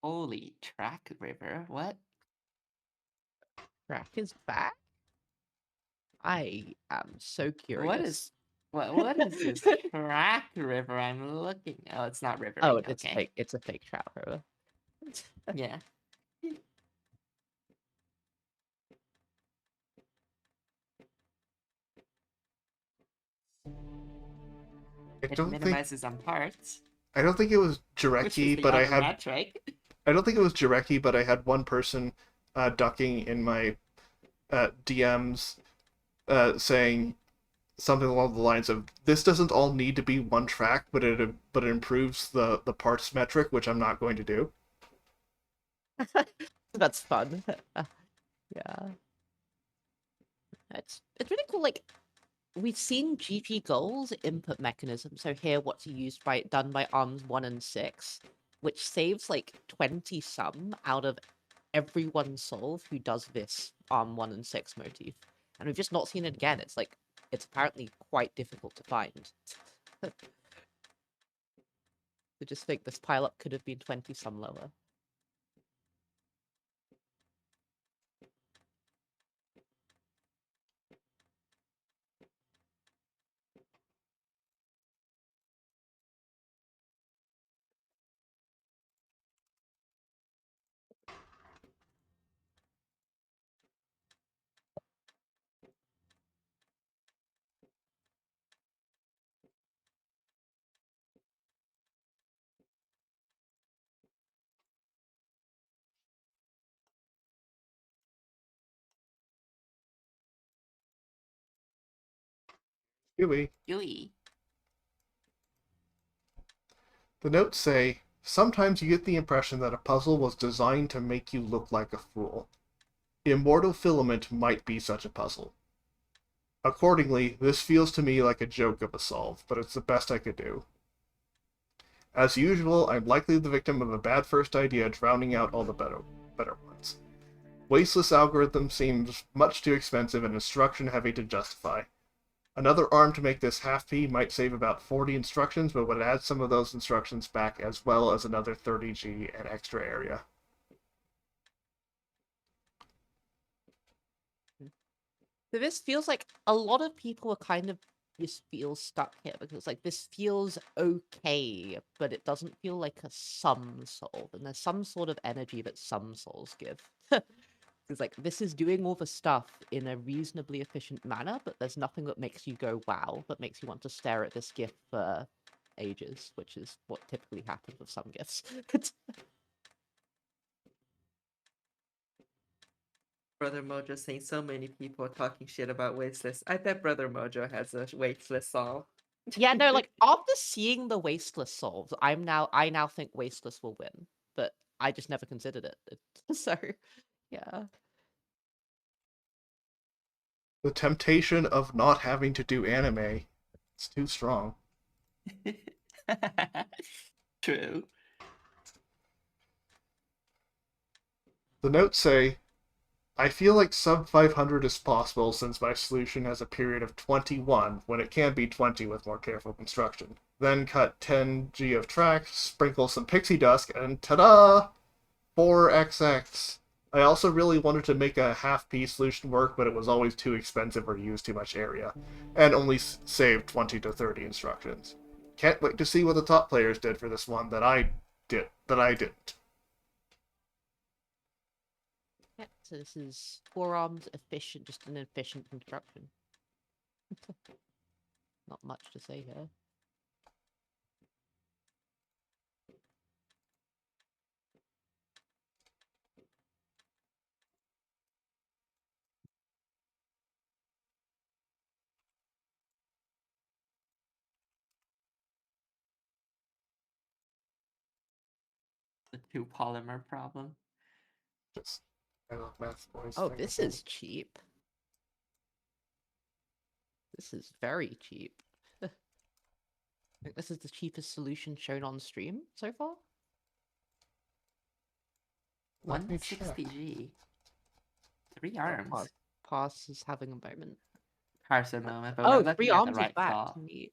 Holy track river, what?
Track is back? I am so curious.
What is this track river I'm looking? Oh, it's not river.
Oh, it's
okay.
fake. It's a fake trout river.
Yeah.
I
It
don't think
minimizes on parts,
it was
which is
Jarecki,
the
but I
other
had
metric.
I don't think it was Jarecki, but I had one person ducking in my DMs saying something along the lines of, "This doesn't all need to be one track, but it improves the parts metric, which I'm not going to do."
That's fun. Yeah. It's really cool. Like, we've seen GP goals input mechanism. So here, what's done by arms 1 and 6, which saves like 20 sum out of everyone solve who does this arm 1 and 6 motif, and we've just not seen it again. It's like it's apparently quite difficult to find. I just think this pile up could have been 20 sum lower.
Gooey.
Yui.
The notes say, sometimes you get the impression that a puzzle was designed to make you look like a fool. Immortal Filament might be such a puzzle. Accordingly, this feels to me like a joke of a solve, but it's the best I could do. As usual, I'm likely the victim of a bad first idea drowning out all the better ones. Wasteless algorithm seems much too expensive and instruction heavy to justify. Another arm to make this half-P might save about 40 instructions, but would add some of those instructions back as well as another 30G and extra area.
So this feels like a lot of people are kind of just feel stuck here because like this feels okay, but it doesn't feel like a sum solve, and there's some sort of energy that sum solves give. It's like this is doing all the stuff in a reasonably efficient manner, but there's nothing that makes you go wow, that makes you want to stare at this GIF for ages, which is what typically happens with some GIFs.
Brother Mojo saying so many people are talking shit about Wasteless. I bet Brother Mojo has a Wasteless solve.
Yeah, no, like after seeing the Wasteless solves, I now think Wasteless will win, but I just never considered it. So, yeah.
The temptation of not having to do anime, it's too strong.
True.
The notes say, I feel like sub 500 is possible since my solution has a period of 21 when it can be 20 with more careful construction. Then cut 10G of track, sprinkle some pixie dust, and ta-da! 4XX. I also really wanted to make a half-P solution work, but it was always too expensive or used too much area, and only saved 20 to 30 instructions. Can't wait to see what the top players did for this one that I didn't.
Yeah, so this is forearms efficient, just an efficient construction. Not much to say here.
The two polymer problem.
Just, I love math boys.
Oh, this is cheap. This is very cheap. I think this is the cheapest solution shown on stream so far.
Let me check.
160G. 3 arms.
Pass is having a moment.
Parse a moment, but
Oh,
we're looking
3
at the
arms is
right
back.
flaw.
Neat.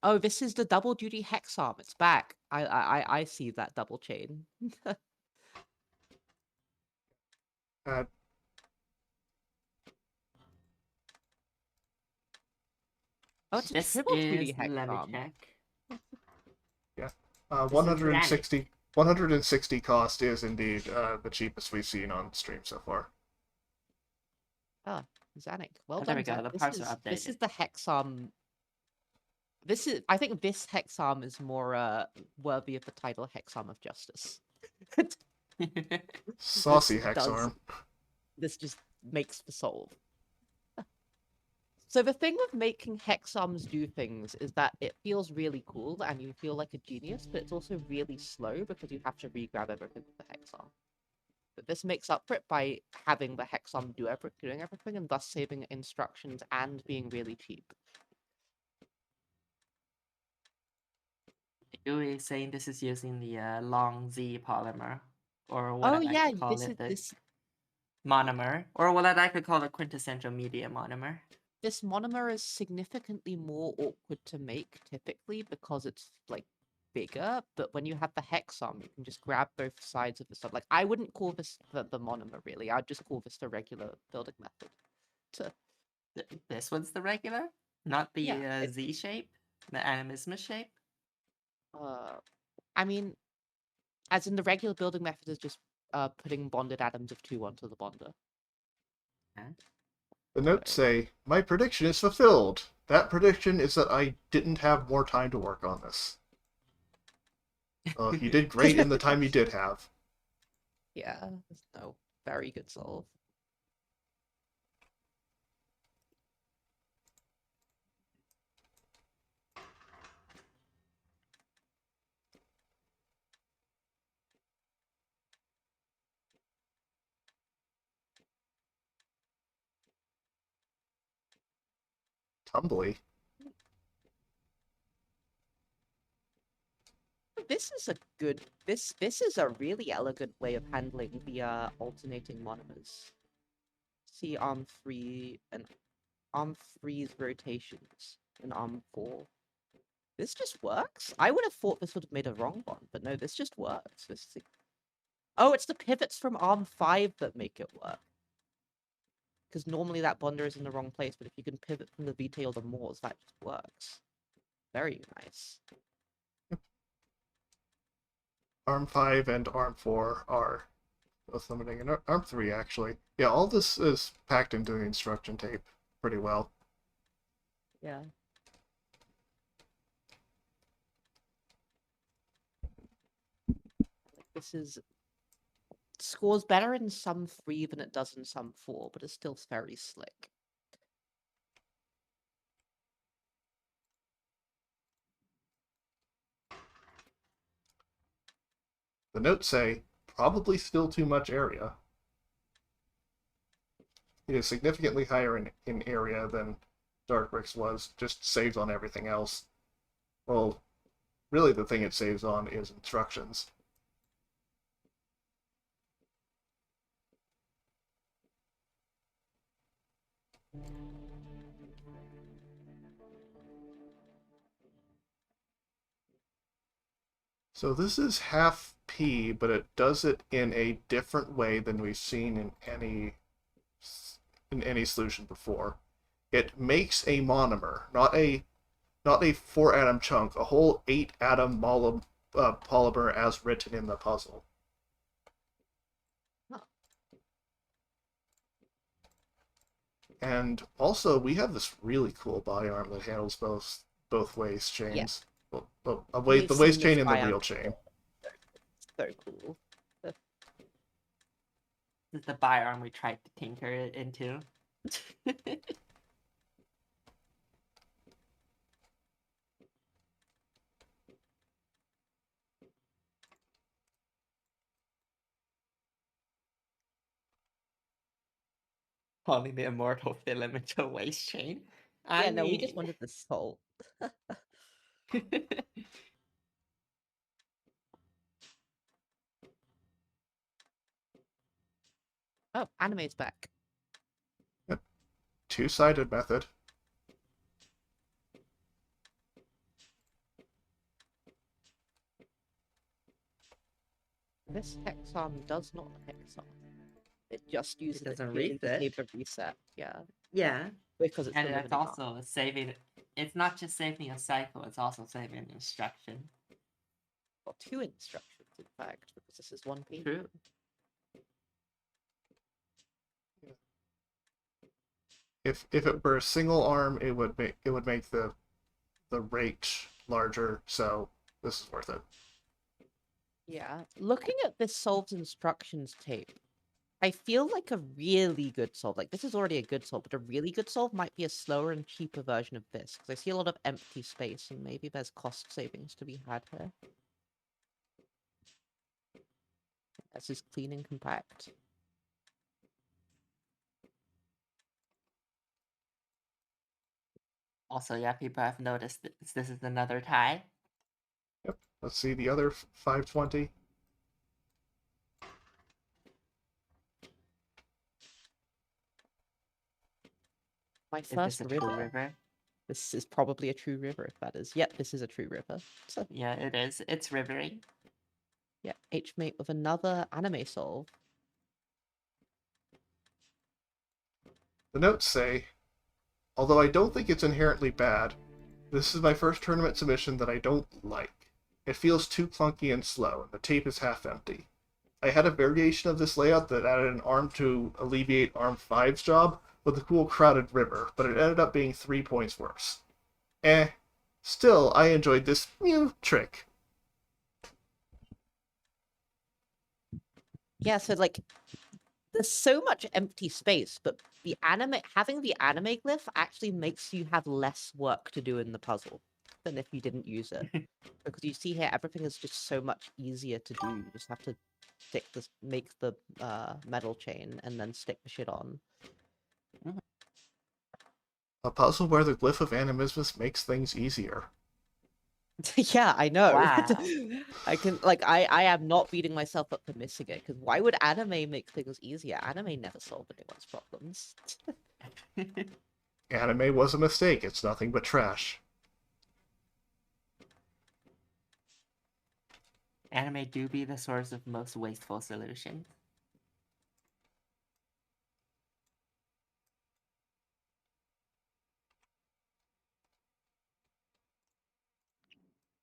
Oh, this is the double duty hex arm. It's back. I see that double chain.
Uh,
Oh, it's a
This
triple duty
is,
hex
let me
arm.
check.
yeah.
This is
160 cost is indeed the cheapest we've seen on stream so far.
Ah, Zanuck. Well
Oh,
done,
there we go,
Zanuck.
the
This
parser
is
updated.
the hex arm. I think this hex arm is more worthy of the title hex arm of justice.
Saucy
This
hex
does-
arm.
This just makes the solve. So the thing with making hex arms do things is that it feels really cool and you feel like a genius, but it's also really slow because you have to re-grab everything with the hex arm. But this makes up for it by having the hex arm doing everything and thus saving instructions and being really cheap.
Yui is saying this is using the long Z polymer, or what
Oh
I like
yeah,
to call
this
it,
is
the monomer, or what I like to call the quintessential media monomer.
this monomer is significantly more awkward to make typically because it's like bigger, but when you have the hex arm, you can just grab both sides of the stuff. Like I wouldn't call this the monomer really. I'd just call this the regular building method.
This one's the regular, not the
Yeah,
Z shape, the animismus shape.
I mean, as in the regular building method is just putting bonded atoms of 2 onto the bonder.
Huh?
The notes say, my prediction is fulfilled. That prediction is that I didn't have more time to work on this. Oh, you did great in the time you did have.
Yeah, no, very good solve.
humbly.
This is a good. This is a really elegant way of handling the alternating monomers. See arm 3 and arm 3's rotations and arm 4. This just works. I would have thought this would have made a wrong one, but no, this just works. Oh, it's the pivots from arm 5 that make it work. Because normally that bonder is in the wrong place, but if you can pivot from the vitae or the mors, that just works. Very nice.
Arm 5 and Arm 4 are both limiting, and Arm 3 actually. Yeah, all this is packed into the instruction tape pretty well.
Yeah. This is scores better in some 3 than it does in some 4, but it's still very slick.
The notes say, probably still too much area. It is significantly higher in area than Darkbricks was, just saves on everything else. Well, really the thing it saves on is instructions. So this is half P, but it does it in a different way than we've seen in any solution before. It makes a monomer, not a 4-atom chunk, a whole 8-atom polymer as written in the puzzle.
Huh.
And also, we have this really cool body arm that handles both waist chains. Well, the waist chain and the real chain.
So cool.
This is the biarm we tried to tinker it into. Calling the Immortal Filament a waist chain.
Yeah, no, we just wanted the salt. Oh, anime's back.
Yep. Two-sided method.
This hexarm does not hexarm. It just uses
doesn't
the purely to
reset.
save the reset. Yeah.
Yeah.
Because it's
And
the
it's
limiting arm.
also saving. It's not just saving a cycle, it's also saving an instruction.
Well, 2 instructions, in fact, because this is 1 piece.
True.
If it were a single arm, it would make the rate larger. So this is worth it.
Yeah. Looking at this solved instructions tape, I feel like a really good solve, like this is already a good solve, but a really good solve might be a slower and cheaper version of this, because I see a lot of empty space, and maybe there's cost savings to be had here. This is clean and compact.
Also, yeah, people have noticed this is another tie.
Yep. Let's see the other 520.
My
Is
first
this a true
river.
river?
This is probably a true river, if that is. Yep, this is a true river. So,
Yeah, it is. It's rivering.
yeah, H-mate with another anime solve.
The notes say, although I don't think it's inherently bad, this is my first tournament submission that I don't like. It feels too clunky and slow, and the tape is half empty. I had a variation of this layout that added an arm to alleviate Arm 5's job with a cool crowded river, but it ended up being 3 points worse. Still, I enjoyed this trick.
Yeah, so like, there's so much empty space, but having the anime glyph actually makes you have less work to do in the puzzle than if you didn't use it. Because you see here, everything is just so much easier to do. You just have to make the metal chain and then stick the shit on.
A puzzle where the glyph of animismus makes things easier.
Yeah, I know.
Wow.
I can like I am not beating myself up for missing it because why would anime make things easier? Anime never solve anyone's problems.
Anime was a mistake, it's nothing but trash.
Anime do be the source of most wasteful solutions.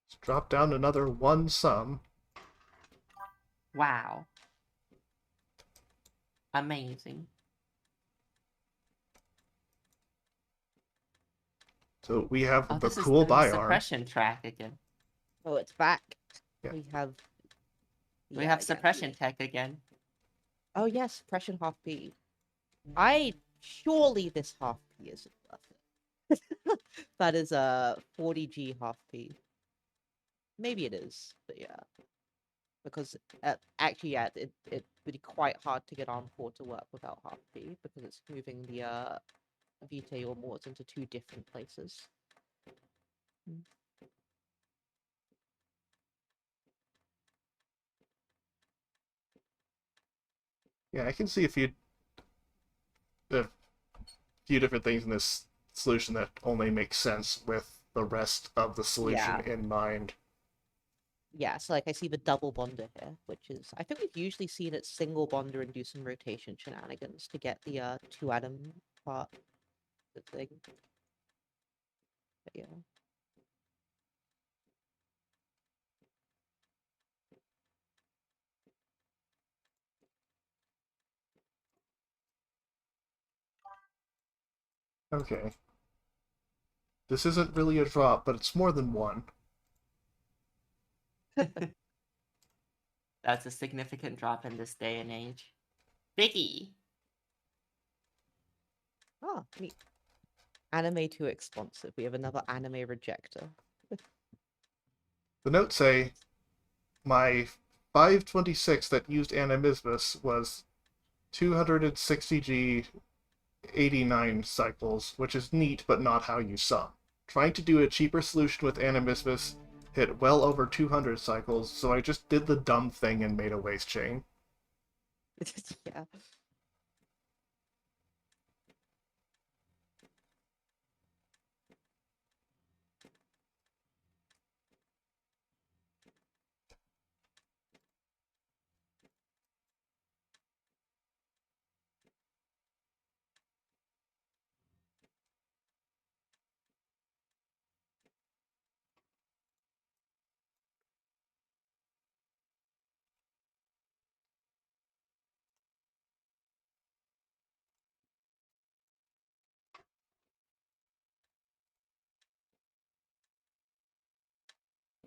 Let's drop down another one sum.
Wow. Amazing.
So we have
Oh,
the
this is
cool
the
Bioarm.
suppression track again.
Oh, it's back.
Yeah.
We have
We
yeah,
have
yeah.
suppression tech again.
Oh yes, suppression half P. I surely this half P isn't worth it. That is a 40G half P. Maybe it is, but yeah. Because actually, yeah, it would be quite hard to get Arm 4 to work without half P because it's moving the Vitae or Morts into two different places.
Yeah, I can see a few different things in this solution that only make sense with the rest of the solution
Yeah.
in mind.
Yeah, so like I see the double bonder here, which is I think we've usually seen it single bonder and do some rotation shenanigans to get the two atom part of the thing. But yeah.
Okay. This isn't really a drop, but it's more than one.
That's a significant drop in this day and age. Biggie!
Oh, neat. Anime too expensive. We have another anime rejector.
The notes say my 526 that used animismus was 260G 89 cycles, which is neat but not how you sum. Trying to do a cheaper solution with animismus hit well over 200 cycles, so I just did the dumb thing and made a waste chain.
Yeah.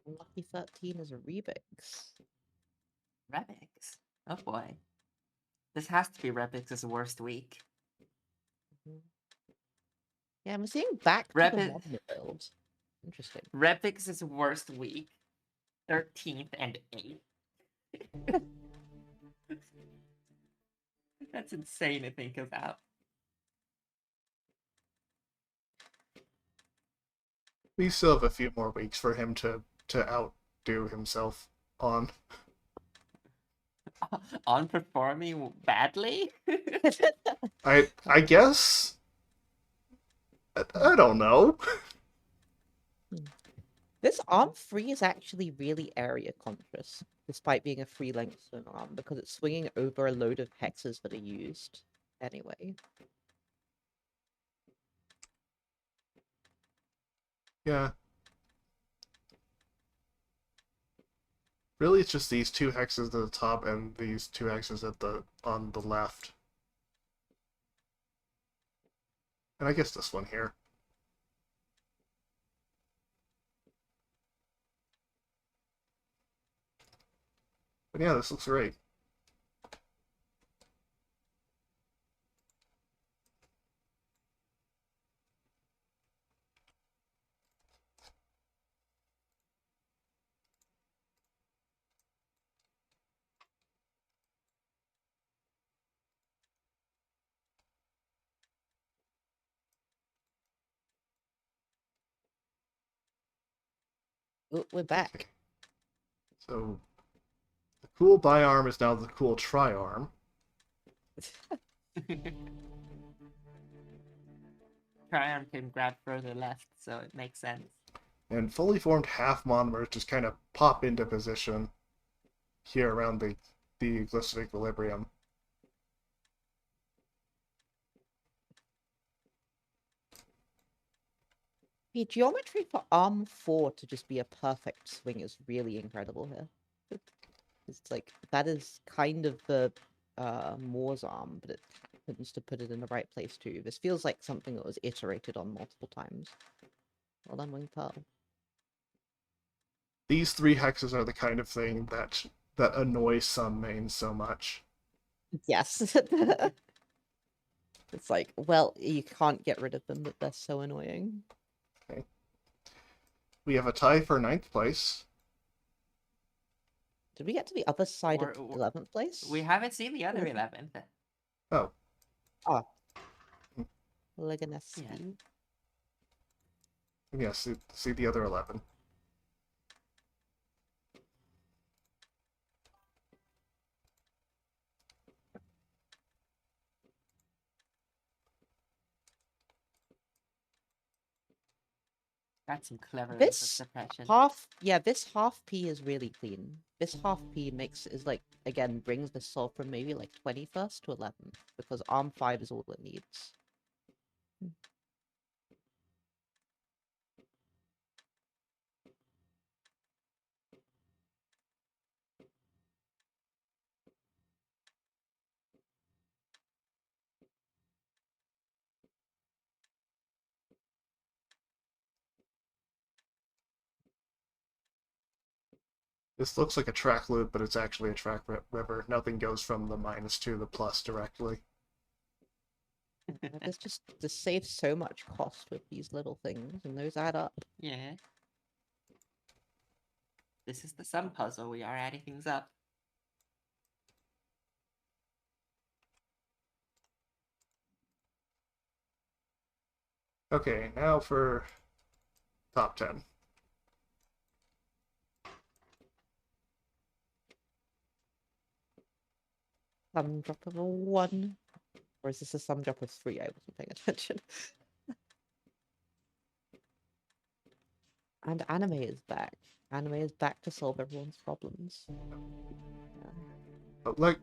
Lucky 13 is a Rebix.
Rebix. Oh boy. This has to be Rebix's worst week.
Mhm. Yeah, I'm seeing back to the
Rebix,
Magnum build. Interesting.
Rebix's worst week. 13th and 8th. That's insane to think about.
We still have a few more weeks for him to outdo himself on.
On performing badly?
I guess I don't know.
This arm free is actually really area conscious, despite being a free length swing arm, because it's swinging over a load of hexes that are used anyway.
Yeah. Really, it's just these two hexes at the top and these two hexes at the on the left. And I guess this one here. But yeah, this looks great.
Oh, we're back.
So the cool bi-arm is now the cool tri-arm.
Triarm can grab further left, so it makes sense.
And fully formed half monomers just kind of pop into position here around the glyphs of equilibrium.
The geometry for arm 4 to just be a perfect swing is really incredible here. It's like, that is kind of the Moore's arm, but it happens to put it in the right place too. This feels like something that was iterated on multiple times. Well done, Wing Pearl.
These 3 hexes are the kind of thing that annoys some mains so much.
Yes. It's like, well, you can't get rid of them, but they're so annoying.
Okay. We have a tie for 9th place.
Did we get to the other side
Or-
of 11th place?
We haven't seen the other 11th.
Oh,
Leganesky.
Yeah.
yes, see the other 11.
That's some clever
This
suppression.
this half P is really clean. This half P is like, again, brings the soul from maybe like 21st to 11th, because arm 5 is all it needs.
This looks like a track loop, but it's actually a track river. Nothing goes from the minus to the plus directly.
This saves so much cost with these little things, and those add up.
Yeah. This is the sum puzzle. We are adding things up.
Okay, now for top 10.
Sum drop of a 1. Or is this a sum drop of 3? I wasn't paying attention. And anime is back. Anime is back to solve everyone's problems. Yeah.
But like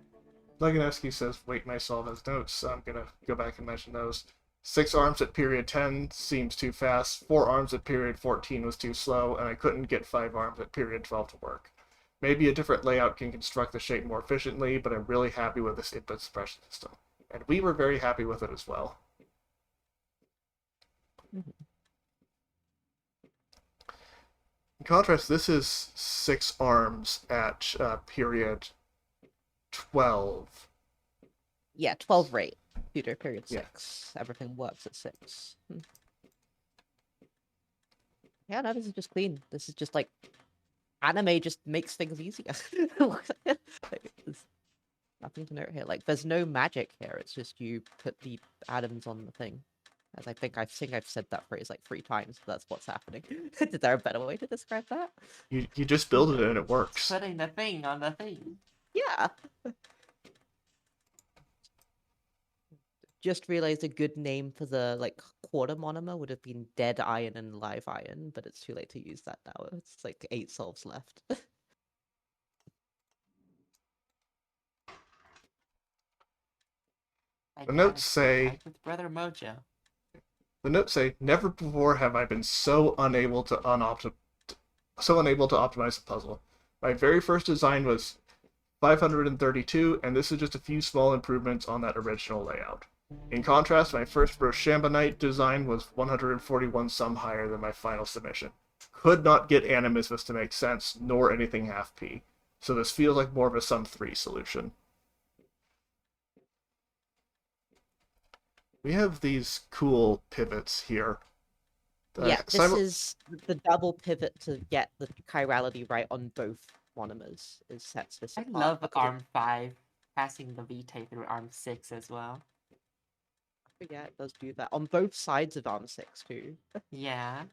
Leganesky says, wait, I saw his notes, so I'm gonna go back and mention those. 6 arms at period 10 seems too fast, 4 arms at period 14 was too slow, and I couldn't get 5 arms at period 12 to work. Maybe a different layout can construct the shape more efficiently, but I'm really happy with this input suppression system. And we were very happy with it as well.
Mhm.
In contrast, this is 6 arms at period 12.
Yeah, 12 rate. Computer period
Yeah.
6. Everything works at 6. Yeah, no, this is just clean. This is just like, anime just makes things easier. There's nothing to note here. Like, there's no magic here. It's just you put the atoms on the thing. As I think I've said that phrase like 3 times. But that's what's happening. Is there a better way to describe that?
You just build it and it works.
Putting the thing on the thing.
Yeah. Just realized a good name for the like quarter monomer would have been dead iron and live iron, but it's too late to use that now. It's like 8 solves left.
My
The
dad
notes
is
say
tied with Brother Mojo.
The notes say, never before have I been so unable to optimize the puzzle. My very first design was 532, and this is just a few small improvements on that original layout. In contrast, my first Rochambeau design was 141 some higher than my final submission. Could not get Animismus to make sense, nor anything half P. So this feels like more of a sum 3 solution. We have these cool pivots here.
Yeah, this is the double pivot to get the chirality right on both monomers. Is sets this
I
apart.
love
because
arm 5 passing the vitae through arm 6 as well.
Yeah, it does do that on both sides of arm 6 too.
Yeah.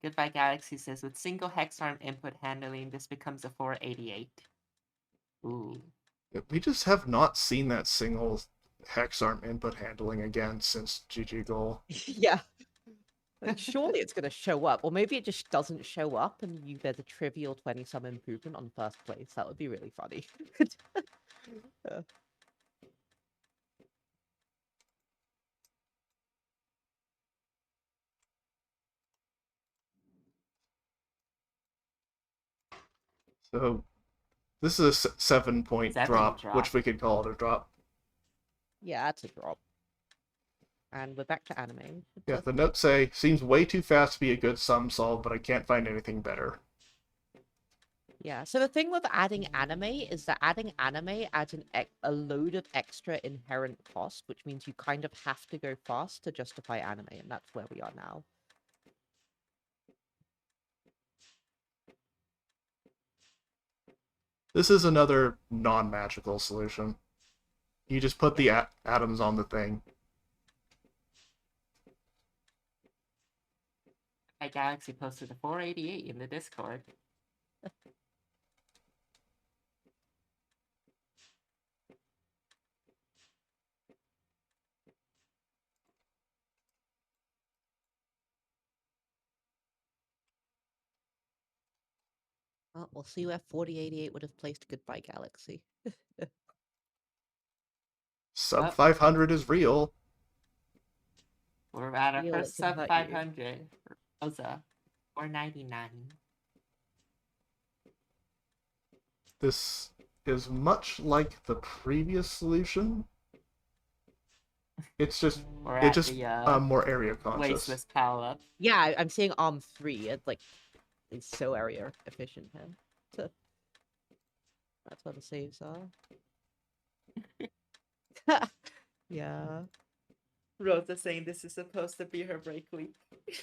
Goodbye Galaxy says, with single hex arm input handling, this becomes a 488. Ooh.
We just have not seen that single hex arm input handling again since GG Goal.
Yeah. Like, surely it's gonna show up, or maybe it just doesn't show up, and there's a trivial 20-some improvement on first place. That would be really funny. Yeah.
So this is a 7-point
7
drop,
drop.
which we could call it a drop.
Yeah, that's a drop. And we're back to anime.
Yeah, the notes say, seems way too fast to be a good sum solve, but I can't find anything better.
Yeah, so the thing with adding anime is that adding anime adds a load of extra inherent cost, which means you kind of have to go fast to justify anime, and that's where we are now.
This is another non-magical solution. You just put the atoms on the thing.
My Galaxy posted a 488 in the Discord.
Well, we'll see where 4088 would have placed Goodbye Galaxy.
Sub
Oh.
500 is real.
We're at our
Feel it
first
can
sub
hurt you.
500. Rosa, 499.
This is much like the previous solution. It's just
We're
it
at
just
the
more area conscious.
Wasteless Pal Up.
Yeah, I'm seeing Arm 3. It's like, it's so area efficient here. So, that's where the saves are. Yeah.
Rosa saying this is supposed to be her break week.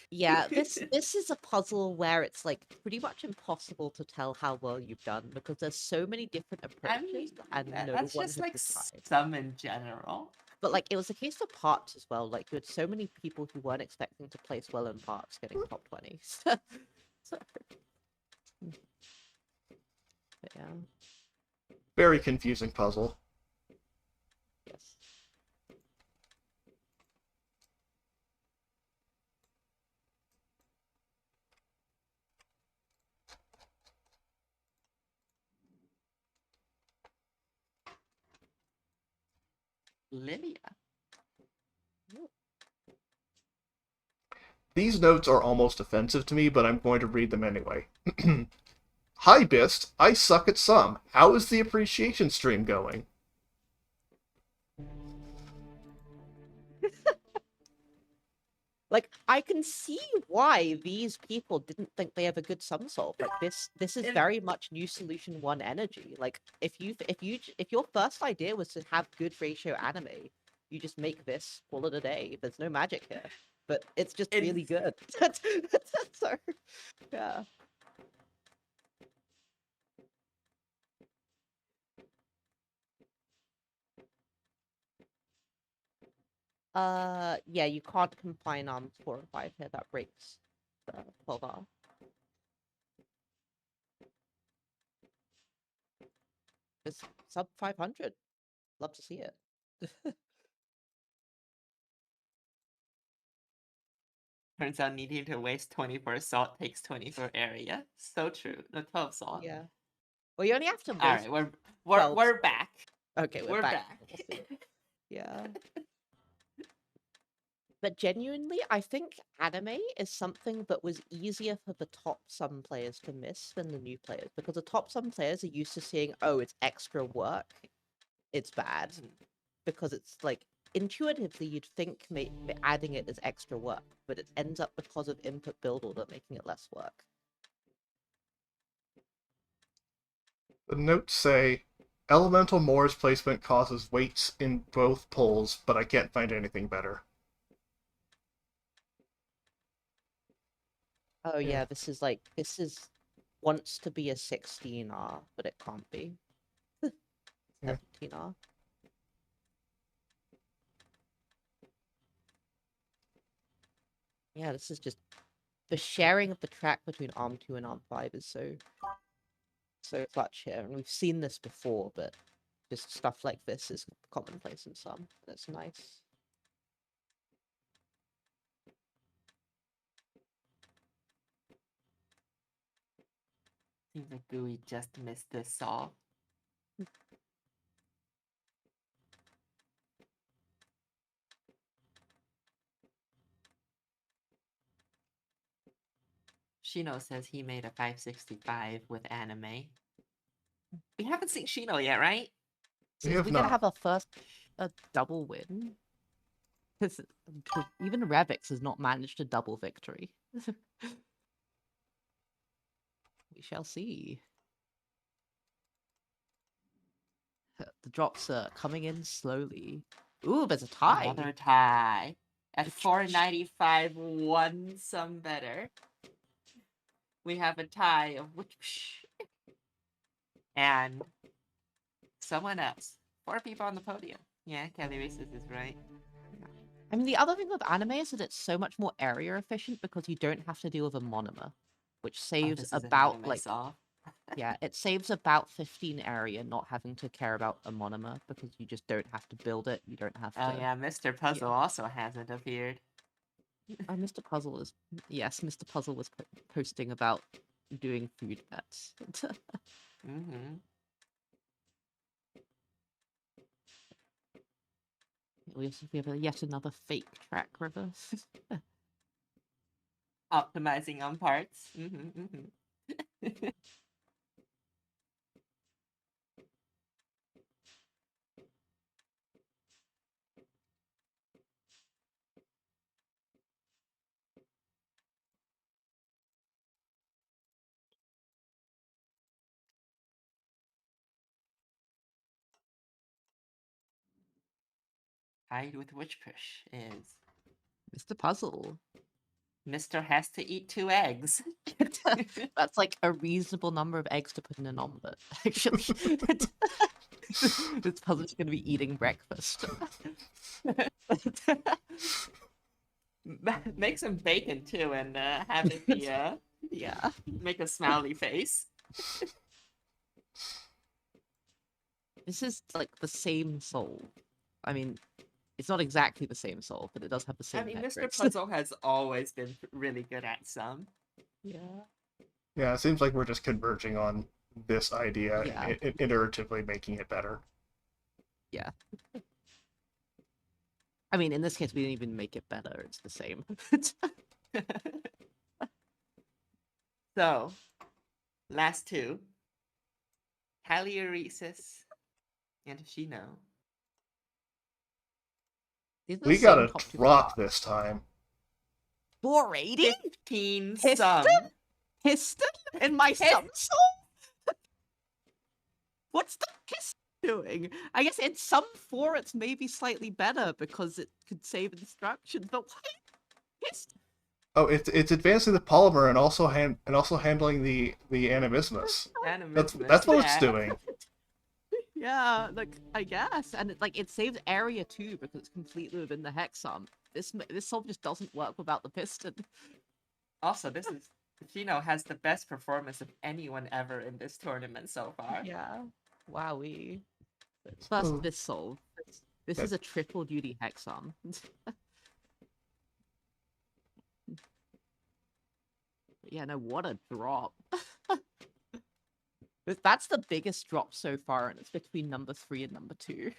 Yeah, this is a puzzle where it's like pretty much impossible to tell how well you've done because there's so many different approaches and no
that's
one
just
has
like
decided.
some in general.
But like it was a case for parts as well. Like you had so many people who weren't expecting to place well in parts getting top 20. So, but yeah,
Very confusing puzzle.
yes.
Lilia.
These notes are almost offensive to me, but I'm going to read them anyway. Hi, Bist. I suck at sum. How is the appreciation stream going?
Like I can see why these people didn't think they have a good sum solve. Like this is very much new solution 1 energy. Like if your first idea was to have good ratio anime, you just make this, call it a day. There's no magic here. But it's just really good. So, yeah. Yeah, you can't combine arms 4 and 5 here. That breaks the 12R. It's sub 500. Love to see it.
Turns out needing to waste 20 for salt takes 20 for area. So true. No, 12 salt.
Yeah. Well, you only have to waste.
All right, we're
12
back.
Okay, we're back. Yeah. But genuinely, I think anime is something that was easier for the top sum players to miss than the new players because the top sum players are used to seeing, oh, it's extra work, it's bad, because it's like intuitively you'd think adding it is extra work, but it ends up because of input build order making it less work.
The notes say, Elemental Moore's placement causes weights in both poles, but I can't find anything better.
Oh yeah, this is wants to be a 16R, but it can't be. 17R. Yeah, this is just the sharing of the track between Arm 2 and Arm 5 is so clutch here, and we've seen this before, but just stuff like this is commonplace in some. That's nice.
Seems like GUI just missed this solve. Shino says he made a 565 with anime. We haven't seen Shino yet, right?
We
So
have
we're gonna
not.
have a double win. Because even Revix has not managed a double victory. We shall see. The drops are coming in slowly. Ooh, there's a tie.
Another tie. At 495, one some better. We have a tie of which and someone else. 4 people on the podium. Yeah, Kelly Races is right.
I mean, the other thing with anime is that it's so much more area efficient because you don't have to deal with a monomer, which
Oh,
saves
this is an
about
anime
like
solve.
yeah, it saves about 15 area not having to care about a monomer because you just don't have to build it. You don't have
Oh
to.
yeah, Mr. Puzzle also hasn't appeared.
Mr. Puzzle is yes, Mr. Puzzle was posting about doing food bets.
Mm-hmm.
We have yet another fake track reverse.
Optimizing on parts. Mm-hmm, mm-hmm. Hide with Witch Push is
Mr. Puzzle.
Mr. has to eat 2 eggs.
That's like a reasonable number of eggs to put in an omelet, actually. This puzzle's gonna be eating breakfast.
Make some bacon too and have it be
Yeah.
make a smiley face.
This is like the same soul. I mean, it's not exactly the same soul, but it does have the
I
same
mean, Mr.
metrics.
Puzzle has always been really good at some.
Yeah.
Yeah, it seems like we're just converging on this idea
Yeah.
and iteratively making it better.
Yeah. I mean, in this case, we didn't even make it better. It's the same.
So, last 2. Halioresis and Shino.
These are the
We
same
got a
top 2
drop this time.
480?
15
Piston?
some.
Piston in my sum soul? What's the piston doing? I guess in sum 4 it's maybe slightly better because it could save instructions, but why piston?
Oh, it's advancing the polymer and also handling the animismus. That's what it's doing.
Yeah, like I guess, and it saves area too because it's completely within the hexam. This solve just doesn't work without the piston.
Also, Shino has the best performance of anyone ever in this tournament so far.
Yeah, wowee. First, this solve. This is a triple duty hexam. Yeah, no, what a drop. That's the biggest drop so far, and it's between number 3 and number 2.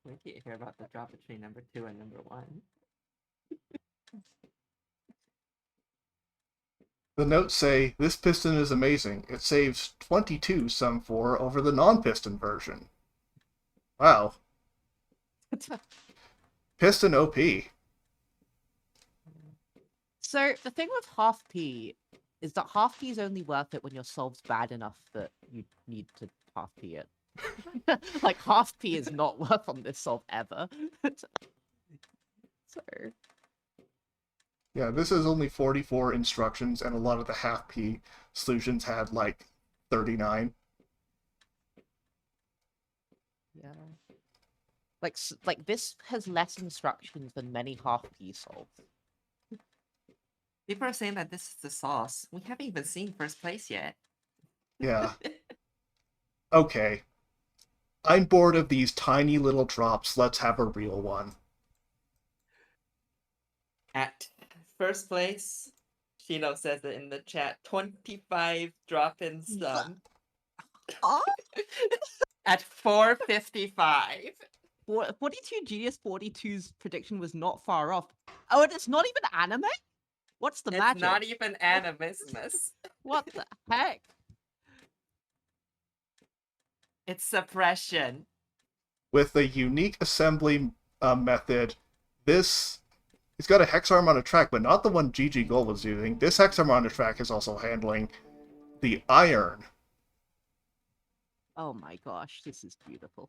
We can't hear about the drop between number 2 and number 1.
The notes say, this piston is amazing. It saves 22 sum 4 over the non-piston version. Wow. Piston OP.
So the thing with half P is that half P is only worth it when your solve's bad enough that you need to half P it. Like half P is not worth on this solve ever. So
Yeah, this is only 44 instructions, and a lot of the half P solutions had like 39.
yeah, like this has less instructions than many half P solves.
People are saying that this is the sauce. We haven't even seen first place yet.
Yeah. Okay. I'm bored of these tiny little drops. Let's have a real one.
At first place, Shino says it in the chat, 25 drop-in sum.
Oh,
At 455.
42 Genius 42's prediction was not far off. Oh, and it's not even anime? What's the
It's
magic?
not even animismus.
What the heck?
It's suppression.
With a unique assembly method, this it's got a hex arm on a track, but not the one GG Gold was using. This hex arm on a track is also handling the iron.
Oh my gosh, this is beautiful.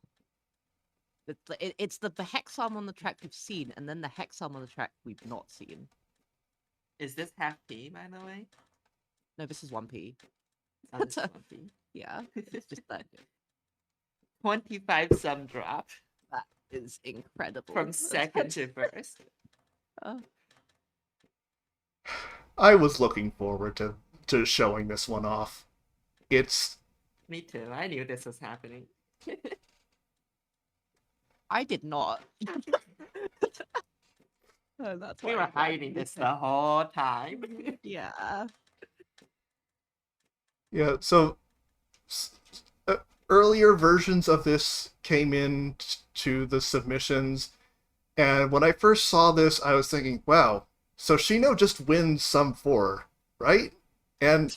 It's the hex arm on the track we've seen, and then the hex arm on the track we've not seen.
Is this half P, by the way?
No, this is 1P.
Oh, this is 1P.
Yeah, it's just that.
25 sum drop
That is incredible.
from second to first.
Oh.
I was looking forward to showing this one off. It's
Me too. I knew this was happening.
I did not. Oh, that's
We
why
were
I'm glad
hiding
you
this
did.
the whole time.
Yeah.
yeah. So earlier versions of this came in to the submissions, and when I first saw this, I was thinking, wow. So Shino just wins sum 4, right? And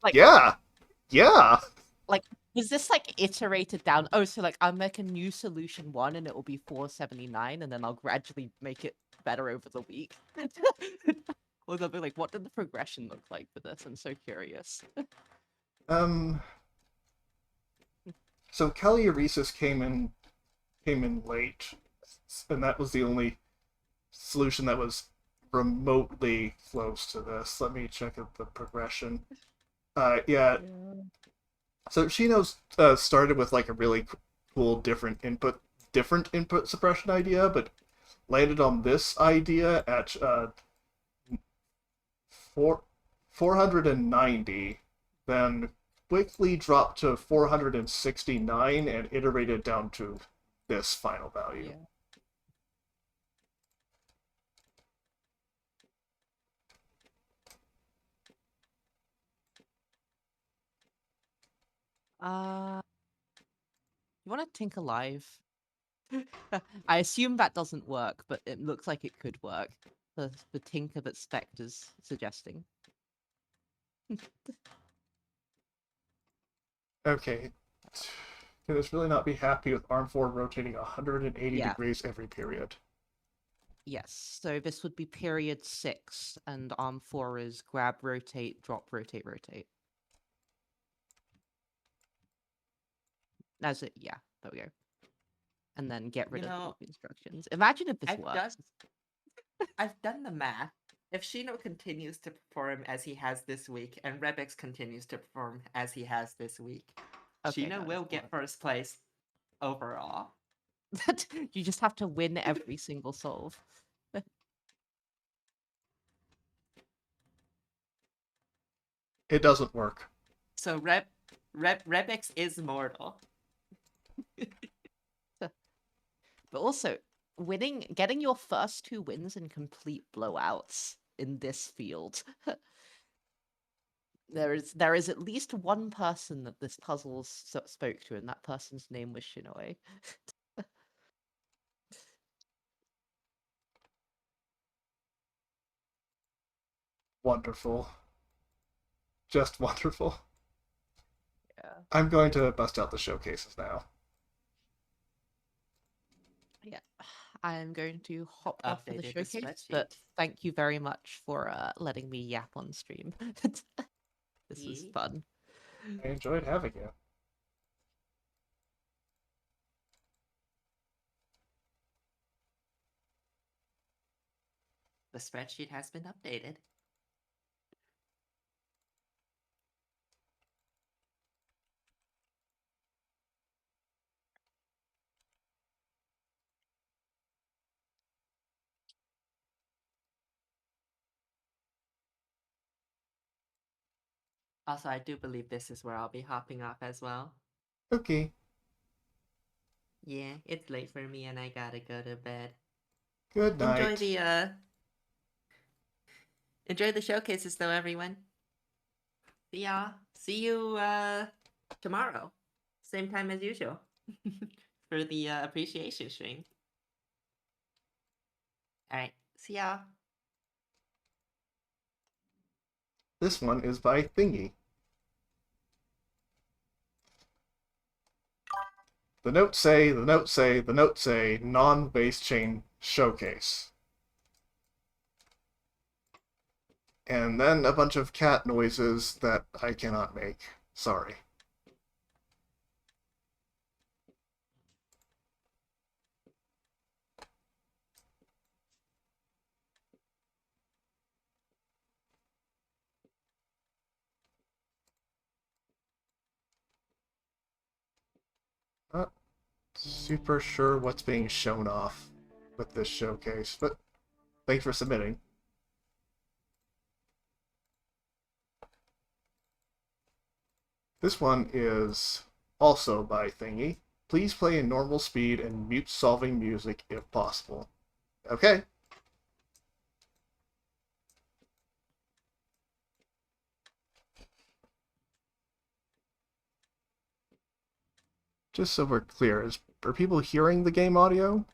Like-
yeah.
Was this like iterated down? Oh, so like I'll make a new solution 1 and it will be 479, and then I'll gradually make it better over the week. Or they'll be like, what did the progression look like for this? I'm so curious.
So Kelly came in late, and that was the only solution that was remotely close to this. Let me check out the progression. Yeah. So Shino's started with like a really cool different input suppression idea, but landed on this idea at 490, then quickly dropped to 469 and iterated down to this final value.
Yeah. You want to Tinker Live? I assume that doesn't work, but it looks like it could work. The Tinker that Spectre's suggesting.
Okay. Can this really not be happy with arm 4 rotating 180
Yeah.
degrees every period?
Yes, so this would be period 6, and arm 4 is grab, rotate, drop, rotate, rotate. That's it, yeah, there we go. And then get rid of all the instructions. Imagine if this works.
I've done the math. If Shino continues to perform as he has this week, and Rebix continues to perform as he has this week,
Okay,
Shino
no,
will
it's
get
not.
first place overall.
You just have to win every single solve.
It doesn't work.
So Rebix is mortal.
But also, getting your first 2 wins in complete blowouts in this field. There is at least one person that this puzzle spoke to, and that person's name was Shinoe.
Wonderful. Just wonderful.
Yeah.
I'm going to bust out the showcases now.
Yeah. I'm going to hop off for the
Updated the
showcase, but
spreadsheet.
thank you very much for letting me yap on stream. This was
Yee.
fun.
I enjoyed having you.
The spreadsheet has been updated. Also, I do believe this is where I'll be hopping off as well.
Okay.
Yeah, it's late for me and I gotta go to bed.
Good night.
Enjoy the showcases though, everyone. See ya. See you tomorrow. Same time as usual. For the appreciation stream. Alright, see ya.
This one is by Thingy. The notes say, non-base chain showcase. And then a bunch of cat noises that I cannot make. Sorry. Not super sure what's being shown off with this showcase, but thanks for submitting. This one is also by Thingy. Please play in normal speed and mute solving music if possible. Okay. Just so we're clear, are people hearing the game audio?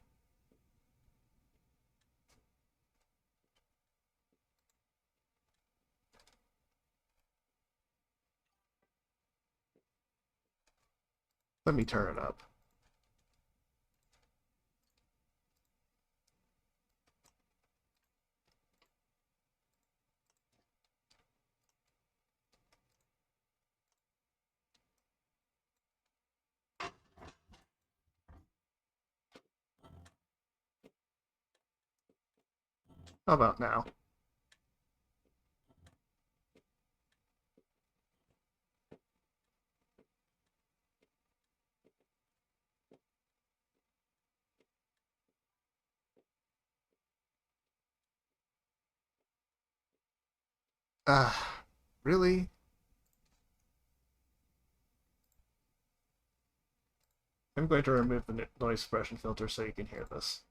Let me turn it up. How about now? Ah, really? I'm going to remove the noise suppression filter so you can hear this.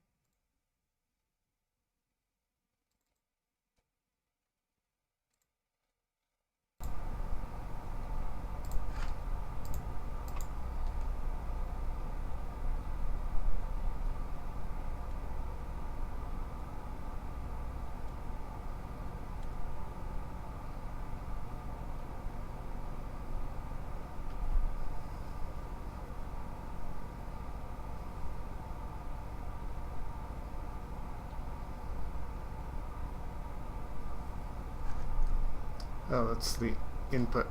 Oh, that's the input.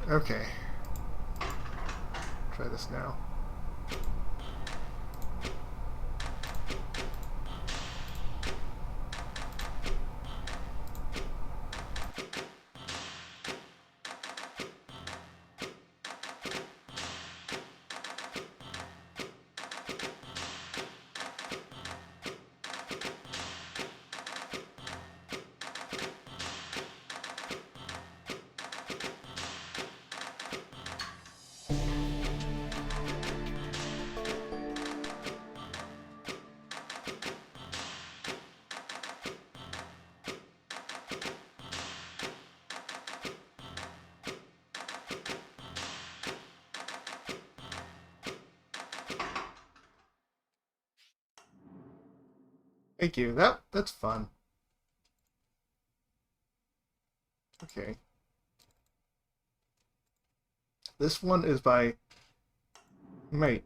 Okay. Try this now. Thank you. That's fun. Okay. This one is by Mate.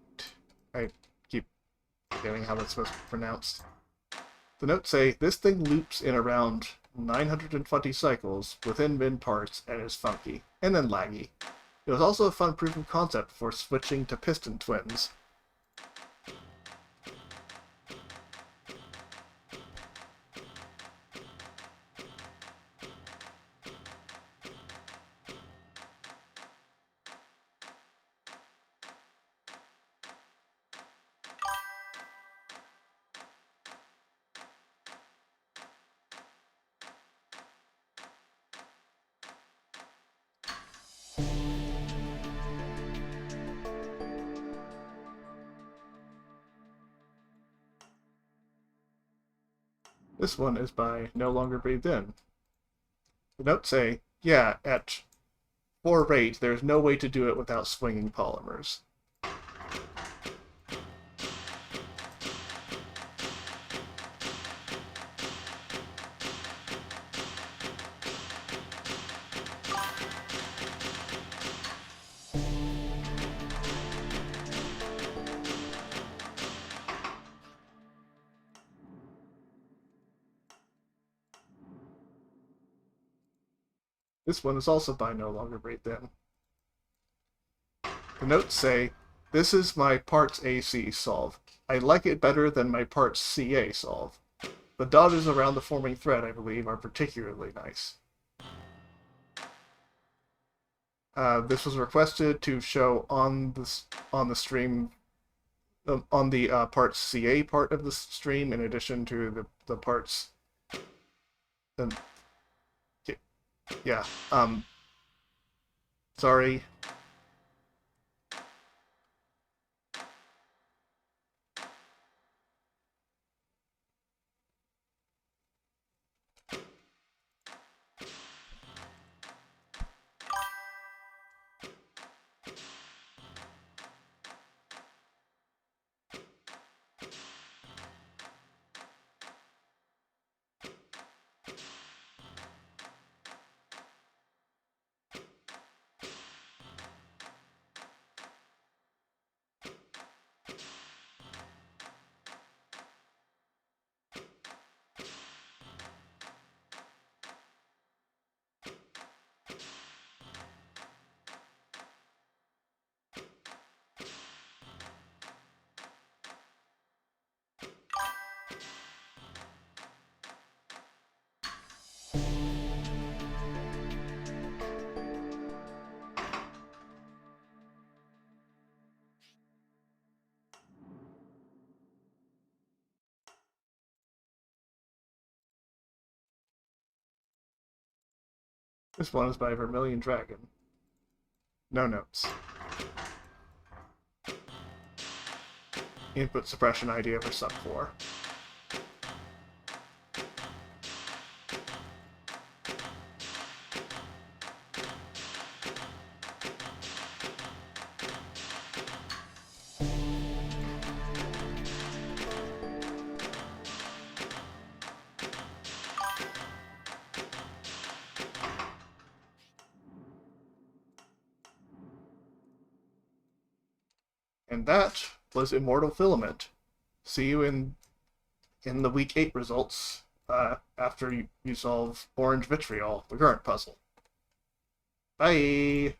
I keep forgetting how that's supposed to be pronounced. The notes say, this thing loops in around 920 cycles within min parts and is funky, and then laggy. It was also a fun proof of concept for switching to piston twins. This one is by No Longer Breathed In. The notes say, yeah, at 4 rate, there's no way to do it without swinging polymers. This one is also by No Longer Breathed In. The notes say, this is my parts AC solve. I like it better than my parts CA solve. The dodges around the forming thread, I believe, are particularly nice. This was requested to show on the stream, on the parts CA part of the stream, in addition to the parts. Yeah. Sorry. This one is by Vermilion Dragon. No notes. Input suppression idea for sub 4. And that was Immortal Filament. See you in the week 8 results after you solve Orange Vitriol, the current puzzle. Bye!